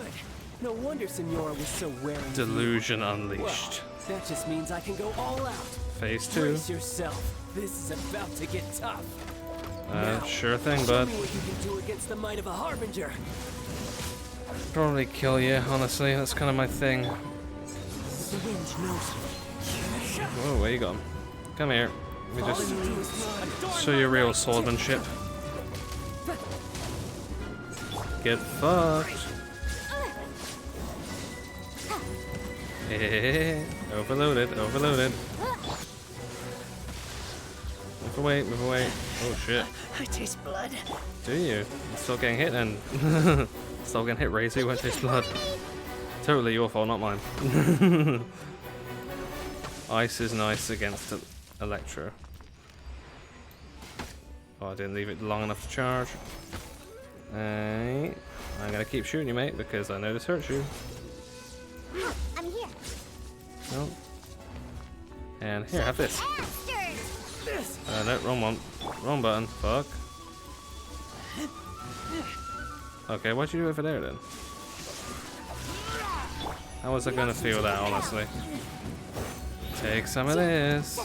No wonder Signora was so wary. Delusion unleashed. Well, that just means I can go all out. Phase 2. Brace yourself. This is about to get tough. Sure thing, Show bud. me what you can do against the might of a harbinger. Probably kill you, honestly. That's kind of my thing. The wind knows me. Whoa, where you gone? Come here. Let me just show you real swordsmanship. Get fucked. Overloaded, overloaded. Move away, move away. Oh shit. I taste blood. Do you? You're still getting hit then. Still getting hit, Razor, you won't taste blood. Totally your fault, not mine. Ice is nice against Electro. Oh, I didn't leave it long enough to charge. I'm gonna keep shooting you, mate, because I know this hurts you. I'm here. No. And here, have this. No, wrong one. Wrong button. Fuck. Okay, what'd you do over there then? How was I gonna feel that, honestly? Take some of this.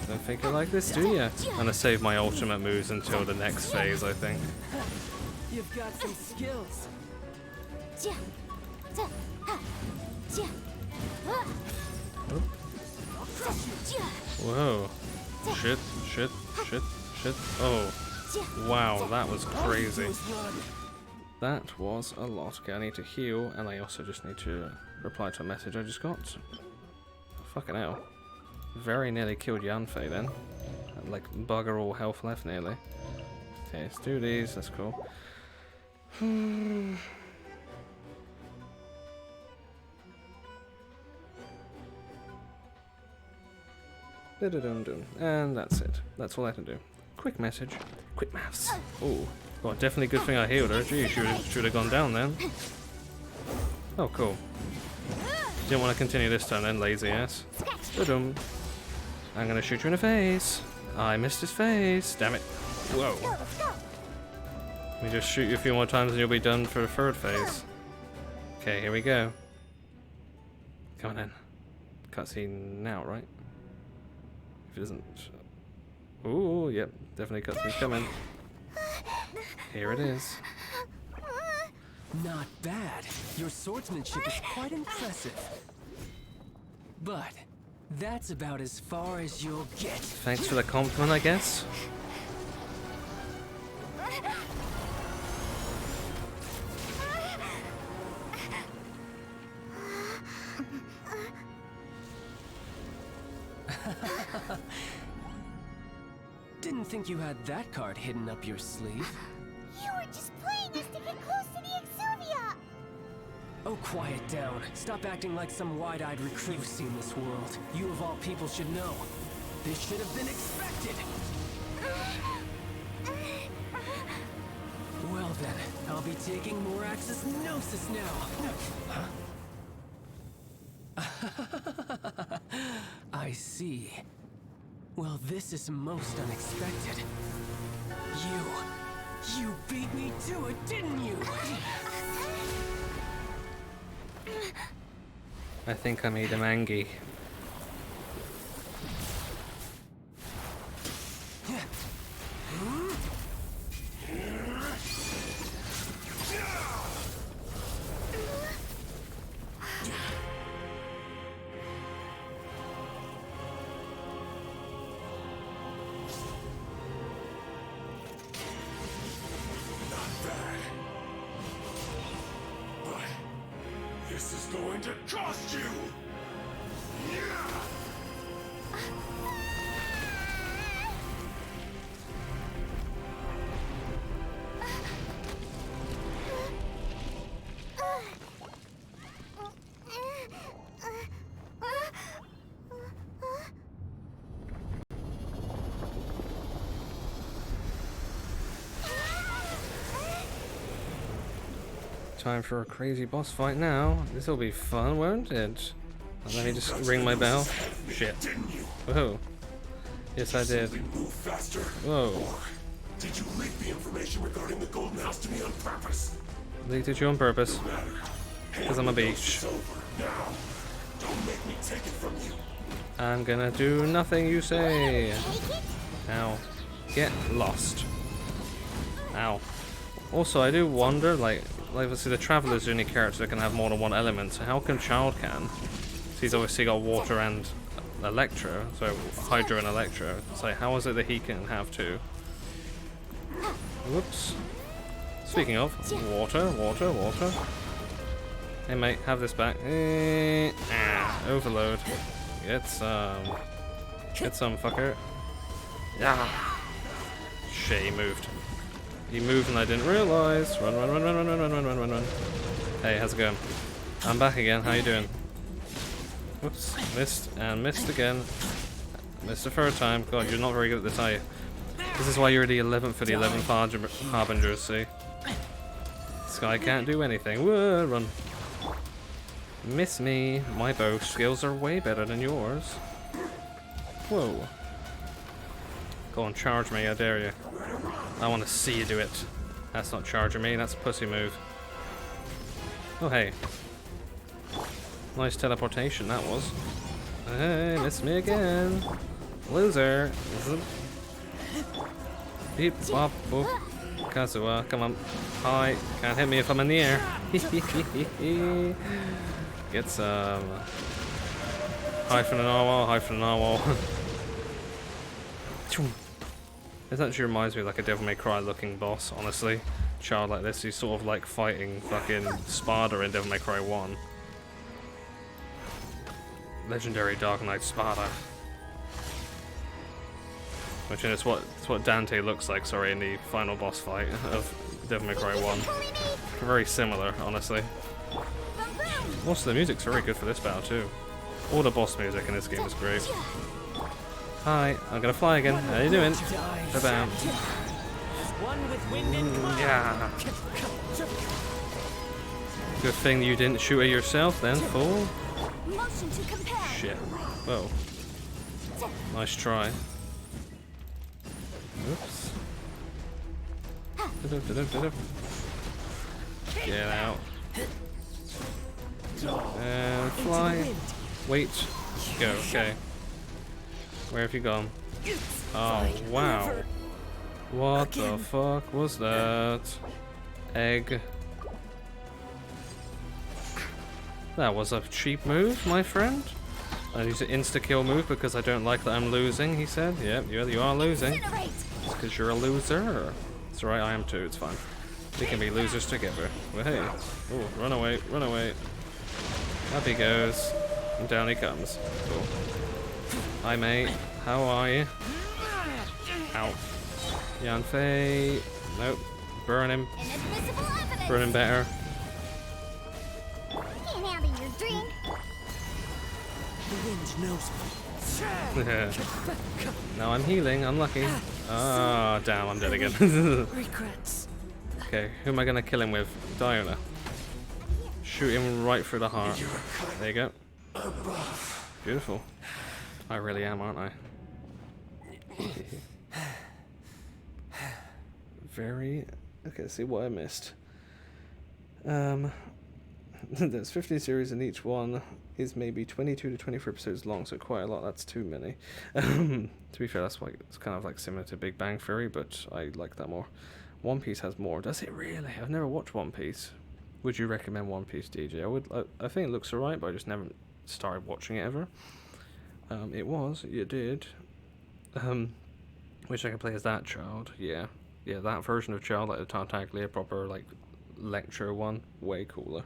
Don't think you like this, do you? I'm gonna save my ultimate moves until the next phase, I think. You've got some skills. Whoa. Shit. Oh. Wow, that was crazy. That was a lot. Okay, I need to heal, and I also just need to reply to a message I just got. Fucking hell. Very nearly killed Yanfei then. Had, like, bugger all health left nearly. Okay, let's do these, that's cool. And that's it. That's all I can do. Quick message. Quick maths. Oh, well, definitely good thing I healed her. Gee, should have gone down then. Oh, cool. Didn't want to continue this time then, lazy ass. I'm gonna shoot you in the face. I missed his face. Damn it. Whoa. Let me just shoot you a few more times and you'll be done for the third phase. Okay, here we go. Come on in. Cutscene now, right? If it isn't... Ooh, yep, definitely cutscene's coming. Here it is. Not bad. Your swordsmanship is quite impressive. But that's about as far as you'll get. Thanks for the compliment, I guess. Didn't think you had that card hidden up your sleeve. You were just playing us to get close to the Exuvia! Oh, quiet down. Stop acting like some wide-eyed recruit who's seen this world. You of all people should know. This should have been expected. Well then, I'll be taking more Axis Gnosis now. Huh? I see. Well, this is most unexpected. You beat me to it, didn't you? I think I made him angry. This is going to cost you! Time for a crazy boss fight now. This'll be fun, won't it? Let me just ring my bell. Shit. Whoa. Yes, I did. Whoa. Did you leak the information regarding the Golden House to me on purpose? Leaked it to you on purpose. Because I'm a beach. Now, don't make me take it from you. I'm gonna do nothing you say. Ow. Get lost. Ow. Also, I do wonder, like obviously the Traveler's the only character that can have more than one element, so how come Child can? He's obviously got water and Electro, so Hydro and Electro. So how is it that he can have two? Whoops. Speaking of, water. Hey mate, have this back. Overload. Get some, fucker. Yeah. Shit, he moved. He moved and I didn't realise. Run. Hey, how's it going? I'm back again. How you doing? Whoops. Missed and missed again. Missed the third time. God, you're not very good at this, are you? This is why you're the 11th for the 11th Harbingers, see? This guy can't do anything. Whoa, run. Miss me. My bow skills are way better than yours. Whoa. Go on, charge me, I dare you. I want to see you do it. That's not charging me, that's a pussy move. Oh, hey. Nice teleportation, that was. Hey, miss me again. Loser. Beep, bop, boop. Kazuha, come on. Hi. Can't hit me if I'm in the air. Get some. Hi from the narwhal, hi from the narwhal. This actually reminds me of like a Devil May Cry looking boss, honestly. Child like this, he's sort of like fighting fucking Sparda in Devil May Cry 1. Legendary Dark Knight Sparda. Which is what Dante looks like, sorry, in the final boss fight of Devil May Cry 1. Very similar, honestly. Also, the music's very good for this battle too. All the boss music in this game is great. Hi, I'm gonna fly again. How you doing? Ba-bam. Yeah. Good thing you didn't shoot at yourself then, fool. Shit. Whoa. Nice try. Oops. Get out. And fly. Wait. Go, okay. Where have you gone? Oh, wow. What the fuck was that? Egg. That was a cheap move, my friend. I use an insta-kill move because I don't like that I'm losing, he said. Yep, you are losing. Because you're a loser. It's alright, I am too, it's fine. We can be losers together. Well, hey. Oh, run away, run away. Up he goes. And down he comes. Cool. Hi, mate. How are you? Ow. Yanfei. Nope. Burn him. Burn him better. Can't have your drink. The wind knows me. Now I'm healing. Unlucky. Ah, damn. I'm dead again. Regrets. Okay, who am I gonna kill him with? Diona. Shoot him right through the heart. There you go. Beautiful. I really am, aren't I? Very. Okay, let's see what I missed. There's 15 series and each one is maybe 22 to 24 episodes long, so quite a lot. That's too many. To be fair, that's why it's kind of like similar to Big Bang Theory, but I like that more. One Piece has more. Does it really? I've never watched One Piece. Would you recommend One Piece, DJ? I think it looks alright, but I just never started watching it ever. You did. Wish I could play as that child. Yeah, that version of child, like the Tartaglia, proper like lecture one, way cooler.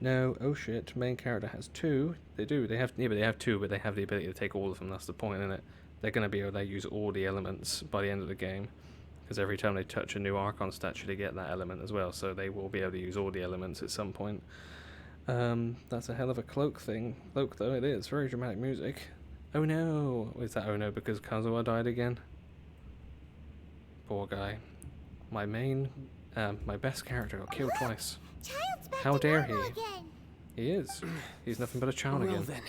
No, oh shit, main character has two. They do. They have two, but they have the ability to take all of them. That's the point in it. They're gonna be able to use all the elements by the end of the game, because every time they touch a new Archon statue, they get that element as well. So they will be able to use all the elements at some point. That's a hell of a cloak thing. Cloak though, it is. Very dramatic music. Oh no! Is that oh no because Kazuha died again? Poor guy. My best character got killed twice. How dare he? He is. He's nothing but a child again. Then,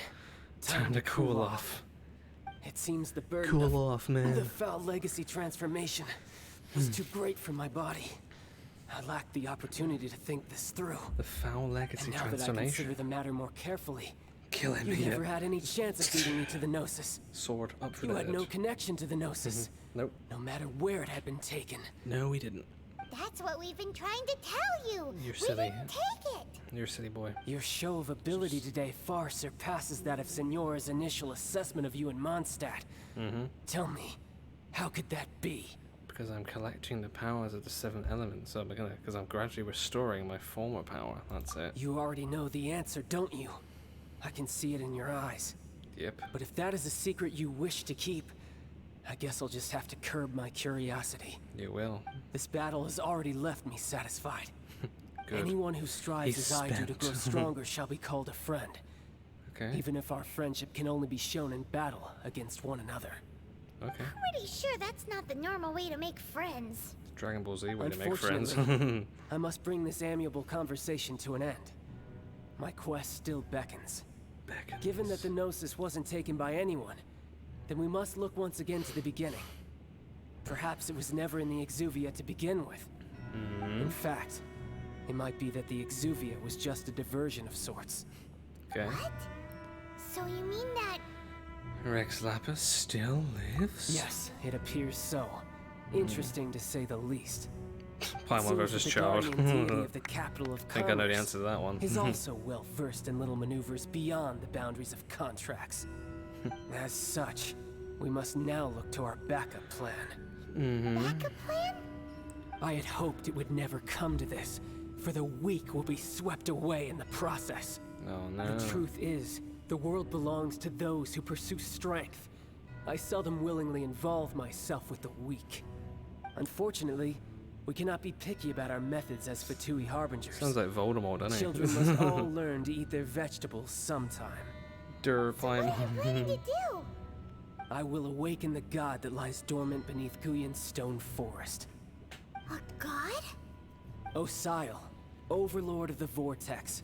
time to cool off. It seems the burden cool off, man. The foul legacy transformation was too great for my body. I lacked the opportunity to think this through. The foul legacy transformation. Now that I consider the matter more carefully, kill him. You never had any chance of feeding me to the Gnosis. Sword up for You the had no connection to the Gnosis. Nope. No matter where it had been taken. No, we didn't. That's what we've been trying to tell you. You're silly. We didn't take it. You're a silly boy. Your show of ability today far surpasses that of Signora's initial assessment of you in Mondstadt. Tell me, how could that be? Because I'm collecting the powers of the 7 elements, so because I'm gradually restoring my former power. That's it. You already know the answer, don't you? I can see it in your eyes. Yep. But if that is a secret you wish to keep, I guess I'll just have to curb my curiosity. You will. This battle has already left me satisfied. Good. Anyone who strives as I do to grow stronger shall be called a friend. Okay. Even if our friendship can only be shown in battle against one another. Okay. Pretty sure that's not the normal way to make friends. Dragon Ball Z way to make friends. I must bring this amiable conversation to an end. My quest still beckons. Given that the Gnosis wasn't taken by anyone, then we must look once again to the beginning. Perhaps it was never in the Exuvia to begin with. In fact, it might be that the Exuvia was just a diversion of sorts. Okay. What? So you mean that Rex Lapis still lives? Yes, it appears so. Interesting to say the least. Paimon versus Child. Of the capital of I think I know the answer to that one. is also well versed in little maneuvers beyond the boundaries of contracts. As such, we must now look to our backup plan. Backup plan? I had hoped it would never come to this, for the weak will be swept away in the process. Oh no. The truth is, the world belongs to those who pursue strength. I seldom willingly involve myself with the weak. Unfortunately, we cannot be picky about our methods as Fatui Harbingers. Sounds like Voldemort, doesn't it? Children must all learn to eat their vegetables sometime. What are you planning to do? I will awaken the god that lies dormant beneath Guyon's stone forest. A god? Osial, overlord of the Vortex,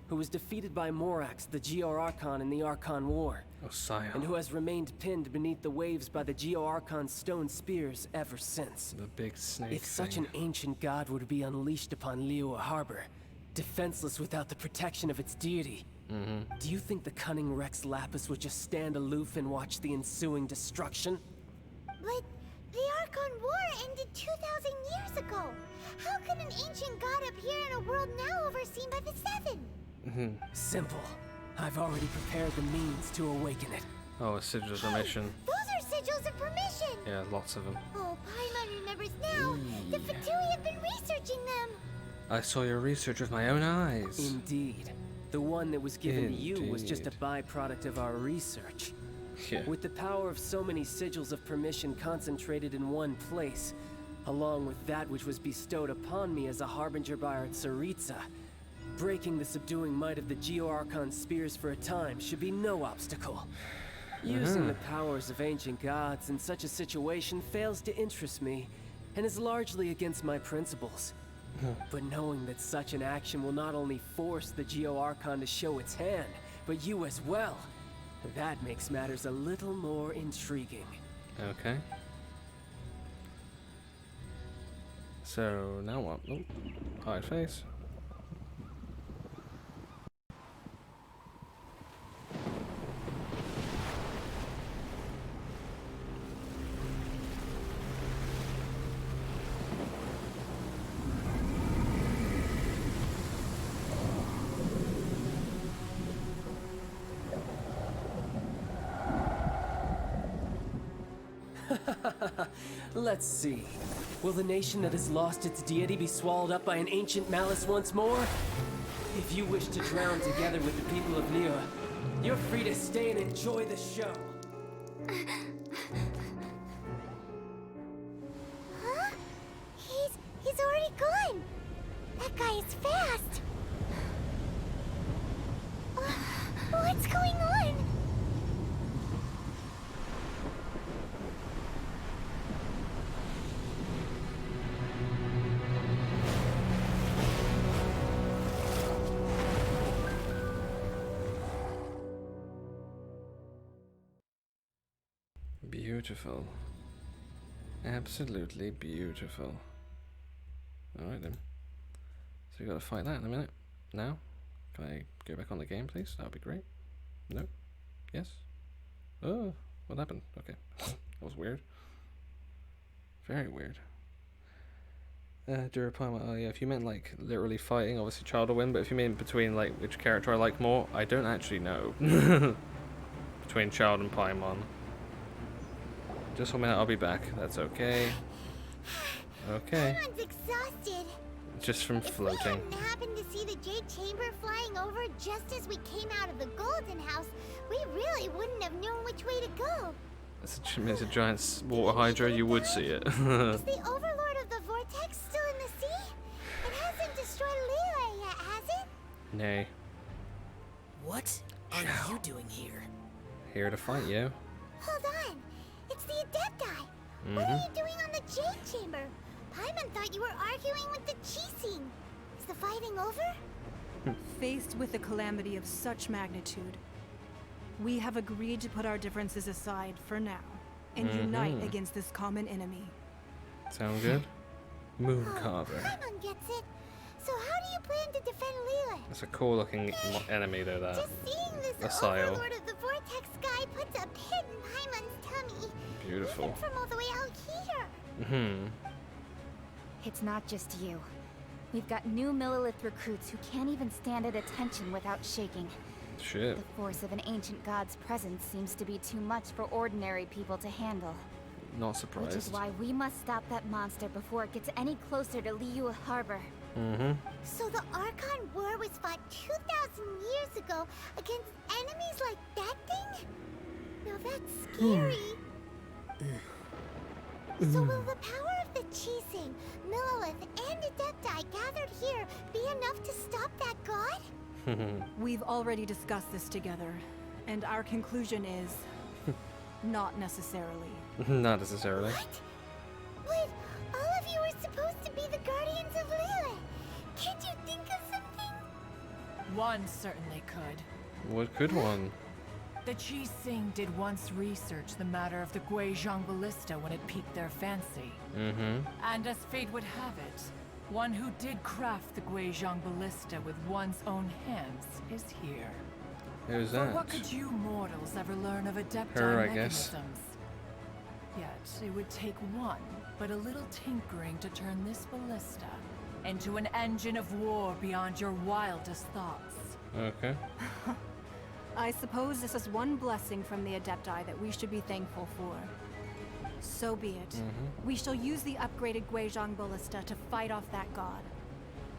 who was defeated by Morax, the Geo-Archon in the Archon War. Osial. And who has remained pinned beneath the waves by the Geo-Archon's stone spears ever since. The big snake If such an ancient god were to be unleashed upon Liyue Harbor, defenseless without the protection of its deity, do you think the cunning Rex Lapis would just stand aloof and watch the ensuing destruction? But the Archon War ended 2,000 years ago. How can an ancient god appear in a world now overseen by the Seven? Simple. I've already prepared the means to awaken it. Oh, a sigil of mission. Those are sigils of permission! Yeah, lots of them. Oh, Paimon remembers now. The Fatui have been researching them. I saw your research with my own eyes. Indeed. The one that was given to you was just a byproduct of our research. Yeah. With the power of so many sigils of permission concentrated in one place, along with that which was bestowed upon me as a harbinger by our Tsaritsa, breaking the subduing might of the Geo-Archon spears for a time should be no obstacle. Using the powers of ancient gods in such a situation fails to interest me, and is largely against my principles. But knowing that such an action will not only force the Geo-Archon to show its hand, but you as well, that makes matters a little more intriguing. Okay. So, now what? Oh, hide face. Let's see. Will the nation that has lost its deity be swallowed up by an ancient malice once more? If you wish to drown together with the people of Liyue, you're free to stay and enjoy the show. Huh? He's already gone. That guy is fast. What's going on? Beautiful. Absolutely beautiful. Alright then. So we gotta fight that in a minute. Now? Can I go back on the game, please? That would be great. No? Yes? Oh, what happened? Okay. That was weird. Very weird. Paimon, oh yeah, if you meant like literally fighting, obviously Child will win, but if you mean between like which character I like more, I don't actually know. Between Child and Paimon. Just a minute, I'll be back. That's okay. Okay. Paimon's exhausted. Just from floating. If we hadn't happened to see the Jade Chamber flying over just as we came out of the Golden House, we really wouldn't have known which way to go. It's a giant water hydra, you would see it. Is the Overlord of the Vortex still in the sea? It hasn't destroyed Liyue yet, has it? Nay. What are you doing here? Here to fight you. Hold on. It's the Adepti. What are you doing on the Jade Chamber? Paimon thought you were arguing with the Chising. Is the fighting over? Faced with a calamity of such magnitude, we have agreed to put our differences aside for now and unite against this common enemy. Sound good? Moon Carver. Paimon gets it. So how do you plan to defend Lilith? It's a cool looking enemy though, that. Just seeing this Asile. Overlord of the Vortex guy puts a pit in Paimon's tummy. Beautiful. Even from all the way out here. Hmm. It's not just you. We've got new Millilith recruits who can't even stand at attention without shaking. Shit. The force of an ancient god's presence seems to be too much for ordinary people to handle. Not surprised. Which is why we must stop that monster before it gets any closer to Liyue Harbor. Mm-hmm. So the Archon War was fought 2,000 years ago against enemies like that thing? Now that's scary. So will the power of the Chising, Millilith, and Adepti gathered here be enough to stop that god? We've already discussed this together, and our conclusion is not necessarily. Not necessarily. What? But all of you are supposed to be the guardians of Lilith. Can't you think of something? One certainly could. What could one? The Chising did once research the matter of the Guizhong Ballista when it piqued their fancy. Mm-hmm. And as fate would have it, one who did craft the Guizhong Ballista with one's own hands is here. Who's For that? what could you mortals ever learn of Adepti Her, I guess. mechanisms? Yet, it would take one, but a little tinkering to turn this ballista into an engine of war beyond your wildest thoughts. Okay. I suppose this is one blessing from the Adepti that we should be thankful for. So be it. We shall use the upgraded Guizhong Ballista to fight off that god.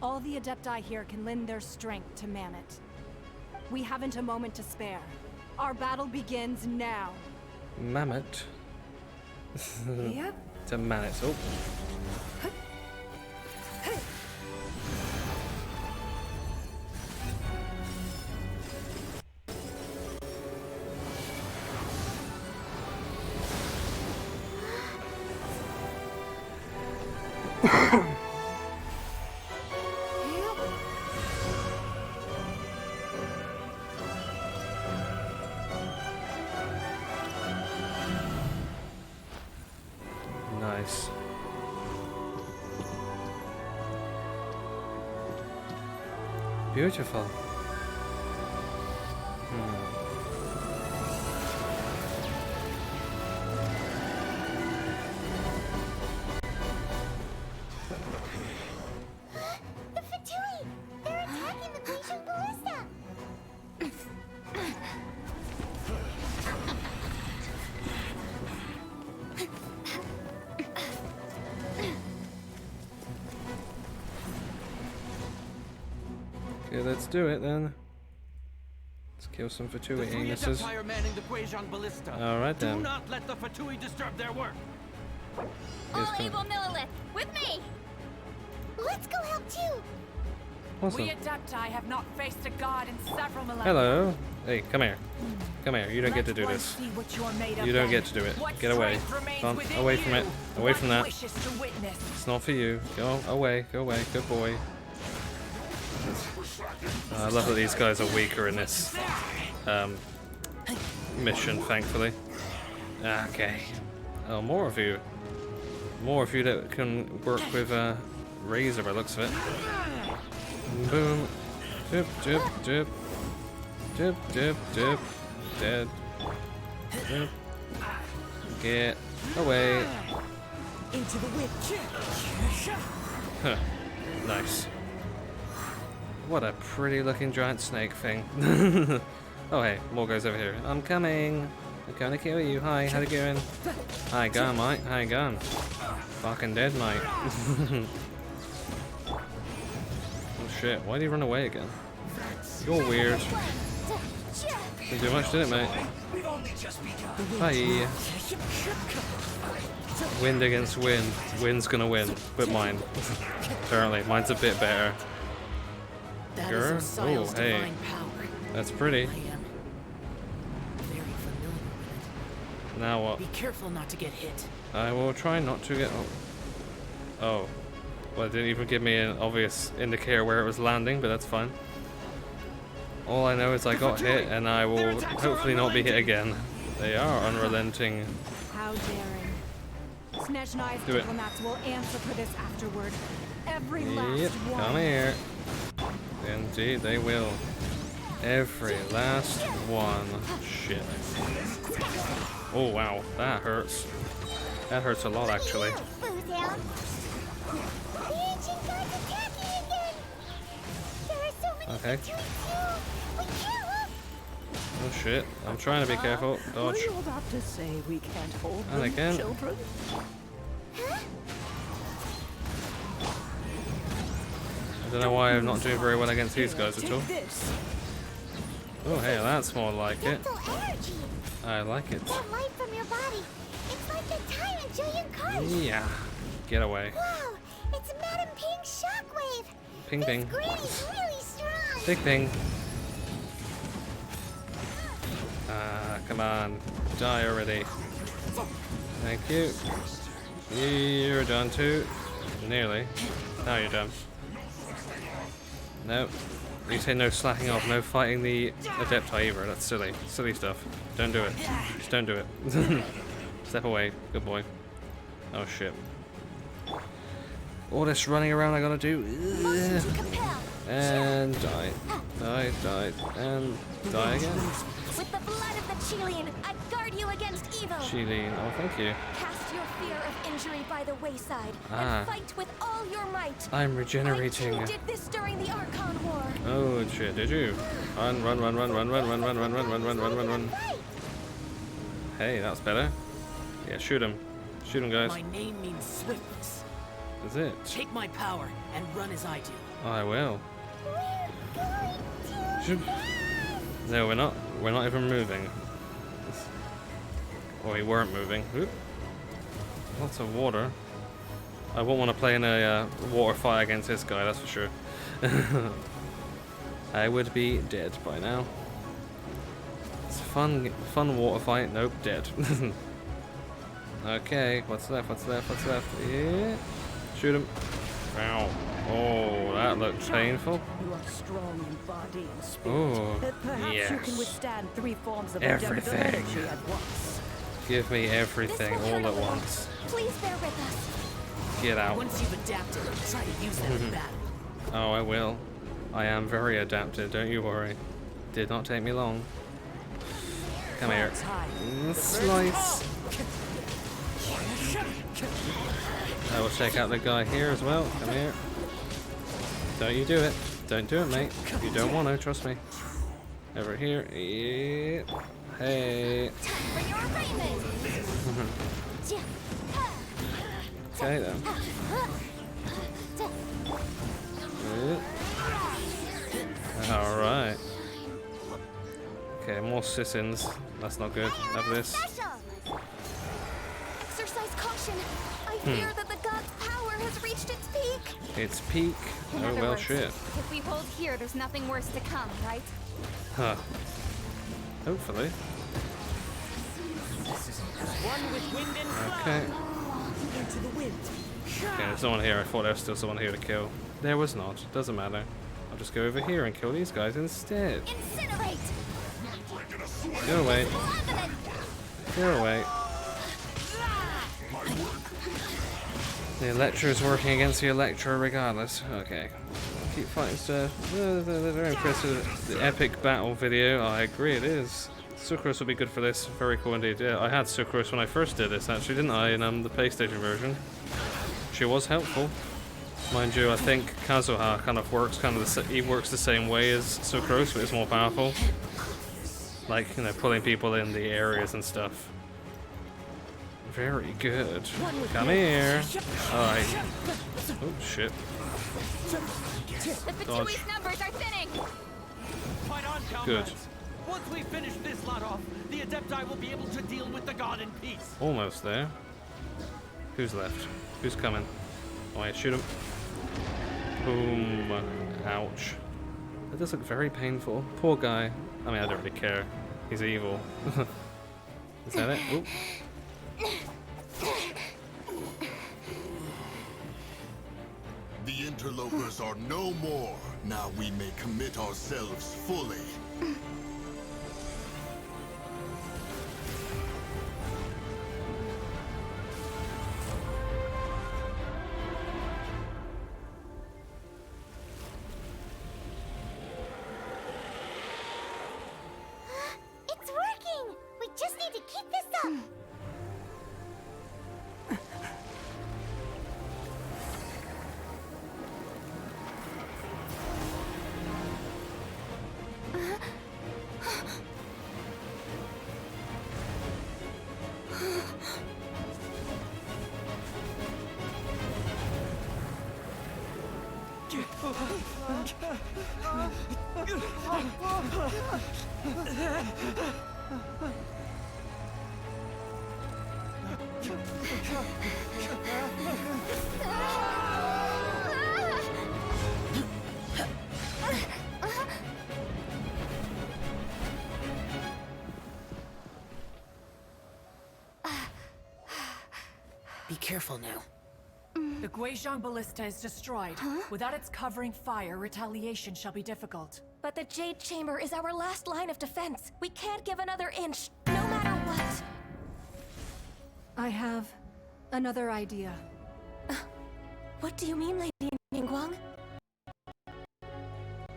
All the Adepti here can lend their strength to man it. We haven't a moment to spare. Our battle begins now. Mammoth. Yep. To man it. Oh. Nice. Beautiful. The Fatui! They're attacking the Guizhong Ballista! Okay, let's do it then. Let's kill some Fatui anuses. Alright then. Do not let the Fatui disturb their work. All able Millilith, with me! Let's go help too! Awesome. We Adepti have not faced a god in several millennia. Hello. Hey, come here. Come here. You don't get to do this. You don't get to do it. Get away. Come on, away from it. Away from that. It's not for you. Go away. Go away. Good boy. I love that these guys are weaker in this mission, thankfully. Okay. Oh, more of you. More of you that can work with Razor by the looks of it. Boom. Dip, dip, dip. Dip, dip, dip. Dead. Dip. Get away. Into the witch. Huh. Nice. What a pretty looking giant snake thing. Oh hey, more guys over here. I'm coming. I'm gonna kill you. Hi, how you doing? Hi, gone, mate. How you going? Fucking dead, mate. Oh shit, why'd he run away again? You're weird. Didn't do much, did it, mate? Hi. Wind against wind. Wind's gonna win, but mine. Apparently, mine's a bit better. Girl? Oh, hey. That's pretty. Now what? Be careful not to get hit. I will try not to get... Oh. Well, it didn't even give me an obvious indicator where it was landing, but that's fine. All I know is I got hit, and I will hopefully not be hit again. They are unrelenting. How daring. Snezhnai's Do it. diplomats will answer for this afterward. Every last Yep, one. come here. Indeed, they will. Every last one. Shit. Oh wow, that hurts. That hurts a lot, actually. Okay. Oh shit! I'm trying to be careful. Dodge. Were you about to say we can't hold And them, again. children? I don't know why I'm not doing very well against these guys at all. Oh hey, that's more like it. I like it. That light from your body. It's like the time in Julian Card. Yeah. Get away. Wow, it's Madam Ping's shockwave. Ping ping. Granny's really strong. Big ping. Ah, come on. Die already. Thank you. You're done too. Nearly. Now you're done. No. You say no slacking off, no fighting the Adepti either. That's silly. Silly stuff. Don't do it. Just don't do it. Step away. Good boy. Oh shit. All this running around I gotta do. And die. Die, die, and die again. With the blood of the Chilean, I guard you against evil. Chilean, oh thank you. Cast your fear of injury by the wayside Ah. and fight with all your might. I'm regenerating. I too did this during the Archon War. Oh shit, did you? Run, run, run, run, run, run, run, run, run, run, run, run, run, run, run. Hey, that's better. Yeah, shoot him. Shoot him, guys. My name means swiftness. Is it? Take my power and run as I do. I will. Shoot. No, we're not. We're not even moving. Well, we weren't moving. Oop. Lots of water. I won't want to play in a water fight against this guy, that's for sure. I would be dead by now. It's fun water fight. Nope, dead. Okay, what's left? What's left? What's left? Yeah. Shoot him. Ow. Oh, that looked painful. You are strong in body and spirit. Oh, Perhaps yes. you can withstand 3 forms of Everything. energy at once. Give me everything all at once. Please bear with us. Get out. Once you've adapted, try to use that in battle. Oh, I will. I am very adapted, don't you worry. Did not take me long. Come here. Slice. I will check out the guy here as well. Come here. Don't you do it. Don't do it, mate. You don't want to, trust me. Over here. Yeah. Hey. Okay then. Alright. Okay, more sit-ins. That's not good. Have this. Exercise caution. I fear that the god's power has reached its peak. Its peak? In Oh other well, words, shit. If we hold here, there's nothing worse to come, right? Huh. Hopefully. One with wind and Okay. into the wind. Okay, there's someone here. I thought there was still someone here to kill. There was not. Doesn't matter. I'll just go over here and kill these guys instead. Incinerate. Go away. Go away. The Electro is working against the Electro regardless. Okay. Keep fighting stuff. Very impressive. The epic battle video. I agree it is. Sucrose will be good for this. Very cool indeed. Yeah, I had Sucrose when I first did this actually, didn't I? In the PlayStation version. She was helpful. Mind you, I think Kazuha kind of works he works the same way as Sucrose, but it's more powerful. Like, you know, pulling people in the areas and stuff. Very good. Come here. Alright. Oh shit. The Dodge. Fatoui's numbers are thinning. Fight on, Good. comrades. Once we finish this lot off, the Adepti will be able to deal with the god in peace. Almost there. Who's left? Who's coming? Oh, yeah, shoot him. Boom. Ouch. That does look very painful. Poor guy. I mean, I don't really care. He's evil. Is that it? Oop. The interlopers are no more. Now we may commit ourselves fully. Be careful now. The Guizhong Ballista is destroyed. Without its covering fire, retaliation shall be difficult. But the Jade Chamber is our last line of defense. We can't give another inch, no matter what. I have another idea. What do you mean, Lady Ningguang?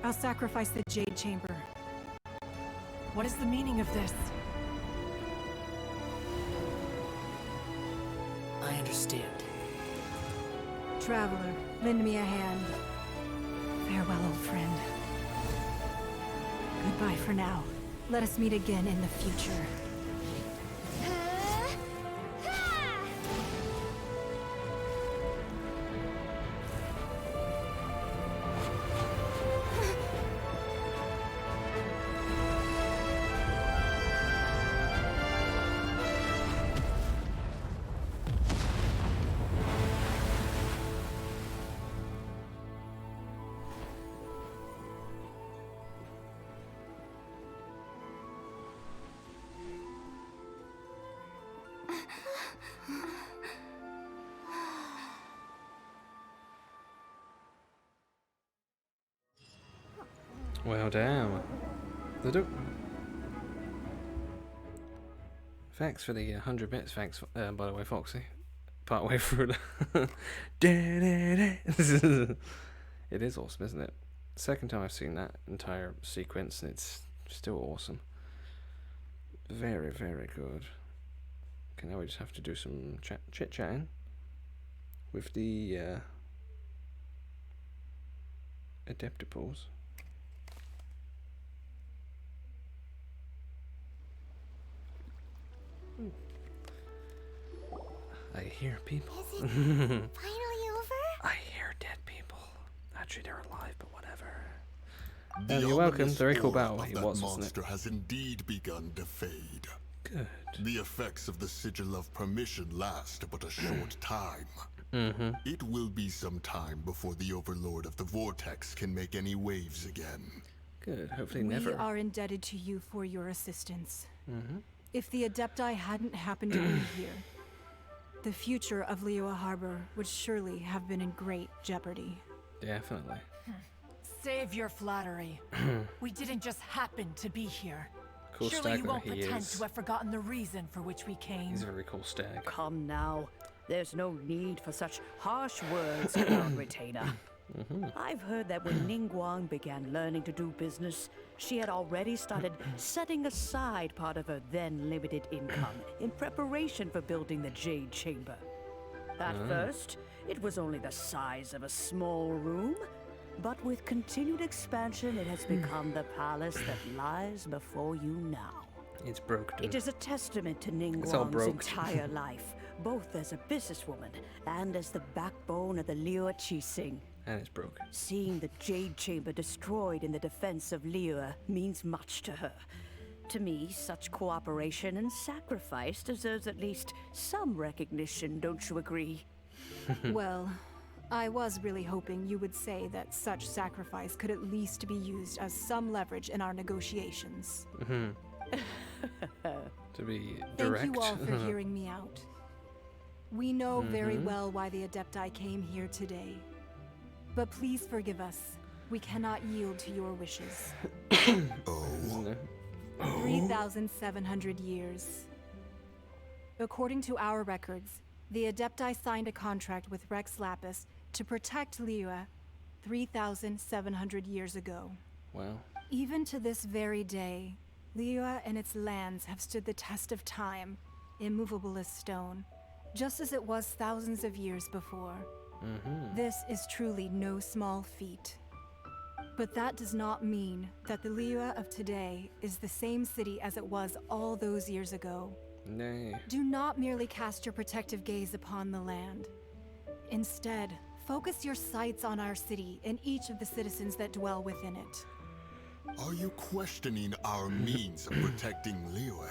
I'll sacrifice the Jade Chamber. What is the meaning of this? I understand. Traveler, lend me a hand. Farewell, old friend. Goodbye for now. Let us meet again in the future. Well, damn. Thanks for the 100 bits. Thanks, by the way, Foxy. Part way through the... It is awesome, isn't it? Second time I've seen that entire sequence, and it's still awesome. Very, very good. Okay, now we just have to do some chit-chatting with the Adeptiples. I hear people. Is it finally over? I hear dead people. Actually, they're alive, but whatever. The You're welcome. ominous Very cool aura battle. of It that was, wasn't it? monster has indeed begun to fade. Good. The effects of the Sigil of Permission last but a short time. It will be some time before the Overlord of the Vortex can make any waves again. Good. Hopefully never. We are indebted to you for your assistance. If the Adepti hadn't happened to be here, the future of Liyue Harbor would surely have been in great jeopardy. Definitely. Save your flattery. We didn't just happen to be here. Cool Surely stag you won't he pretend is. to have forgotten the reason for which we came. He's a very cool stag. Come now. There's no need for such harsh words, Crown Retainer. I've heard that when Ningguang began learning to do business, she had already started setting aside part of her then limited income in preparation for building the Jade Chamber. At first, it was only the size of a small room, but with continued expansion, it has become the palace that lies before you now. It's broken. It is a testament to It's all Ningguang's broke. entire life, both as a businesswoman and as the backbone of the Liyue Qixing. And it's broken. Seeing the Jade Chamber destroyed in the defense of Liyue means much to her. To me, such cooperation and sacrifice deserves at least some recognition, don't you agree? Well, I was really hoping you would say that such sacrifice could at least be used as some leverage in our negotiations. To be direct. Thank you all for hearing me out. We know very well why the Adepti came here today. But please forgive us. We cannot yield to your wishes. 3,700 years. According to our records, the Adepti signed a contract with Rex Lapis to protect Liyue 3,700 years ago. Wow. Even to this very day, Liyue and its lands have stood the test of time, immovable as stone, just as it was thousands of years before. This is truly no small feat. But that does not mean that the Liyue of today is the same city as it was all those years ago. Nay. Do not merely cast your protective gaze upon the land. Instead, Focus your sights on our city and each of the citizens that dwell within it. Are you questioning our means of protecting Liyue?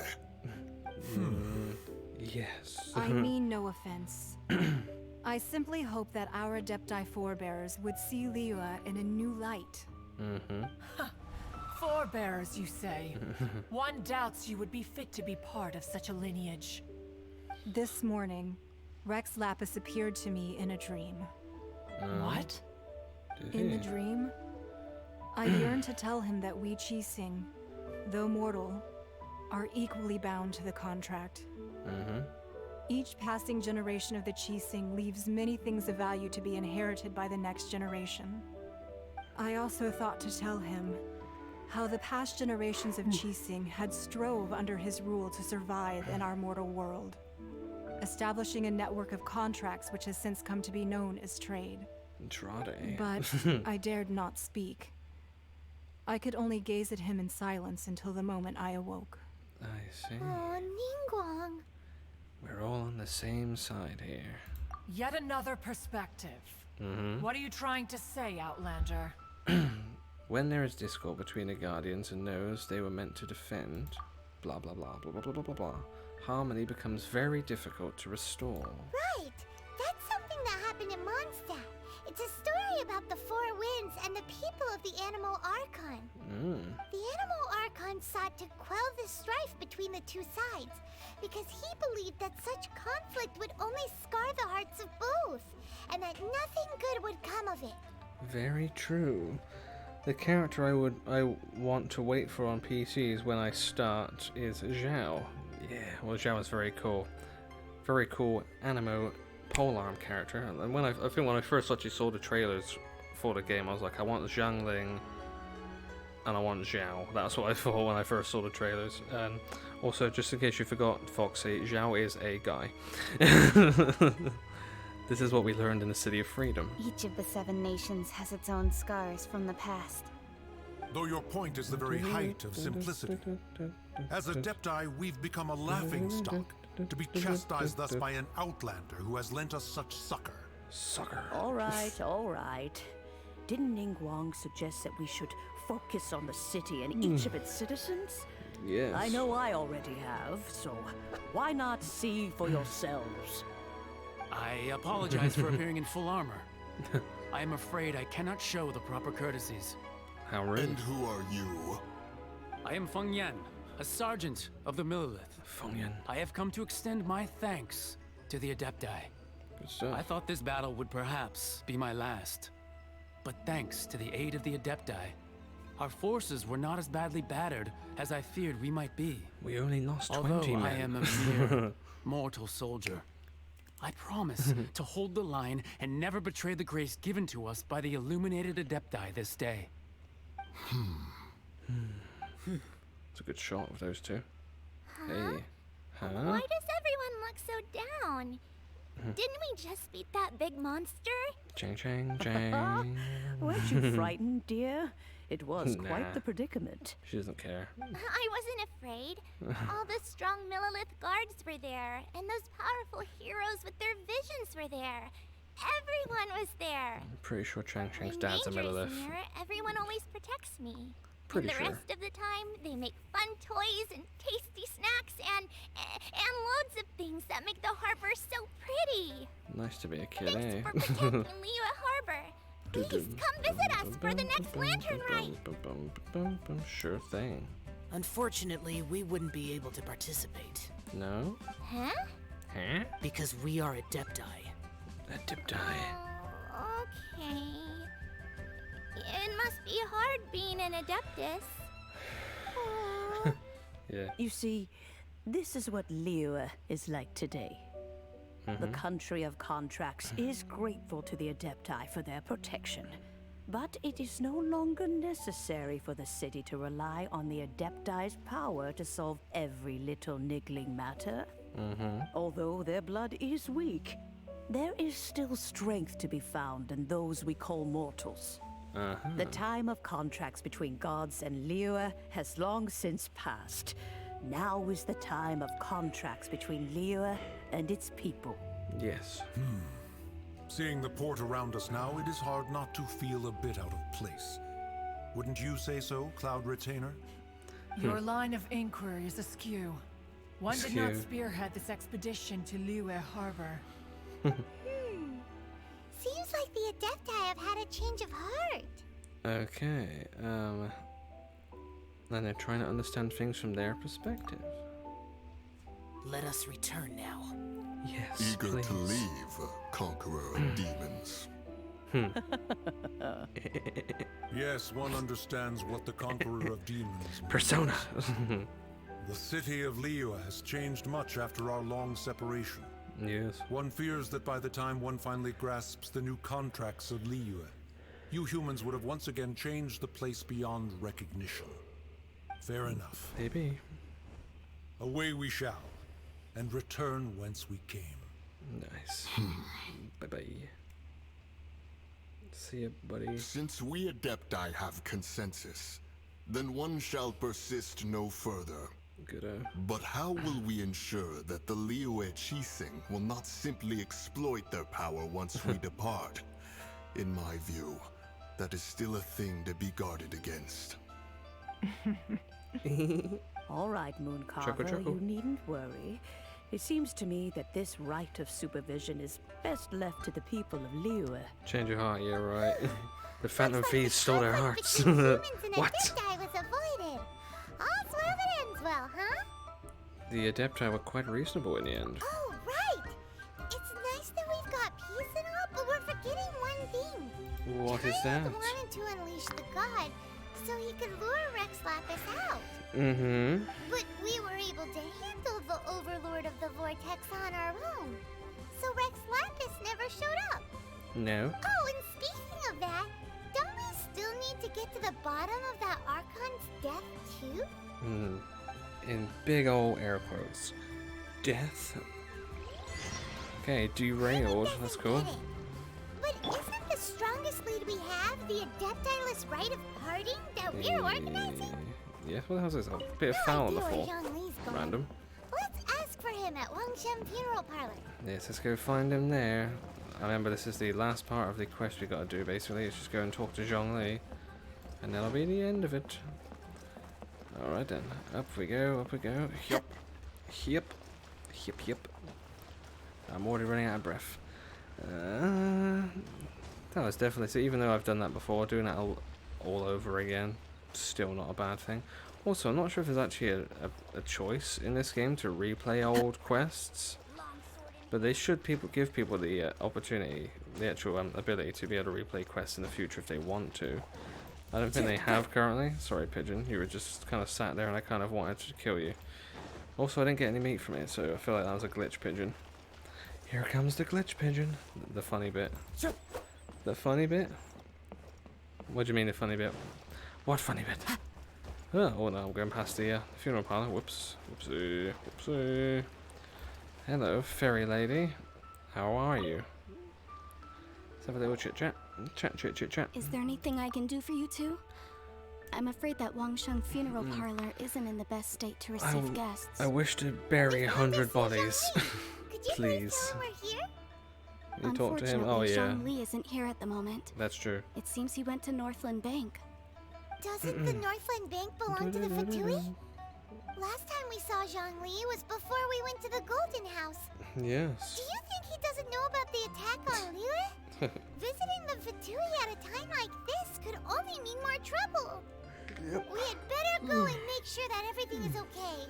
Yes. I mean no offense. I simply hope that our Adepti forebears would see Liyue in a new light. Forebears, you say? One doubts you would be fit to be part of such a lineage. This morning, Rex Lapis appeared to me in a dream. What? In the dream, I yearned to tell him that we Qixing, though mortal, are equally bound to the contract. Each passing generation of the Qixing leaves many things of value to be inherited by the next generation. I also thought to tell him how the past generations of Qixing had strove under his rule to survive in our mortal world, establishing a network of contracts which has since come to be known as trade. Trade. But I dared not speak. I could only gaze at him in silence until the moment I awoke. I see. Oh, Ningguang. We're all on the same side here. Yet another perspective. What are you trying to say, Outlander? When there is discord between the Guardians and those they were meant to defend, blah blah blah blah blah blah blah blah, harmony becomes very difficult to restore. Right. That's something that happened in Mondstadt. It's a story about the Four Winds and the people of the Animal Archon. The Animal Archon sought to quell the strife between the two sides because he believed that such conflict would only scar the hearts of both, and that nothing good would come of it. Very true. The character I want to wait for on PCs when I start is Zhao. Yeah, well, Zhao is very cool. Very cool animo polearm character. And when I think when I first actually saw the trailers for the game, I was like, I want Zhangling and I want Zhao. That's what I thought when I first saw the trailers. And also, just in case you forgot, Foxy, Zhao is a guy. This is what we learned in the City of Freedom. Each of the 7 nations has its own scars from the past. Though your point is the very height of simplicity. As Adepti, we've become a laughingstock, to be chastised thus by an outlander who has lent us such succor. All right. Didn't Ningguang suggest that we should focus on the city and each of its citizens? Yes. I know I already have, so why not see for yourselves? I apologize for appearing in full armor. I am afraid I cannot show the proper courtesies. How rude. And who are you? I am Feng Yan, a sergeant of the Millilith. Feng Yan. I have come to extend my thanks to the Adepti. Good stuff. I thought this battle would perhaps be my last. But thanks to the aid of the Adepti, our forces were not as badly battered as I feared we might be. We only lost 20 Although men. I am a mere mortal soldier, I promise to hold the line and never betray the grace given to us by the illuminated Adepti this day. It's a good shot of those two. Huh? Hey. Huh? Why does everyone look so down? Didn't we just beat that big monster? Chang chang chang. Weren't you frightened, dear? It was Nah. quite the predicament. She doesn't care. I wasn't afraid. All the strong Millilith guards were there, and those powerful heroes with their visions were there. Everyone was there. I'm pretty sure Chang Chang's When dad's a danger's Millilith. near, everyone always protects me. Pretty and the sure. rest of the time, they make fun toys and tasty snacks and loads of things that make the harbor so pretty. Nice to be a kid, Thanks eh? for protecting Liyue Harbor. Please come visit us for the next lantern rite. Sure thing. Unfortunately, we wouldn't be able to participate. No? Huh? Huh? Because we are Adepti. Adepti. Oh, okay. It must be hard being an Adeptus. Oh. Yeah. You see, this is what Liyue is like today. The country of contracts is grateful to the Adepti for their protection, but it is no longer necessary for the city to rely on the Adepti's power to solve every little niggling matter. Although their blood is weak, there is still strength to be found in those we call mortals. The time of contracts between gods and Liyue has long since passed. Now is the time of contracts between Liyue and its people. Yes. Seeing the port around us now, it is hard not to feel a bit out of place. Wouldn't you say so, Cloud Retainer? Your line of inquiry is askew. One did not spearhead this expedition to Liyue Harbor. Seems like the Adepti have had a change of heart. Okay, then they're trying to understand things from their perspective. Let us return now. Yes, Eager please. to leave, conqueror of demons. Yes, one understands what the Conqueror of Demons means. Persona. The city of Liyue has changed much after our long separation. Yes. One fears that by the time one finally grasps the new contracts of Liyue, you humans would have once again changed the place beyond recognition. Fair enough. Maybe. Away we shall, and return whence we came. Nice. Bye-bye. See ya, buddy. Since we Adepti have consensus, then one shall persist no further. Good. But how will we ensure that the Liyue Chising will not simply exploit their power once we depart? In my view, that is still a thing to be guarded against. All right, Mooncarver, you needn't worry. It seems to me that this right of supervision is best left to the people of Liyue. Change your heart, yeah, right. The Phantom Thieves stole their hearts. Humans and What? Adepti was avoided. All's well that ends well, huh? The Adepti were quite reasonable in the end. Oh, right! It's nice that we've got peace and all, but we're forgetting one thing. What is that? Child wanted to unleash the god so he could lure Rex Lapis out. Mm-hmm. But we were able to handle the Overlord of the Vortex on our own. So Rex Lapis never showed up. No. Oh, and speaking of that, don't we still need to get to the bottom of that Archon's death too? In big ol' air quotes. Death. Okay, derailed. That's cool. But isn't the strongest lead we have the Adepti-less rite of parting that we're organizing? Yeah, what the hell is this? A bit of foul on the floor. Random. Let's ask for him at Wangshan Funeral Parlor. Yes, let's go find him there. I remember this is the last part of the quest we gotta do, basically. It's just go and talk to Zhongli. And that'll be the end of it. Alright then. Up we go, up we go. Yup. Yep. Yep, yep. I'm already running out of breath. That was definitely... So even though I've done that before, doing that all over again, still not a bad thing. Also, I'm not sure if there's actually a choice in this game to replay old quests. But they should give people the opportunity, the actual ability to be able to replay quests in the future if they want to. I don't think they have currently. Sorry, Pigeon. You were just kind of sat there and I kind of wanted to kill you. Also, I didn't get any meat from it, so I feel like that was a glitch, Pigeon. Here comes the glitch, Pigeon. The funny bit. The funny bit? What do you mean the funny bit? What funny bit? Oh no, I'm going past the funeral parlor. Whoops. Whoopsie. Whoopsie. Hello, fairy lady. How are you? Let's have a little chit chat. Chit chat. Is there anything I can do for you two? I'm afraid that Wangshan Funeral Parlor isn't in the best state to receive guests. I wish to bury 100 bodies. Please. You talk to him? Oh yeah. Zhongli isn't here at the moment. That's true. It seems he went to Northland Bank. Doesn't the Northland Bank belong to the Fatui? Last time we saw Zhongli was before we went to the Golden House. Yes. Do you think he doesn't know about the attack on Liyue? Visiting the Fatui at a time like this could only mean more trouble. Yep. We had better go and make sure that everything is okay.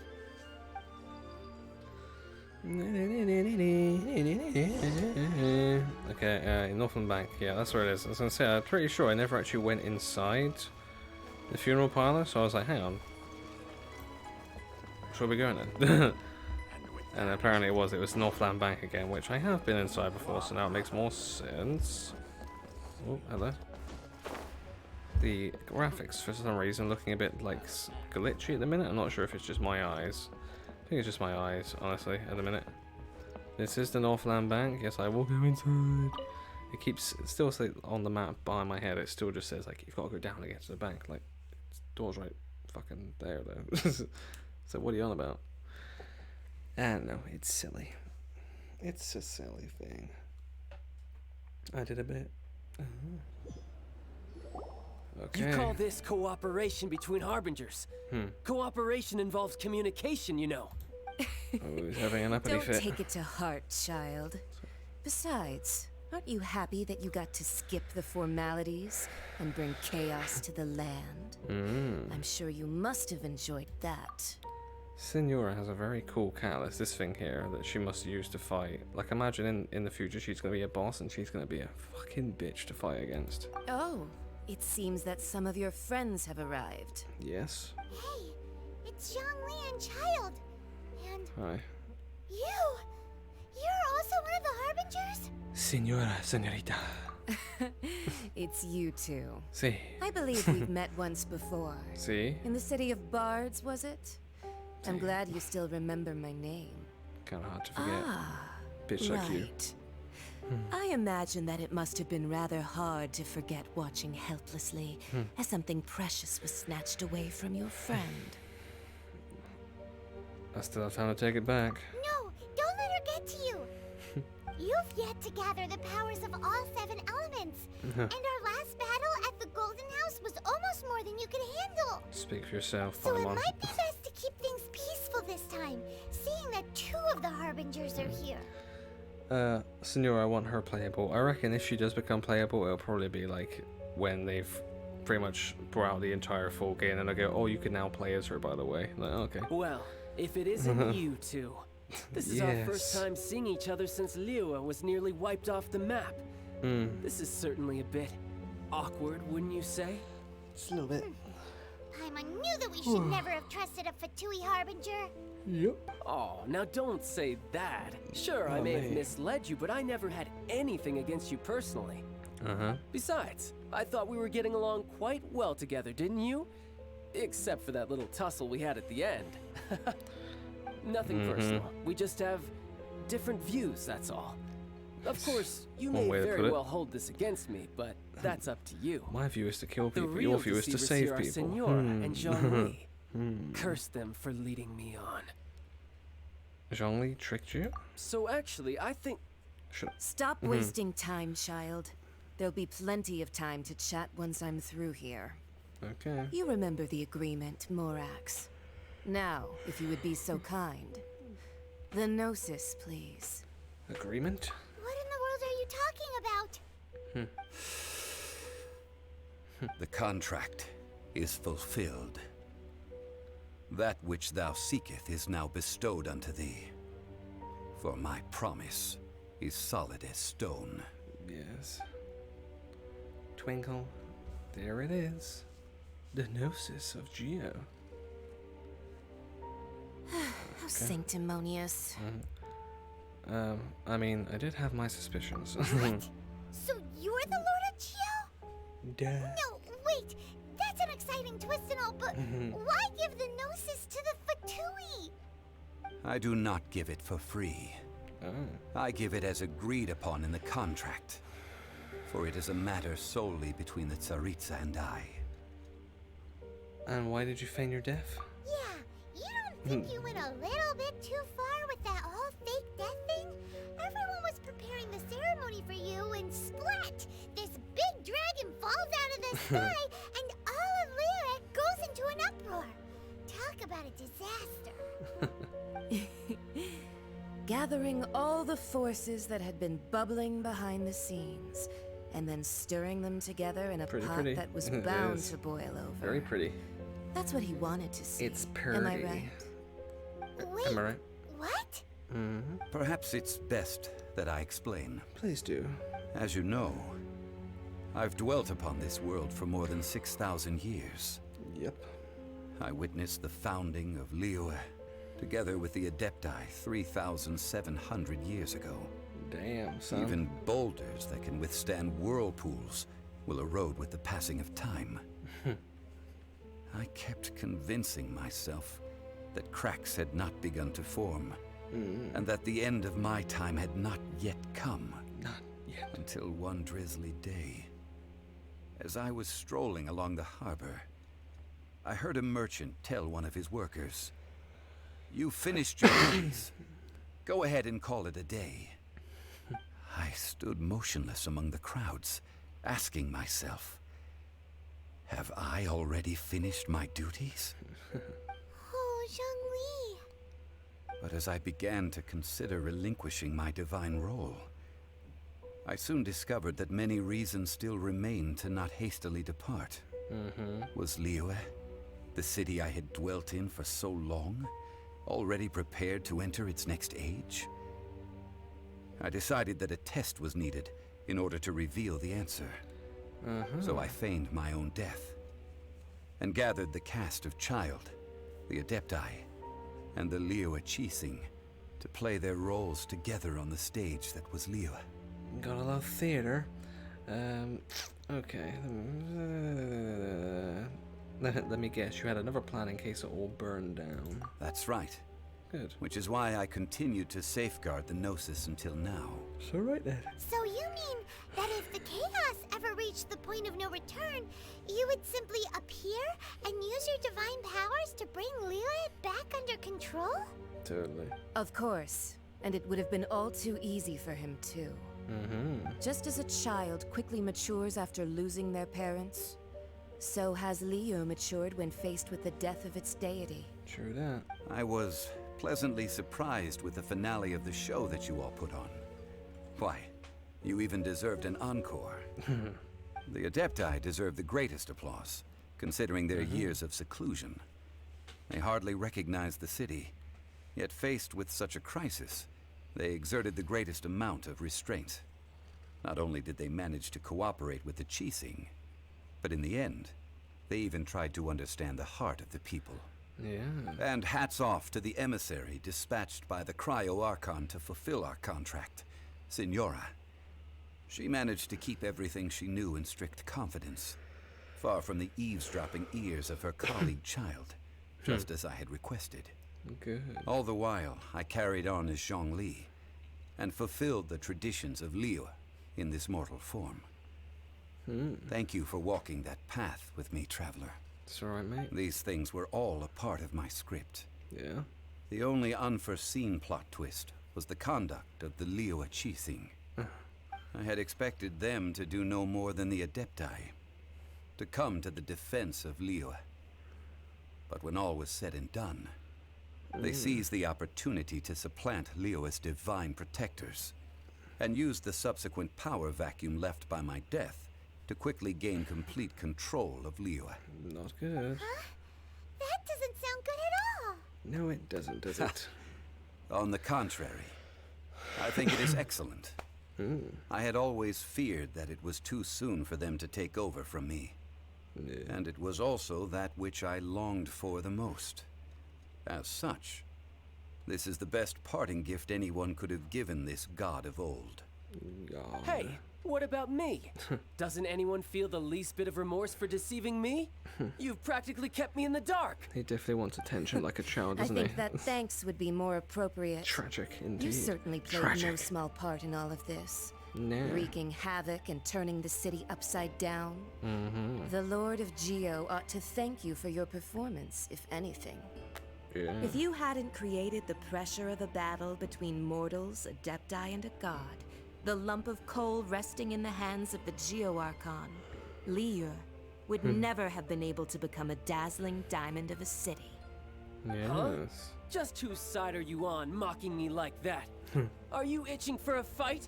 Okay, Northland Bank. Yeah, that's where it is. I was gonna say, I'm pretty sure I never actually went inside the funeral parlor, so I was like, hang on. Where are we going then? And apparently it was Northland Bank again, which I have been inside before, so now it makes more sense. Oh, hello. The graphics, for some reason, looking a bit like glitchy at the minute. I'm not sure if it's just my eyes. I think it's just my eyes, honestly, at the minute. This is the Northland Bank. Yes, I will go inside. It keeps still on the map behind my head. It still just says like you've got to go down to get to the bank. Like, door's right fucking there though. So what are you on about? I don't know. It's silly. It's a silly thing. I did a bit. Okay. You call this cooperation between harbingers? Cooperation involves communication, you know. Oh, he's having an uppity Don't fit. take it to heart, child. Besides, aren't you happy that you got to skip the formalities and bring chaos to the land? I'm sure you must have enjoyed that. Signora has a very cool catalyst, this thing here, that she must use to fight. Like, imagine in the future she's going to be a boss and she's going to be a fucking bitch to fight against. Oh, it seems that some of your friends have arrived. Yes. Hey, it's Zhongli and Child. And Hi. you're also one of the Harbingers? Signora, señorita. It's you two. See. I believe we've met once before. See? In the city of Bards, was it? I'm glad you still remember my name. Kind of hard to forget. Bitch right. like you. I imagine that it must have been rather hard to forget watching helplessly as something precious was snatched away from your friend. I still have time to take it back. No, don't let her get to you. You've yet to gather the powers of all 7 elements. And our last battle at the Golden House was almost more than you could handle. Speak for yourself, So it Paimon. might be best to keep things peaceful this time, seeing that 2 of the Harbingers are here. Signora, I want her playable. I reckon if she does become playable, it'll probably be like when they've pretty much brought out the entire full game and I go, oh, you can now play as her, by the way. Like, okay. Well, if it isn't you two. This is our first Yes. time seeing each other since Liyue was nearly wiped off the map. This is certainly a bit awkward, wouldn't you say? Just a little bit. Paimon knew that we should never have trusted a Fatui Harbinger. Yep. Oh, now don't say that. Sure, I may have misled you, but I never had anything against you personally. Besides, I thought we were getting along quite well together, didn't you? Except for that little tussle we had at the end. Nothing personal. We just have different views, that's all. Of course, you may very well hold this against me, but that's up to you. My view is to kill The people. real Your view is to deceivers save here are people. Signora and Zhongli. Curse them for leading me on. Zhongli tricked you? So actually, I think... Stop wasting time, child. There'll be plenty of time to chat once I'm through here. Okay. You remember the agreement, Morax. Now, if you would be so kind. The Gnosis, please. Agreement? What in the world are you talking about? The contract is fulfilled. That which thou seeketh is now bestowed unto thee. For my promise is solid as stone. Yes. Twinkle. There it is. The Gnosis of Geo. How sanctimonious. I mean, I did have my suspicions. So you're the Lord of Geo? Duh. No, wait. That's an exciting twist and all, but why give the Gnosis to the Fatui? I do not give it for free. I give it as agreed upon in the contract. For it is a matter solely between the Tsaritsa and I. And why did you feign your death? Yeah, you don't think you went a little bit too far with that whole fake death thing? Everyone was preparing the ceremony for you, and splat! This big dragon falls out of the sky, and all of Lyric goes into an uproar. Talk about a disaster. Gathering all the forces that had been bubbling behind the scenes, and then stirring them together in a pot that was bound to boil over. Very pretty. That's what he wanted to see. It's pretty. Am I right? Wait, Am I right? what? Perhaps it's best that I explain. Please do. As you know, I've dwelt upon this world for more than 6,000 years. Yep. I witnessed the founding of Liyue, together with the Adepti 3,700 years ago. Damn, son. Even boulders that can withstand whirlpools will erode with the passing of time. I kept convincing myself that cracks had not begun to form, and that the end of my time had not yet come. Not yet. Until one drizzly day, as I was strolling along the harbor, I heard a merchant tell one of his workers, "You finished your duties. Go ahead and call it a day." I stood motionless among the crowds, asking myself, have I already finished my duties? Oh, Zhongli. But as I began to consider relinquishing my divine role, I soon discovered that many reasons still remained to not hastily depart. Was Liyue, the city I had dwelt in for so long, already prepared to enter its next age? I decided that a test was needed in order to reveal the answer. So I feigned my own death, and gathered the cast of Child, the Adepti, and the Liyue Qixing to play their roles together on the stage that was Liyue. Gotta love theater. Okay. Let me guess, you had another plan in case it all burned down. That's right. Good. Which is why I continued to safeguard the Gnosis until now. So right then. So you mean that if the chaos ever reached the point of no return, you would simply appear and use your divine powers to bring Liyue back under control? Totally. Of course. And it would have been all too easy for him, too. Just as a child quickly matures after losing their parents, so has Liyue matured when faced with the death of its deity. True that. I was pleasantly surprised with the finale of the show that you all put on. Why, you even deserved an encore. The Adepti deserve the greatest applause, considering their years of seclusion. They hardly recognized the city, yet faced with such a crisis, they exerted the greatest amount of restraint. Not only did they manage to cooperate with the Qixing, but in the end, they even tried to understand the heart of the people. Yeah. And hats off to the emissary dispatched by the Cryo-Archon to fulfill our contract, Signora. She managed to keep everything she knew in strict confidence, far from the eavesdropping ears of her colleague Child, just as I had requested. Good. All the while, I carried on as Zhongli, and fulfilled the traditions of Liyue in this mortal form. Thank you for walking that path with me, Traveler. It's alright, mate. These things were all a part of my script. Yeah. The only unforeseen plot twist was the conduct of the Liyue Qixing. I had expected them to do no more than the Adepti, to come to the defense of Liyue. But when all was said and done, they seized the opportunity to supplant Liyue's divine protectors, and used the subsequent power vacuum left by my death to quickly gain complete control of Liyue. Not good. Huh? That doesn't sound good at all. No, it doesn't, does it? On the contrary, I think it is excellent. I had always feared that it was too soon for them to take over from me. And it was also that which I longed for the most. As such, this is the best parting gift anyone could have given this god of old. Hey, what about me? Doesn't anyone feel the least bit of remorse for deceiving me? You've practically kept me in the dark. He definitely wants attention like a child, doesn't I he? think that thanks would be more appropriate. Tragic, indeed. You certainly played no small part in all of this. No. Wreaking havoc and turning the city upside down. The Lord of Geo ought to thank you for your performance, if anything. Yeah. If you hadn't created the pressure of a battle between mortals, Adepti, and a god, the lump of coal resting in the hands of the Geo-Archon, Liyue would never have been able to become a dazzling diamond of a city. Yes. Huh? Just whose side are you on, mocking me like that? Are you itching for a fight?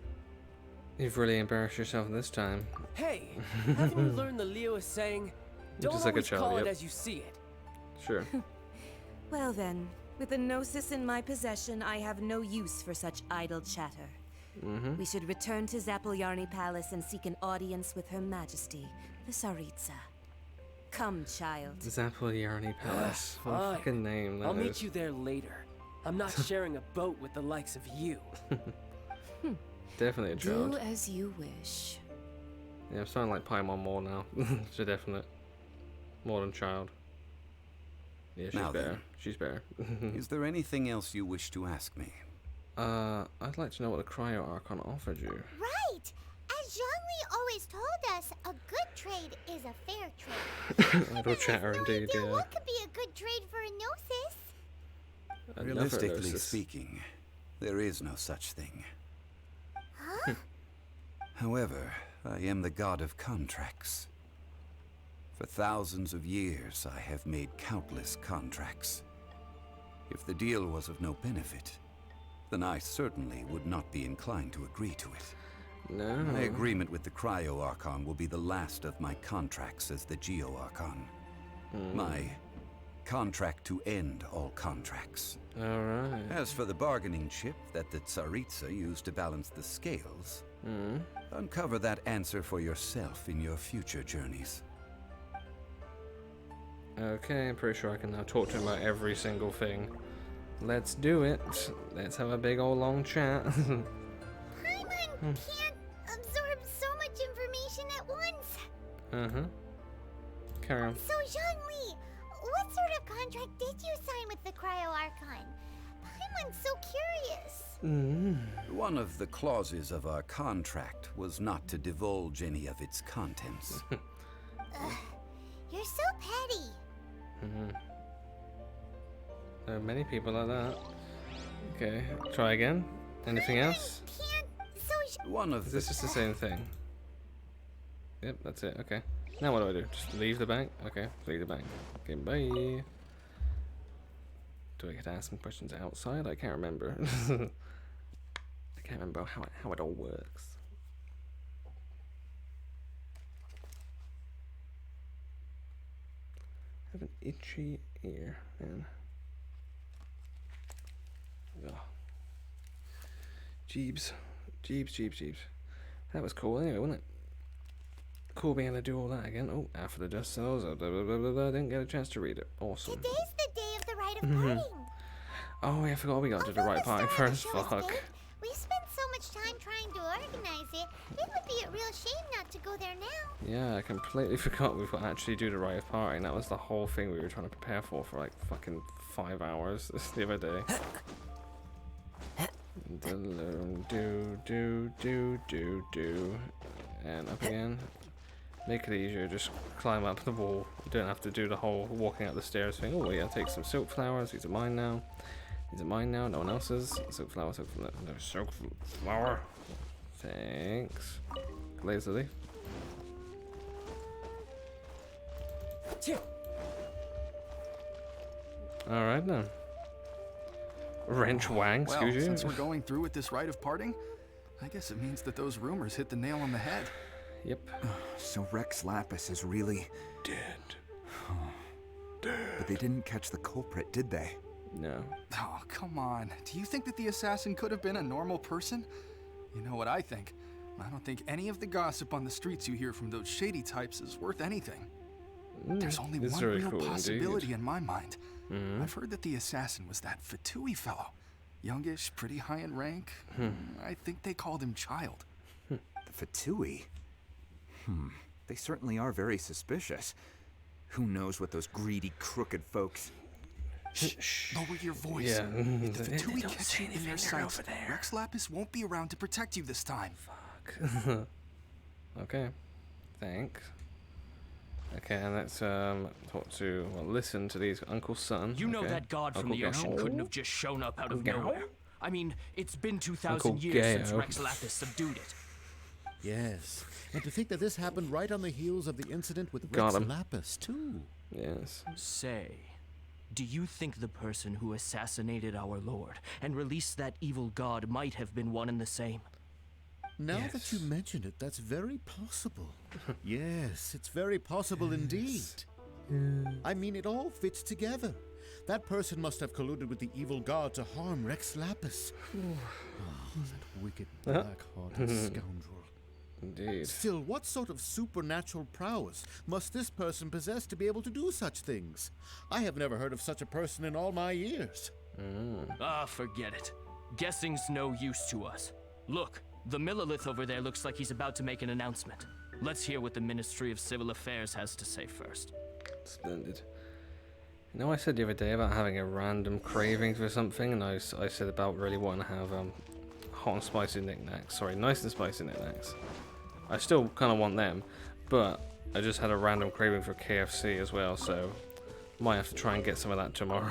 You've really embarrassed yourself this time. Hey, haven't you learned the Liyue saying? Don't Just like a always child, call yep. it as you see it. Sure. Well then, with the Gnosis in my possession, I have no use for such idle chatter. We should return to Zapoljarny Palace and seek an audience with Her Majesty, the Tsaritsa. Come, child. Zapoljarny Palace. What a Fine. fucking name that I'll meet is. you there later. I'm not sharing a boat with the likes of you. Definitely a child. Do as you wish. Yeah, I'm starting to like Paimon more now. It's a definite. More than child. Yeah, she's Now then. better. She's better. Is there anything else you wish to ask me? I'd like to know what the Cryo-Archon offered you. Right! As Zhongli always told us, a good trade is a fair trade. Idle chatter indeed, idea yeah. what could be a good trade for a Gnosis? Another Realistically Gnosis. speaking, there is no such thing. Huh? However, I am the god of contracts. For thousands of years, I have made countless contracts. If the deal was of no benefit, then I certainly would not be inclined to agree to it. No. My agreement with the Cryo Archon will be the last of my contracts as the Geo Archon. My contract to end all contracts. Alright. As for the bargaining chip that the Tsaritsa used to balance the scales, uncover that answer for yourself in your future journeys. Okay, I'm pretty sure I can now talk to him about every single thing. Let's do it. Let's have a big old long chat. Paimon can't absorb so much information at once. Carry on. So, Zhongli, what sort of contract did you sign with the Cryo Archon? Paimon's so curious. One of the clauses of our contract was not to divulge any of its contents. You're so petty. There are many people like that. Okay, try again. Anything else? One of Is this just the same thing? Yep, that's it. Okay. Now what do? Just leave the bank? Okay, leave the bank. Okay, bye. Do I get to ask some questions outside? I can't remember. I can't remember how it all works. I have an itchy ear, man. Oh. Jeebs. Jeebs. That was cool anyway, wasn't it? Cool being able to do all that again. Oh, after the dust settles, didn't get a chance to read it. Awesome. Today's the day of the rite of parting. Oh, yeah, I forgot we got to do the right parting first. Fuck. We spent so much time trying to organize it. It would be a real shame not to go there now. Yeah, I completely forgot we've got to actually do the rite of parting. That was the whole thing we were trying to prepare for like fucking 5 hours the other day. Do. And up again. Make it easier, just climb up the wall. You don't have to do the whole walking up the stairs thing. Oh yeah, take some silk flowers. These are mine now. No one else's. Silk flower. No, silk flower. Thanks. Glaze the leaf. Alright then. Wrench Wang, excuse you. Since we're going through with this rite of parting, I guess it means that those rumors hit the nail on the head. Yep. So Rex Lapis is really dead. But they didn't catch the culprit, did they? No. Oh, come on. Do you think that the assassin could have been a normal person? You know what I think? I don't think any of the gossip on the streets you hear from those shady types is worth anything. There's only one real possibility in my mind. I've heard that the assassin was that Fatui fellow. Youngish, pretty high in rank. I think they called him Child. The Fatui? They certainly are very suspicious. Who knows what those greedy, crooked folks... Shh. Lower your voice. Yeah. If the Fatui catch you in their sights, Rex Lapis won't be around to protect you this time. Fuck. Okay. Thanks. Okay, and let's talk to, listen to these Uncle Sun. You know okay. that god from Uncle the ocean Gao. couldn't have just shown up out of Gao. nowhere. I mean, it's been 2,000 Uncle years since Gao. Rex Lapis subdued it. Yes, and to think that this happened right on the heels of the incident with Got Rex him. Lapis, too. Yes. Say, do you think the person who assassinated our lord and released that evil god might have been one and the same? Now that you mention it, that's very possible. Yes, it's very possible indeed. I mean, it all fits together. That person must have colluded with the evil god to harm Rex Lapis. That wicked, black-hearted scoundrel. Indeed. Still, what sort of supernatural prowess must this person possess to be able to do such things? I have never heard of such a person in all my years. Forget it. Guessing's no use to us. Look, the Millilith over there looks like he's about to make an announcement. Let's hear what the Ministry of Civil Affairs has to say first. Splendid. You know, I said the other day about having a random craving for something, and I said about really wanting to have hot and spicy knickknacks. Sorry, nice and spicy knickknacks. I still kind of want them, but I just had a random craving for KFC as well, so might have to try and get some of that tomorrow.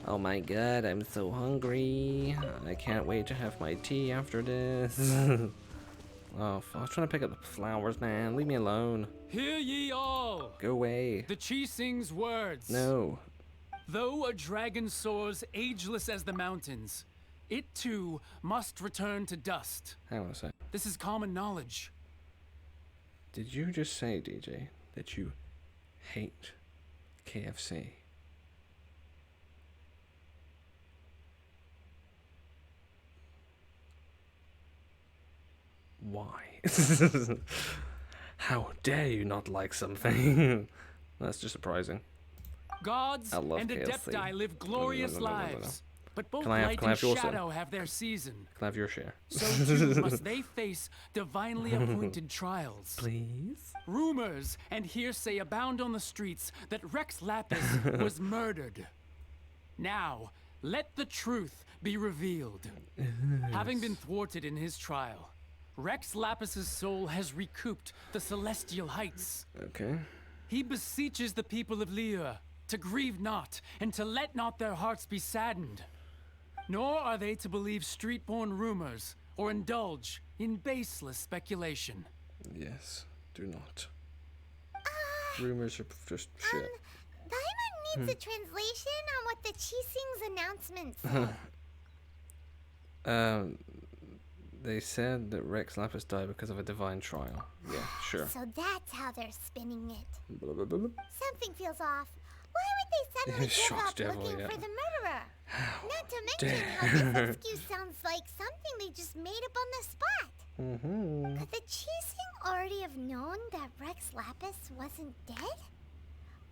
Oh my god, I'm so hungry. I can't wait to have my tea after this. Oh, I was trying to pick up the flowers, man. Leave me alone. Hear ye all! Go away. The Chi-Sing's words. No. Though a dragon soars ageless as the mountains, it too must return to dust. Hang on a sec. This is common knowledge. Did you just say, DJ, that you hate KFC? Why? How dare you not like something? That's just surprising. Gods I love and KFC. Adepti live glorious lives, but both Can I light have and your shadow share? have their season. Can I have your share? So too must they face divinely appointed trials. Please? Rumors and hearsay abound on the streets that Rex Lapis was murdered. Now, let the truth be revealed. Having been thwarted in his trial, Rex Lapis's soul has recouped the celestial heights. Okay. He beseeches the people of Liyue to grieve not and to let not their hearts be saddened. Nor are they to believe street-born rumors or indulge in baseless speculation. Yes, do not. Rumors are just shit. Paimon needs a translation on what the Chi-Sing's announcement said. They said that Rex Lapis died because of a divine trial. Yeah, sure. So that's how they're spinning it. Blah, blah, blah, blah. Something feels off. Why would they suddenly give Shocked up devil, looking yeah. for the murderer? Not to mention dare. how this excuse sounds like something they just made up on the spot. Mm-hmm. Could the Chi-Sing already have known that Rex Lapis wasn't dead?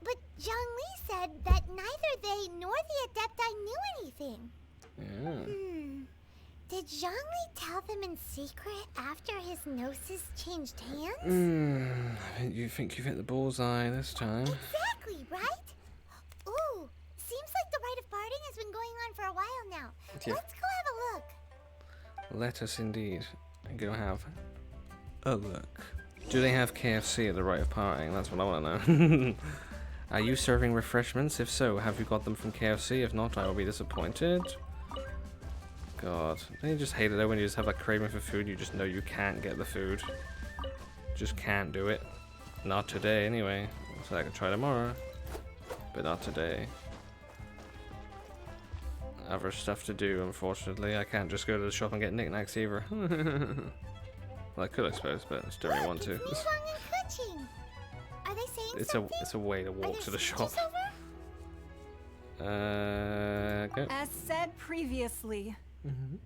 But Zhongli said that neither they nor the Adepti knew anything. Yeah. Did Zhongli tell them in secret after his gnosis changed hands? You think you've hit the bullseye this time. Exactly, right? Ooh, seems like the rite of parting has been going on for a while now. Yeah. Let's go have a look. Let us indeed go have a look. Do they have KFC at the rite of parting? That's what I want to know. Are you serving refreshments? If so, have you got them from KFC? If not, I will be disappointed. God, don't you just hate it though when you just have a craving for food, you just know you can't get the food. Just can't do it. Not today anyway. So I can try tomorrow. But not today. Other stuff to do, unfortunately. I can't just go to the shop and get knickknacks either. Well, I could, I suppose, but I just don't really want to. Ningguang and Kuching. Are they saying something? It's a way to walk to the shop. Go. As said previously,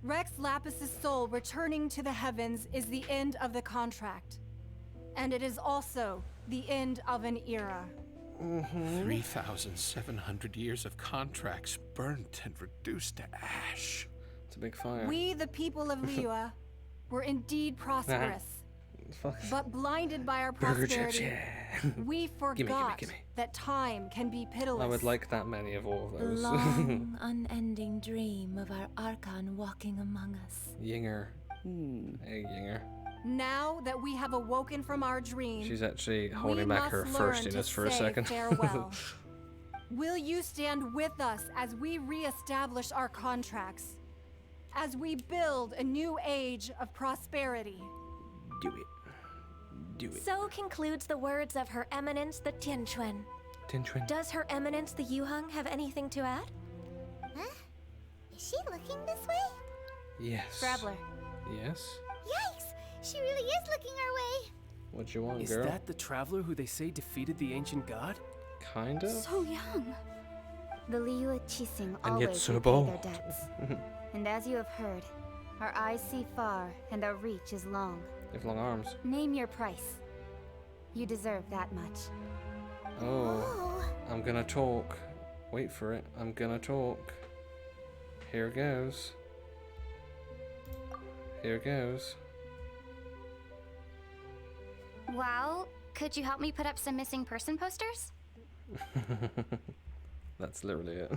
Rex Lapis's soul returning to the heavens is the end of the contract. And it is also the end of an era. 3,700 years of contracts burnt and reduced to ash. It's a big fire. We, the people of Liyue, were indeed prosperous. But blinded by our Burger chips, prosperity, yeah. we forgot gimme. that time can be pitiless. I would like that many of all of The those. long, unending dream of our Archon walking among us. Yinger. Hey, Yinger. Now that we have awoken from our dream, She's actually we holding back her must learn thirstiness to for a say second. farewell. Will you stand with us as we reestablish our contracts? As we build a new age of prosperity? Do it. Do it. So concludes the words of Her Eminence the Tianquan. Tianquan. Does Her Eminence the Yuheng have anything to add? Huh? Is she looking this way? Yes. Traveler. Yes? Yikes! She really is looking our way. What you want, Is girl? that the traveler who they say defeated the ancient god? Kind of? So young. The Liyue Chi-Sing And yet always so repay bold. their debts. And as you have heard, our eyes see far and our reach is long. They have long arms. Name your price. You deserve that much. Oh. I'm gonna talk. Wait for it. I'm gonna talk. Here goes. Here goes. Well, could you help me put up some missing person posters? That's literally it.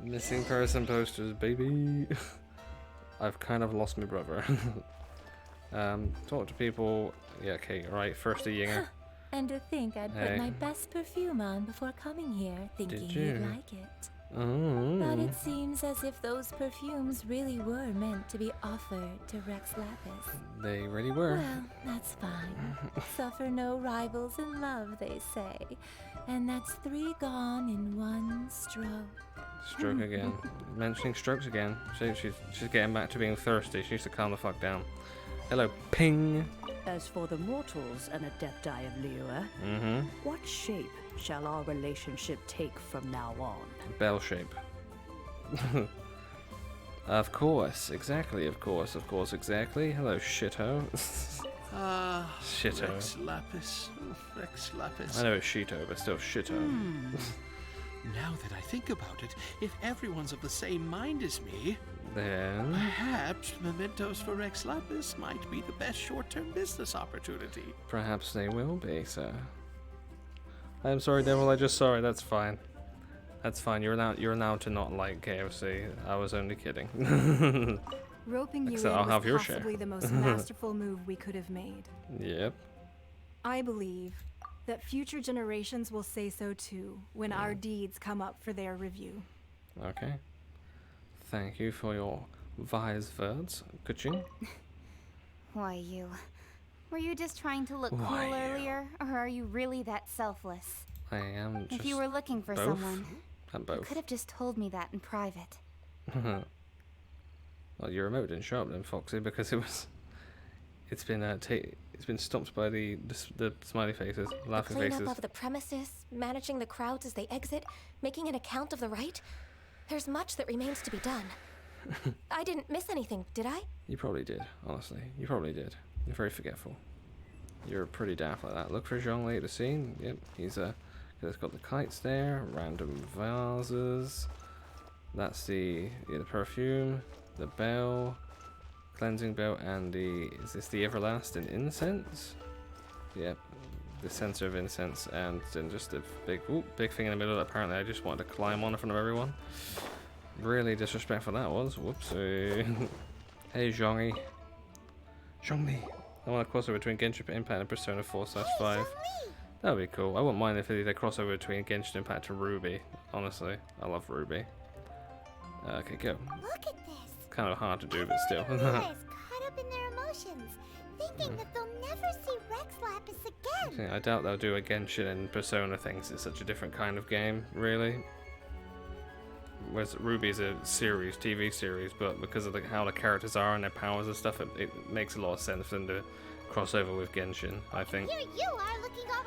Missing person posters, baby. I've kind of lost my brother. Talk to people. Yeah, okay, right. First a Yinger. And to think I'd Hey. put my best perfume on before coming here, thinking Did you'd you? like it. But it seems as if those perfumes really were meant to be offered to Rex Lapis. They really were. Well, that's fine. Suffer no rivals in love, they say. And that's 3 gone in 1 stroke. Stroke again. Mentioning strokes again. She's getting back to being thirsty. She needs to calm the fuck down. Hello, Ping. As for the mortals and Adepti of Liyue, what shape shall our relationship take from now on? Bell shape. Of course, exactly, exactly. Hello, shitho. Shitto. Rex Lapis. Rex Lapis. I know it's shito, but still shitto. Now that I think about it, if everyone's of the same mind as me, then perhaps mementos for Rex Lapis might be the best short-term business opportunity. Perhaps they will be, sir. I'm sorry, Devil. I just sorry. That's fine. That's fine. You're allowed to not like KFC. I was only kidding. Roping you Except in I'll was have your possibly share. the most masterful move we could have made. Yep. I believe that future generations will say so too when our deeds come up for their review. Okay. Thank you for your wise words, Kuching. Why, were you just trying to look cool earlier, or are you really that selfless? I am just If you were looking for both. someone, I'm you both. could have just told me that in private. Well, your remote didn't show up then, Foxy, because it's been stopped by the smiley faces, laughing Clean faces. up of the premises, managing the crowds as they exit, making an account of the rite. There's much that remains to be done. I didn't miss anything, did I? You probably did, honestly. You probably did. You're very forgetful. You're pretty daft like that. Look for Zhongli at the scene. Yep, he's got the kites there, random vases. That's the perfume, the bell, cleansing bell, and is this the everlasting incense? Yep, the censer of incense, and then just a big thing in the middle that apparently I just wanted to climb on in front of everyone. Really disrespectful that was. Whoopsie. Hey, Zhongli. Zhongli. I want a crossover between Genshin Impact and Persona 4/5. That would be cool. I wouldn't mind if they did a crossover between Genshin Impact and Ruby. Honestly, I love Ruby. Okay, go. Look at this. Kind of hard to do, but still. Everyone here is caught up in their emotions, thinking that they'll never see Rex Lapis again. Okay, I doubt they'll do a Genshin and Persona thing 'cause it's such a different kind of game, really. Whereas Ruby's a series, TV series, but because of how the characters are and their powers and stuff, it makes a lot of sense for them to cross over with Genshin, I think. Here you are looking all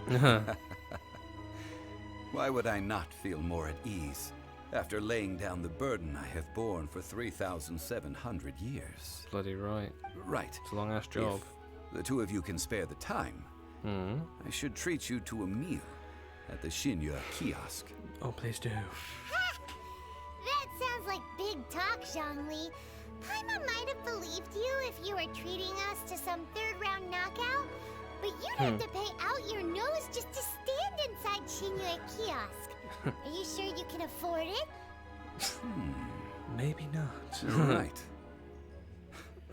relaxed. Why would I not feel more at ease after laying down the burden I have borne for 3,700 years? Bloody right. Right. It's a long-ass job. If the two of you can spare the time, I should treat you to a meal at the Shinya kiosk. Oh, please do. That sounds like big talk, Zhongli. Paimon might have believed you if you were treating us to some third-round knockout, but you'd have to pay out your nose just to stand inside Shinya kiosk. Are you sure you can afford it? Maybe not. You're right.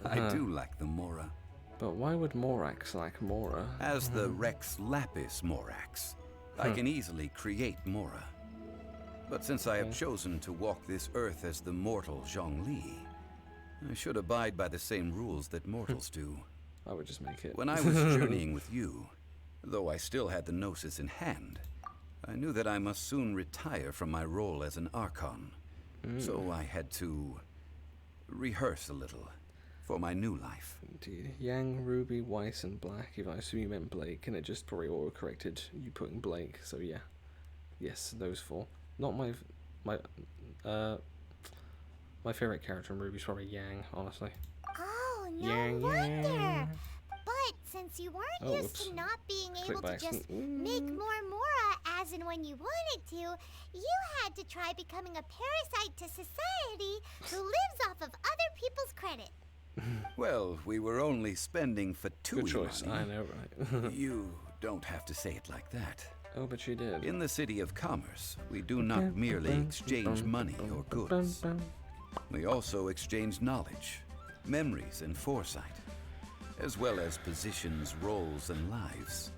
I do like the Mora. But why would Morax like Mora? As the Rex Lapis Morax, I can easily create Mora. But since I have chosen to walk this earth as the mortal Zhongli, I should abide by the same rules that mortals do. I would just make it. When I was journeying with you, though I still had the Gnosis in hand, I knew that I must soon retire from my role as an Archon. So I had to rehearse a little for my new life. Indeed. Yang, Ruby, Weiss, and Black. If I assume you meant Blake, and it just probably auto-corrected you putting Blake. So yeah. Yes, those 4. Not my favorite character in Ruby's probably Yang, honestly. Oh, no Yang, wonder. Yang. But since you weren't used to not being able to just make more Mora as and when you wanted to, you had to try becoming a parasite to society who lives off of other people's credit. Well, we were only spending Fatui Good choice, money. I know, right? You don't have to say it like that. Oh, but you did. In the City of Commerce, we do not merely exchange money or goods. We also exchange knowledge, memories, and foresight, as well as positions, roles, and lives.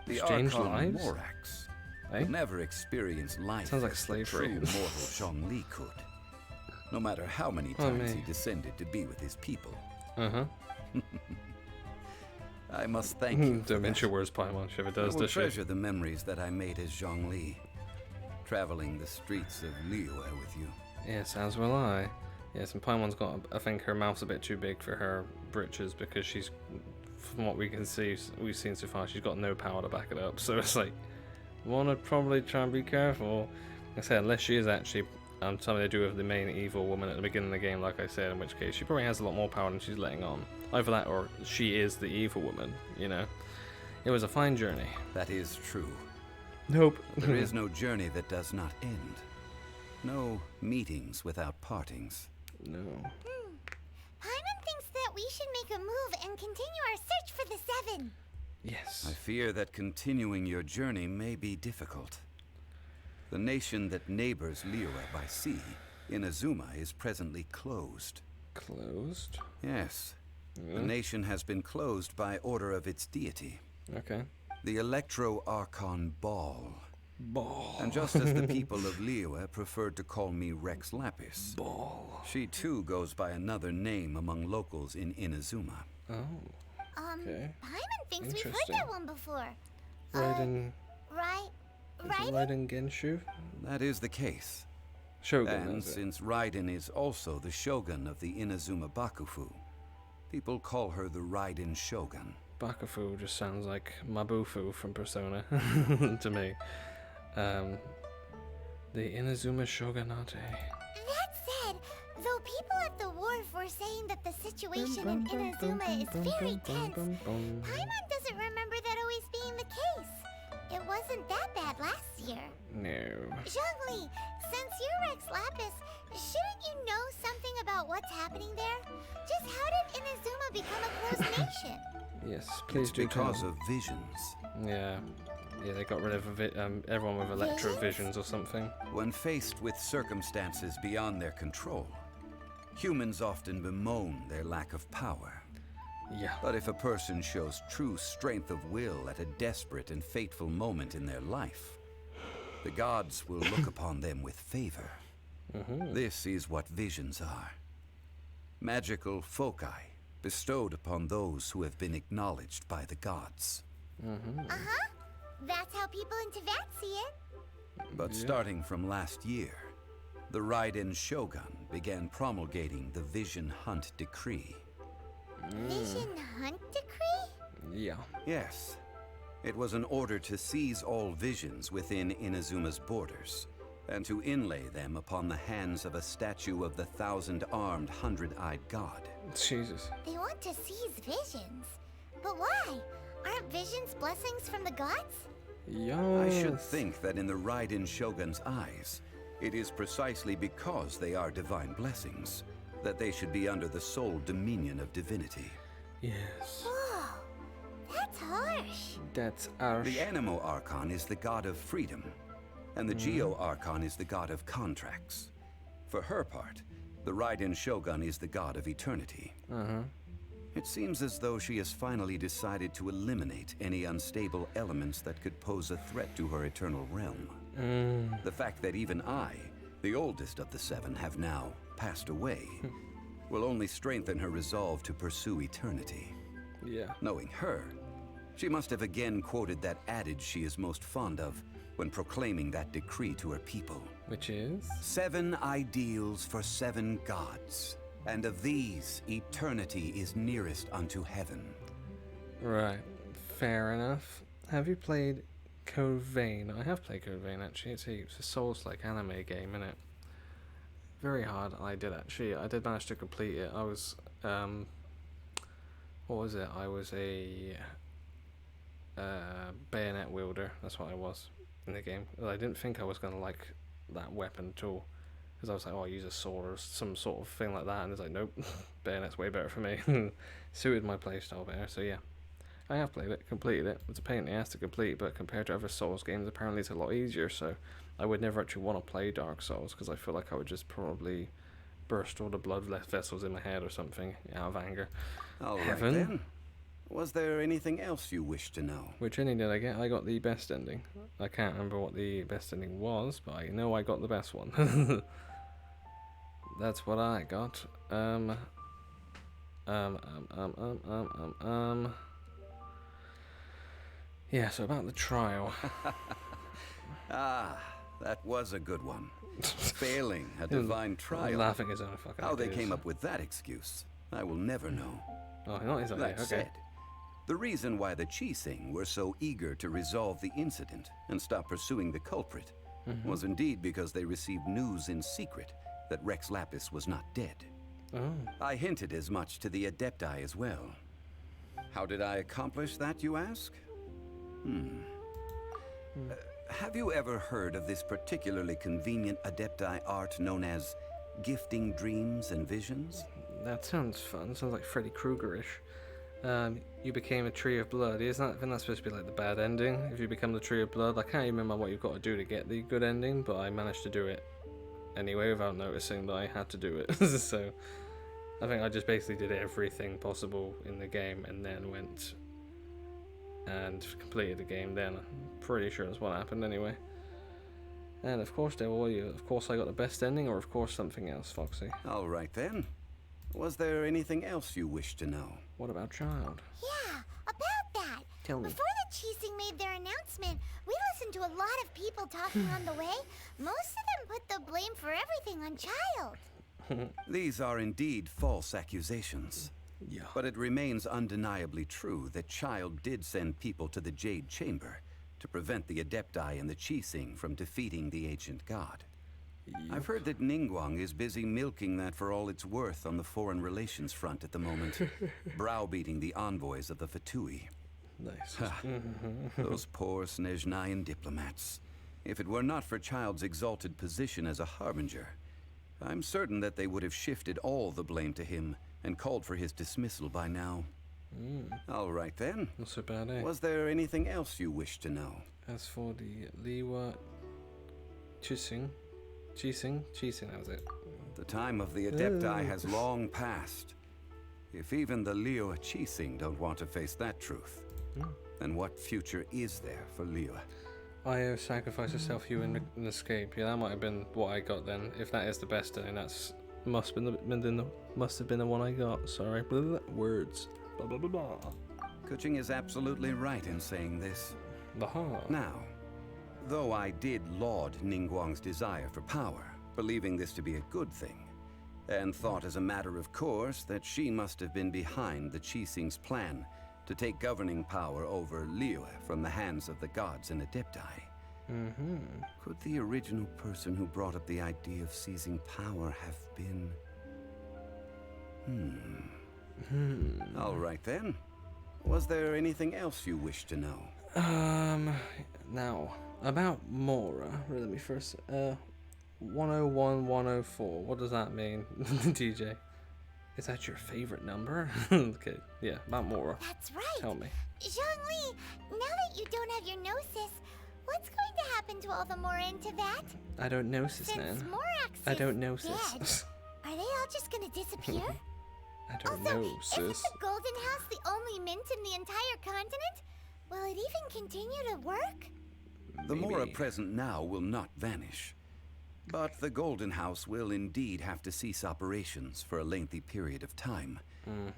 The Exchange Archon lives? Morax Eh? Could never experience life Sounds like as the slavery. true mortal Zhongli could. No matter how many times he descended to be with his people. Uh-huh. I must thank you. Dementia wears Paimon, she ever does, I will does she? treasure the memories that I made as Zhongli, traveling the streets of Liyue with you. Yes, as will I. Yes, and Paimon's got, I think her mouth's a bit too big for her britches because she's, from what we can see, we've seen so far, she's got no power to back it up. So it's like, want to probably try and be careful. Like I said, unless she is actually something to do with the main evil woman at the beginning of the game, like I said, in which case she probably has a lot more power than she's letting on. Either that or she is the evil woman, you know. It was a fine journey. That is true. Nope. There is no journey that does not end. No meetings without partings. No. Paimon thinks that we should make a move and continue our search for the Seven. Yes. I fear that continuing your journey may be difficult. The nation that neighbors Liyue by sea, Inazuma, is presently closed. Closed? Yes. Yeah. The nation has been closed by order of its deity. Okay. The Electro-Archon Ball. Ball. And just as the people of Liyue preferred to call me Rex Lapis, Ball. She too goes by another name among locals in Inazuma. Oh. Okay. Paimon thinks we've heard that one before. Raiden. Raiden? Raiden Genshu? That is the case. Shogun, and is it? since Raiden is also the shogun of the Inazuma Bakufu, people call her the Raiden Shogun. Bakufu just sounds like Mabufu from Persona to me. The Inazuma Shogunate. That said, though people at the wharf were saying that the situation in Inazuma is very tense, Paimon doesn't remember that always being the case. It wasn't that bad last year. No. Zhongli, since you're Rex Lapis, shouldn't you know something about what's happening there? Just how did Inazuma become a closed nation? Yes, please do tell. Because of visions. Yeah. Yeah, they got rid of everyone with electro-visions or something. When faced with circumstances beyond their control, humans often bemoan their lack of power. Yeah. But if a person shows true strength of will at a desperate and fateful moment in their life, the gods will look upon them with favor. This is what visions are. Magical foci bestowed upon those who have been acknowledged by the gods. That's how people in Teyvat see it. But starting from last year, the Raiden Shogun began promulgating the Vision Hunt Decree. Vision Hunt Decree? Yeah. Yes. It was an order to seize all visions within Inazuma's borders, and to inlay them upon the hands of a statue of the 1,000-armed, 100-eyed god. Jesus. They want to seize visions. But why? Aren't visions blessings from the gods? Yes. I should think that in the Raiden Shogun's eyes, it is precisely because they are divine blessings that they should be under the sole dominion of divinity. Yes. Whoa, that's harsh. That's harsh. The Animo Archon is the god of freedom, and the Geo Archon is the god of contracts. For her part, the Raiden Shogun is the god of eternity. It seems as though she has finally decided to eliminate any unstable elements that could pose a threat to her eternal realm. The fact that even I, the oldest of the seven, have now passed away will only strengthen her resolve to pursue eternity. Yeah. Knowing her, she must have again quoted that adage she is most fond of when proclaiming that decree to her people. Which is? 7 ideals for 7 gods. And of these, eternity is nearest unto heaven. Right, fair enough. Have you played Code Vein? I have played Code Vein, actually. It's a Souls-like anime game, innit? Very hard. I did manage to complete it. I was, what was it? I was a bayonet wielder. That's what I was in the game. I didn't think I was going to like that weapon at all. Because I was like, oh, I'll use a sword or some sort of thing like that. And it's like, nope, bayonet's way better for me. Suited my playstyle better. So yeah, I have played it, completed it. It's a pain in the ass to complete, but compared to other Souls games, apparently it's a lot easier. So I would never actually want to play Dark Souls because I feel like I would just probably burst all the blood vessels in my head or something out of anger. All right Heaven? then. Was there anything else you wish to know? Which ending did I get? I got the best ending. I can't remember what the best ending was, but I know I got the best one. That's what I got. Yeah, so about the trial. Ah, that was a good one. Failing a divine trial. Laughing his own fucking How they ideas. came up with that excuse, I will never know. Oh, not his idea, That okay. said, the reason why the Qixing were so eager to resolve the incident and stop pursuing the culprit was indeed because they received news in secret that Rex Lapis was not dead. Oh. I hinted as much to the Adepti as well. How did I accomplish that, you ask? Have you ever heard of this particularly convenient Adepti art known as gifting dreams and visions? That sounds fun. Sounds like Freddy Krueger-ish. You became a Tree of Blood. I think that's supposed to be like the bad ending. If you become the Tree of Blood, I can't even remember what you've got to do to get the good ending, but I managed to do it anyway without noticing that I had to do it. So I think I just basically did everything possible in the game and then went and completed the game. Then I'm pretty sure that's what happened anyway. And of course, of course I got the best ending, or of course something else, Foxy. All right then. Was there anything else you wish to know? What about Child? Yeah, about that. Tell me. Before the Qixing made their announcement, we listened to a lot of people talking on the way. Most of them put the blame for everything on Child. These are indeed false accusations. Yeah. But it remains undeniably true that Child did send people to the Jade Chamber to prevent the Adepti and the Qixing from defeating the ancient god. I've heard that Ningguang is busy milking that for all it's worth on the foreign relations front at the moment, browbeating the envoys of the Fatui. Nice. Those poor Snezhnayan diplomats. If it were not for Child's exalted position as a harbinger, I'm certain that they would have shifted all the blame to him and called for his dismissal by now. All right then. Not so bad, eh? Was there anything else you wish to know? As for the Liwa Qixing, that was it. The time of the Adepti has long passed. If even the Liwa Qixing don't want to face that truth, then what future is there for Liwa? Io, sacrifice yourself, you and escape. Yeah, that might have been what I got then. If that is the best, then that's must have been the one I got. Sorry, blah, blah, blah. Words. Blah blah blah blah. Kuching is absolutely right in saying this. Now, though I did laud Ningguang's desire for power, believing this to be a good thing, and thought as a matter of course that she must have been behind the Qixing's plan to take governing power over Liyue from the hands of the gods and Adepti. Could the original person who brought up the idea of seizing power have been... All right then. Was there anything else you wish to know? Now, about Mora, let me first, 101, 104, what does that mean, DJ? Is that your favorite number? Okay, yeah, about Mora. That's right. Tell me. Zhongli, now that you don't have your gnosis, what's going to happen to all the Mora in Tibet? I don't know, sis, Since man. Morax I don't is know, dead, sis. are they all just going to disappear? I don't know, Isn't sis. the Golden House the only mint in the entire continent? Will it even continue to work? The Mora present now will not vanish. But the Golden House will indeed have to cease operations for a lengthy period of time,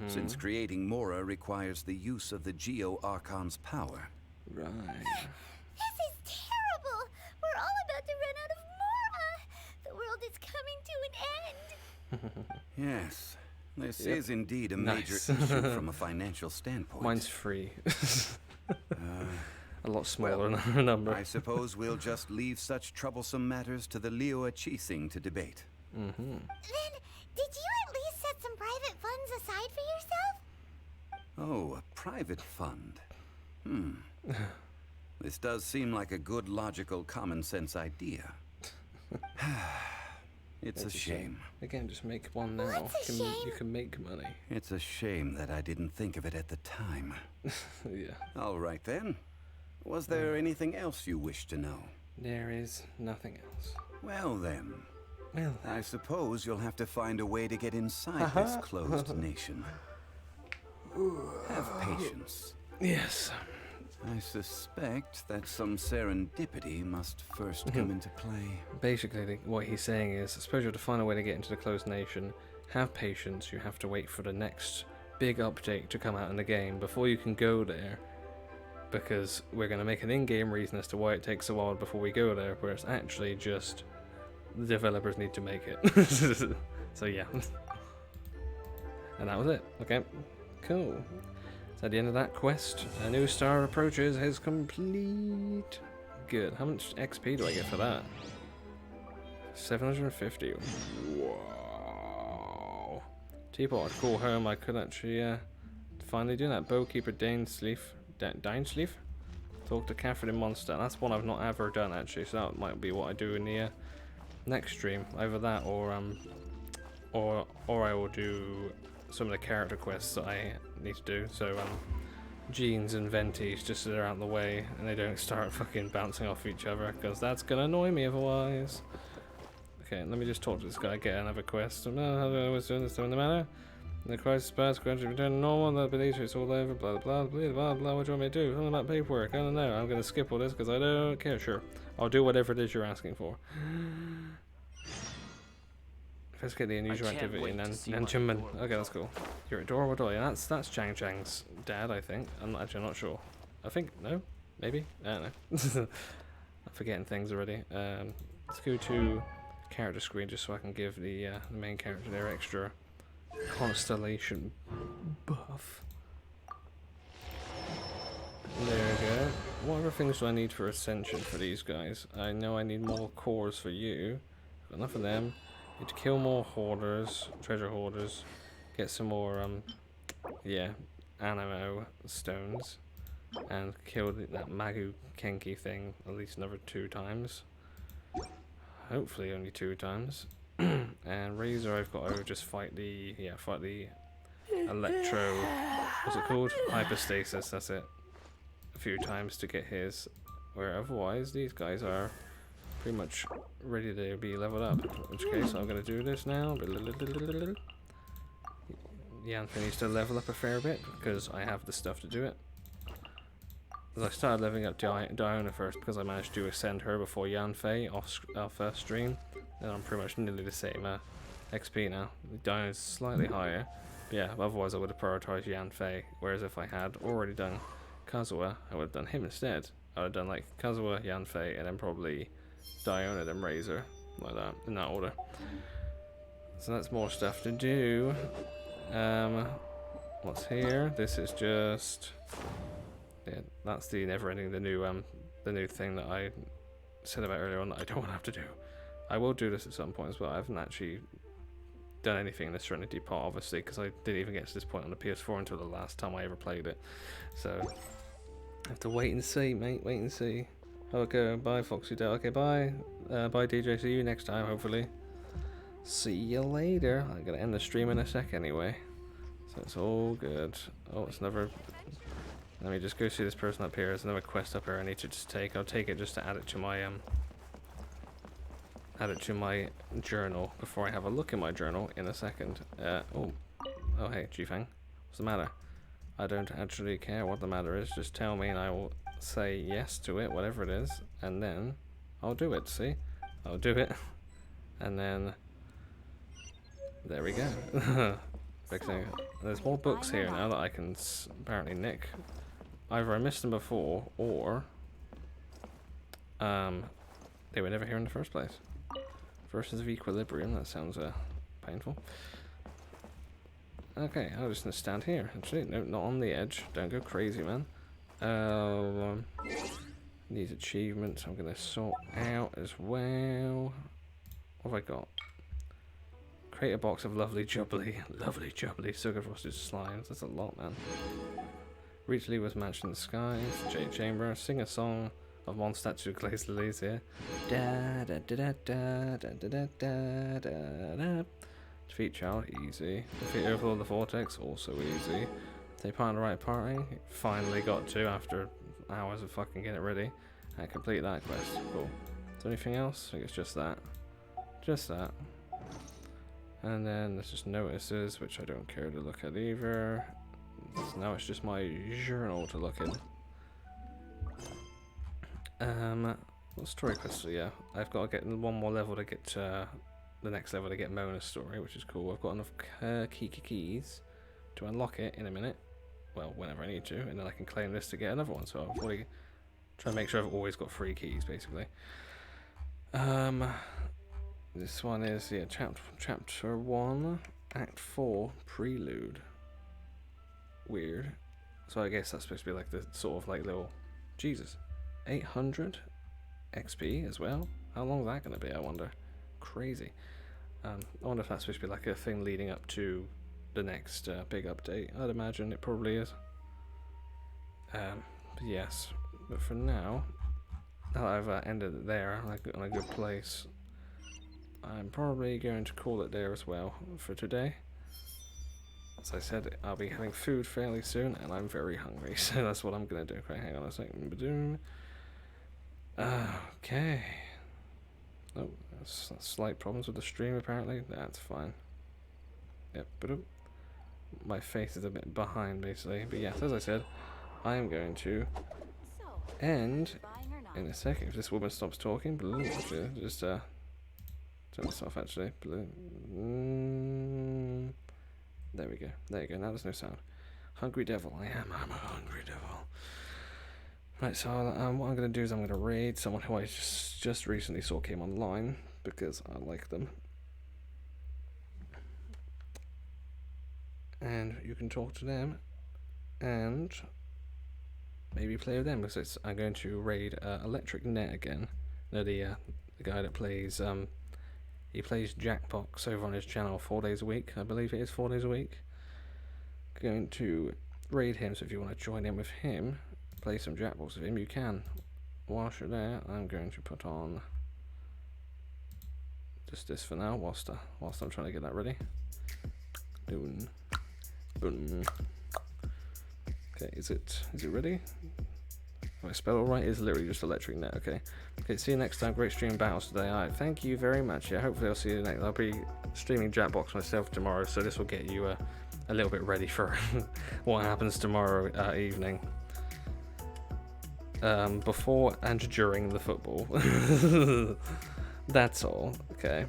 since creating Mora requires the use of the Geo-Archon's power. Right. This is terrible! We're all about to run out of Mora! The world is coming to an end! Yes, this Yep. is indeed a major Nice. issue from a financial standpoint. Mine's free. A lot smaller number. I suppose we'll just leave such troublesome matters to the Liyue Qixing to debate. Then, did you at least set some private funds aside for yourself? Oh, a private fund. This does seem like a good, logical, common sense idea. It's a shame. Again, just make one now. What's a shame? You can make money. It's a shame that I didn't think of it at the time. Yeah. All right then. Was there anything else you wish to know? There is nothing else. Well then. Well, I suppose you'll have to find a way to get inside this closed nation. Have patience. Yes. I suspect that some serendipity must first come into play. Basically, what he's saying is, I suppose you have to find a way to get into the closed nation. Have patience. You have to wait for the next big update to come out in the game before you can go there. Because we're going to make an in-game reason as to why it takes a while before we go there, where it's actually just the developers need to make it. So yeah. And that was it. Okay, cool. So at the end of that quest, a new star approaches his complete. Good. How much XP do I get for that? 750. Wow. Teapot, I'd call home. I could actually finally do that. Bowkeeper Dainsleaf. Talk to Catherine Monster. That's one I've not ever done actually, so that might be what I do in the next stream. Either that or I will do some of the character quests that I need to do. So Jeans and Ventis, just so they're out of the way and they don't start fucking bouncing off each other, because that's gonna annoy me otherwise. Okay, let me just talk to this guy, get another quest. How do I was doing this in the matter? The crisis past, gradually return to normal, the belief it's all over, blah blah blah blah blah. What do you want me to do? Something about paperwork, I don't know. I'm gonna skip all this because I don't care. Sure. I'll do whatever it is you're asking for. Let's get the unusual activity and then Chimban. Okay, that's cool. You're adorable doll. Yeah, that's Chang Chang's dad, I think. I'm actually not sure. I think no, maybe. I don't know. I'm forgetting things already. Let's go to character screen just so I can give the main character their extra constellation buff. There we go. What other things do I need for ascension for these guys? I know I need more cores for you. Got enough of them. Need to kill more hoarders, treasure hoarders, get some more animo stones, and kill that Magu Kenki thing at least another 2 times. Hopefully only 2 times. And Razor, I've got to just fight the electro, what's it called? Hyperstasis, that's it. A few times to get his, where otherwise these guys are pretty much ready to be leveled up. In which case I'm going to do this now. Yanfei needs to level up a fair bit because I have the stuff to do it. As I started leveling up Diona first because I managed to ascend her before Yanfei off first stream. Then I'm pretty much nearly the same XP now. Diona's slightly higher. But yeah, otherwise I would have prioritized Yanfei. Whereas if I had already done Kazuha, I would have done him instead. I would have done like Kazuha, Yanfei, and then probably Diona, then Razor, like that, in that order. So that's more stuff to do. What's here? This is just that's the never-ending, the new thing that I said about earlier on that I don't want to have to do. I will do this at some point as well. I haven't actually done anything in the Serenity part, obviously, because I didn't even get to this point on the PS4 until the last time I ever played it. So I have to wait and see, mate. Wait and see. Okay, bye Foxy Dale. Okay, bye. Bye DJ. See you next time, hopefully. See you later. I'm gonna end the stream in a sec anyway. So it's all good. Oh, it's another. Let me just go see this person up here. There's another quest up here I need to just take. I'll take it just to add it to my journal before I have a look in my journal in a second. Oh hey, Jifang. What's the matter? I don't actually care what the matter is. Just tell me and I will say yes to it, whatever it is, and then I'll do it. See? I'll do it. And then there we go. There's more books here now that I can apparently nick. Either I missed them before, or they were never here in the first place. Versus of Equilibrium, that sounds painful. Okay, I'm just gonna stand here. Actually, no, not on the edge. Don't go crazy, man. These achievements I'm gonna sort out as well. What have I got? Create a box of lovely jubbly sugar frosted slimes. That's a lot, man. Reach Lever's Mansion in the Skies. Jade Chamber. Sing a song of one statue of glazed lilies here. Da da da da da da da da da da. Defeat Child, easy. Defeat Overlord of the Vortex, also easy. Take part in the right party. Finally got to after hours of fucking getting it ready. And complete that quest. Cool. Is there anything else? I think it's just that. Just that. And then there's just notices, which I don't care to look at either. So now it's just my journal to look in. What story quest? So yeah, I've got to get one more level to get the next level to get Mona's story, which is cool. I've got enough keys to unlock it in a minute. Well, whenever I need to, and then I can claim this to get another one. So I've already try to make sure I've always got 3 keys, basically. This one is chapter 1, Act 4, Prelude. Weird. So I guess that's supposed to be like the sort of like little Jesus. 800 XP as well. How long is that going to be? I wonder. Crazy. I wonder if that's supposed to be like a thing leading up to the next big update. I'd imagine it probably is. But yes. But for now, now that I've ended it there on a good place, I'm probably going to call it there as well for today. As I said, I'll be having food fairly soon, and I'm very hungry, so that's what I'm going to do. Okay, hang on a second. Okay. Oh, slight problems with the stream apparently. That's fine. Yep. My face is a bit behind basically, but yes, as I said, I am going to end in a second. If this woman stops talking, just turn this off actually. There we go. There you go. Now there's no sound. Hungry devil. I'm a hungry devil. Right, so what I'm going to do is I'm going to raid someone who I just recently saw came online because I like them. And you can talk to them and maybe play with them because I'm going to raid Electric Net again. No, the guy that plays he plays Jackbox over on his channel 4 days a week. I believe it is 4 days a week. Going to raid him, so if you want to join in with him, play some Jackbox with him, you can. Whilst you're there, I'm going to put on just this for now, whilst I'm trying to get that ready. Boom. Okay, is it ready? If I spell it right, it's literally just Electric Net. Okay, see you next time. Great stream battles today. Alright, thank you very much. Yeah, hopefully I'll see you next. I'll be streaming Jackbox myself tomorrow, so this will get you a little bit ready for what happens tomorrow evening. Before and during the football. That's all. Okay.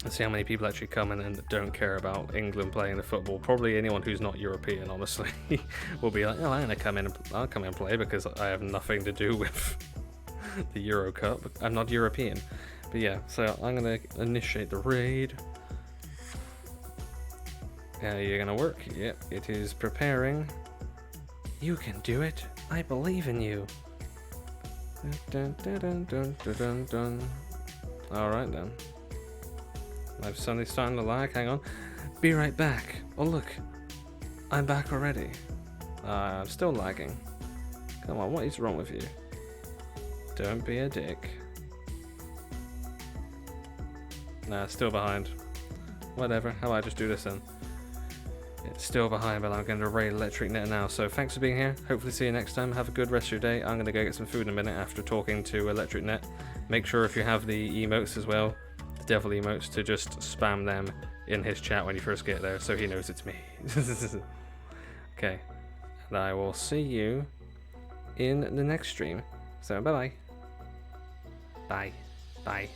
Let's see how many people actually come in and don't care about England playing the football. Probably anyone who's not European, honestly, will be like, "Oh, I'll come and play because I have nothing to do with the Euro Cup. I'm not European." But yeah, so I'm gonna initiate the raid. You're gonna work. Yep, it is preparing. You can do it. I believe in you. Dun, dun, dun, dun, dun, dun, dun. All right then. I'm suddenly starting to lag. Hang on. Be right back. Oh look, I'm back already. I'm still lagging. Come on, what is wrong with you? Don't be a dick. Nah, still behind. Whatever. How about I just do this then? It's still behind, but I'm going to raid Electric Net now. So thanks for being here. Hopefully see you next time. Have a good rest of your day. I'm going to go get some food in a minute after talking to Electric Net. Make sure if you have the emotes as well, the devil emotes, to just spam them in his chat when you first get there so he knows it's me. Okay. And I will see you in the next stream. So bye-bye. Bye. Bye.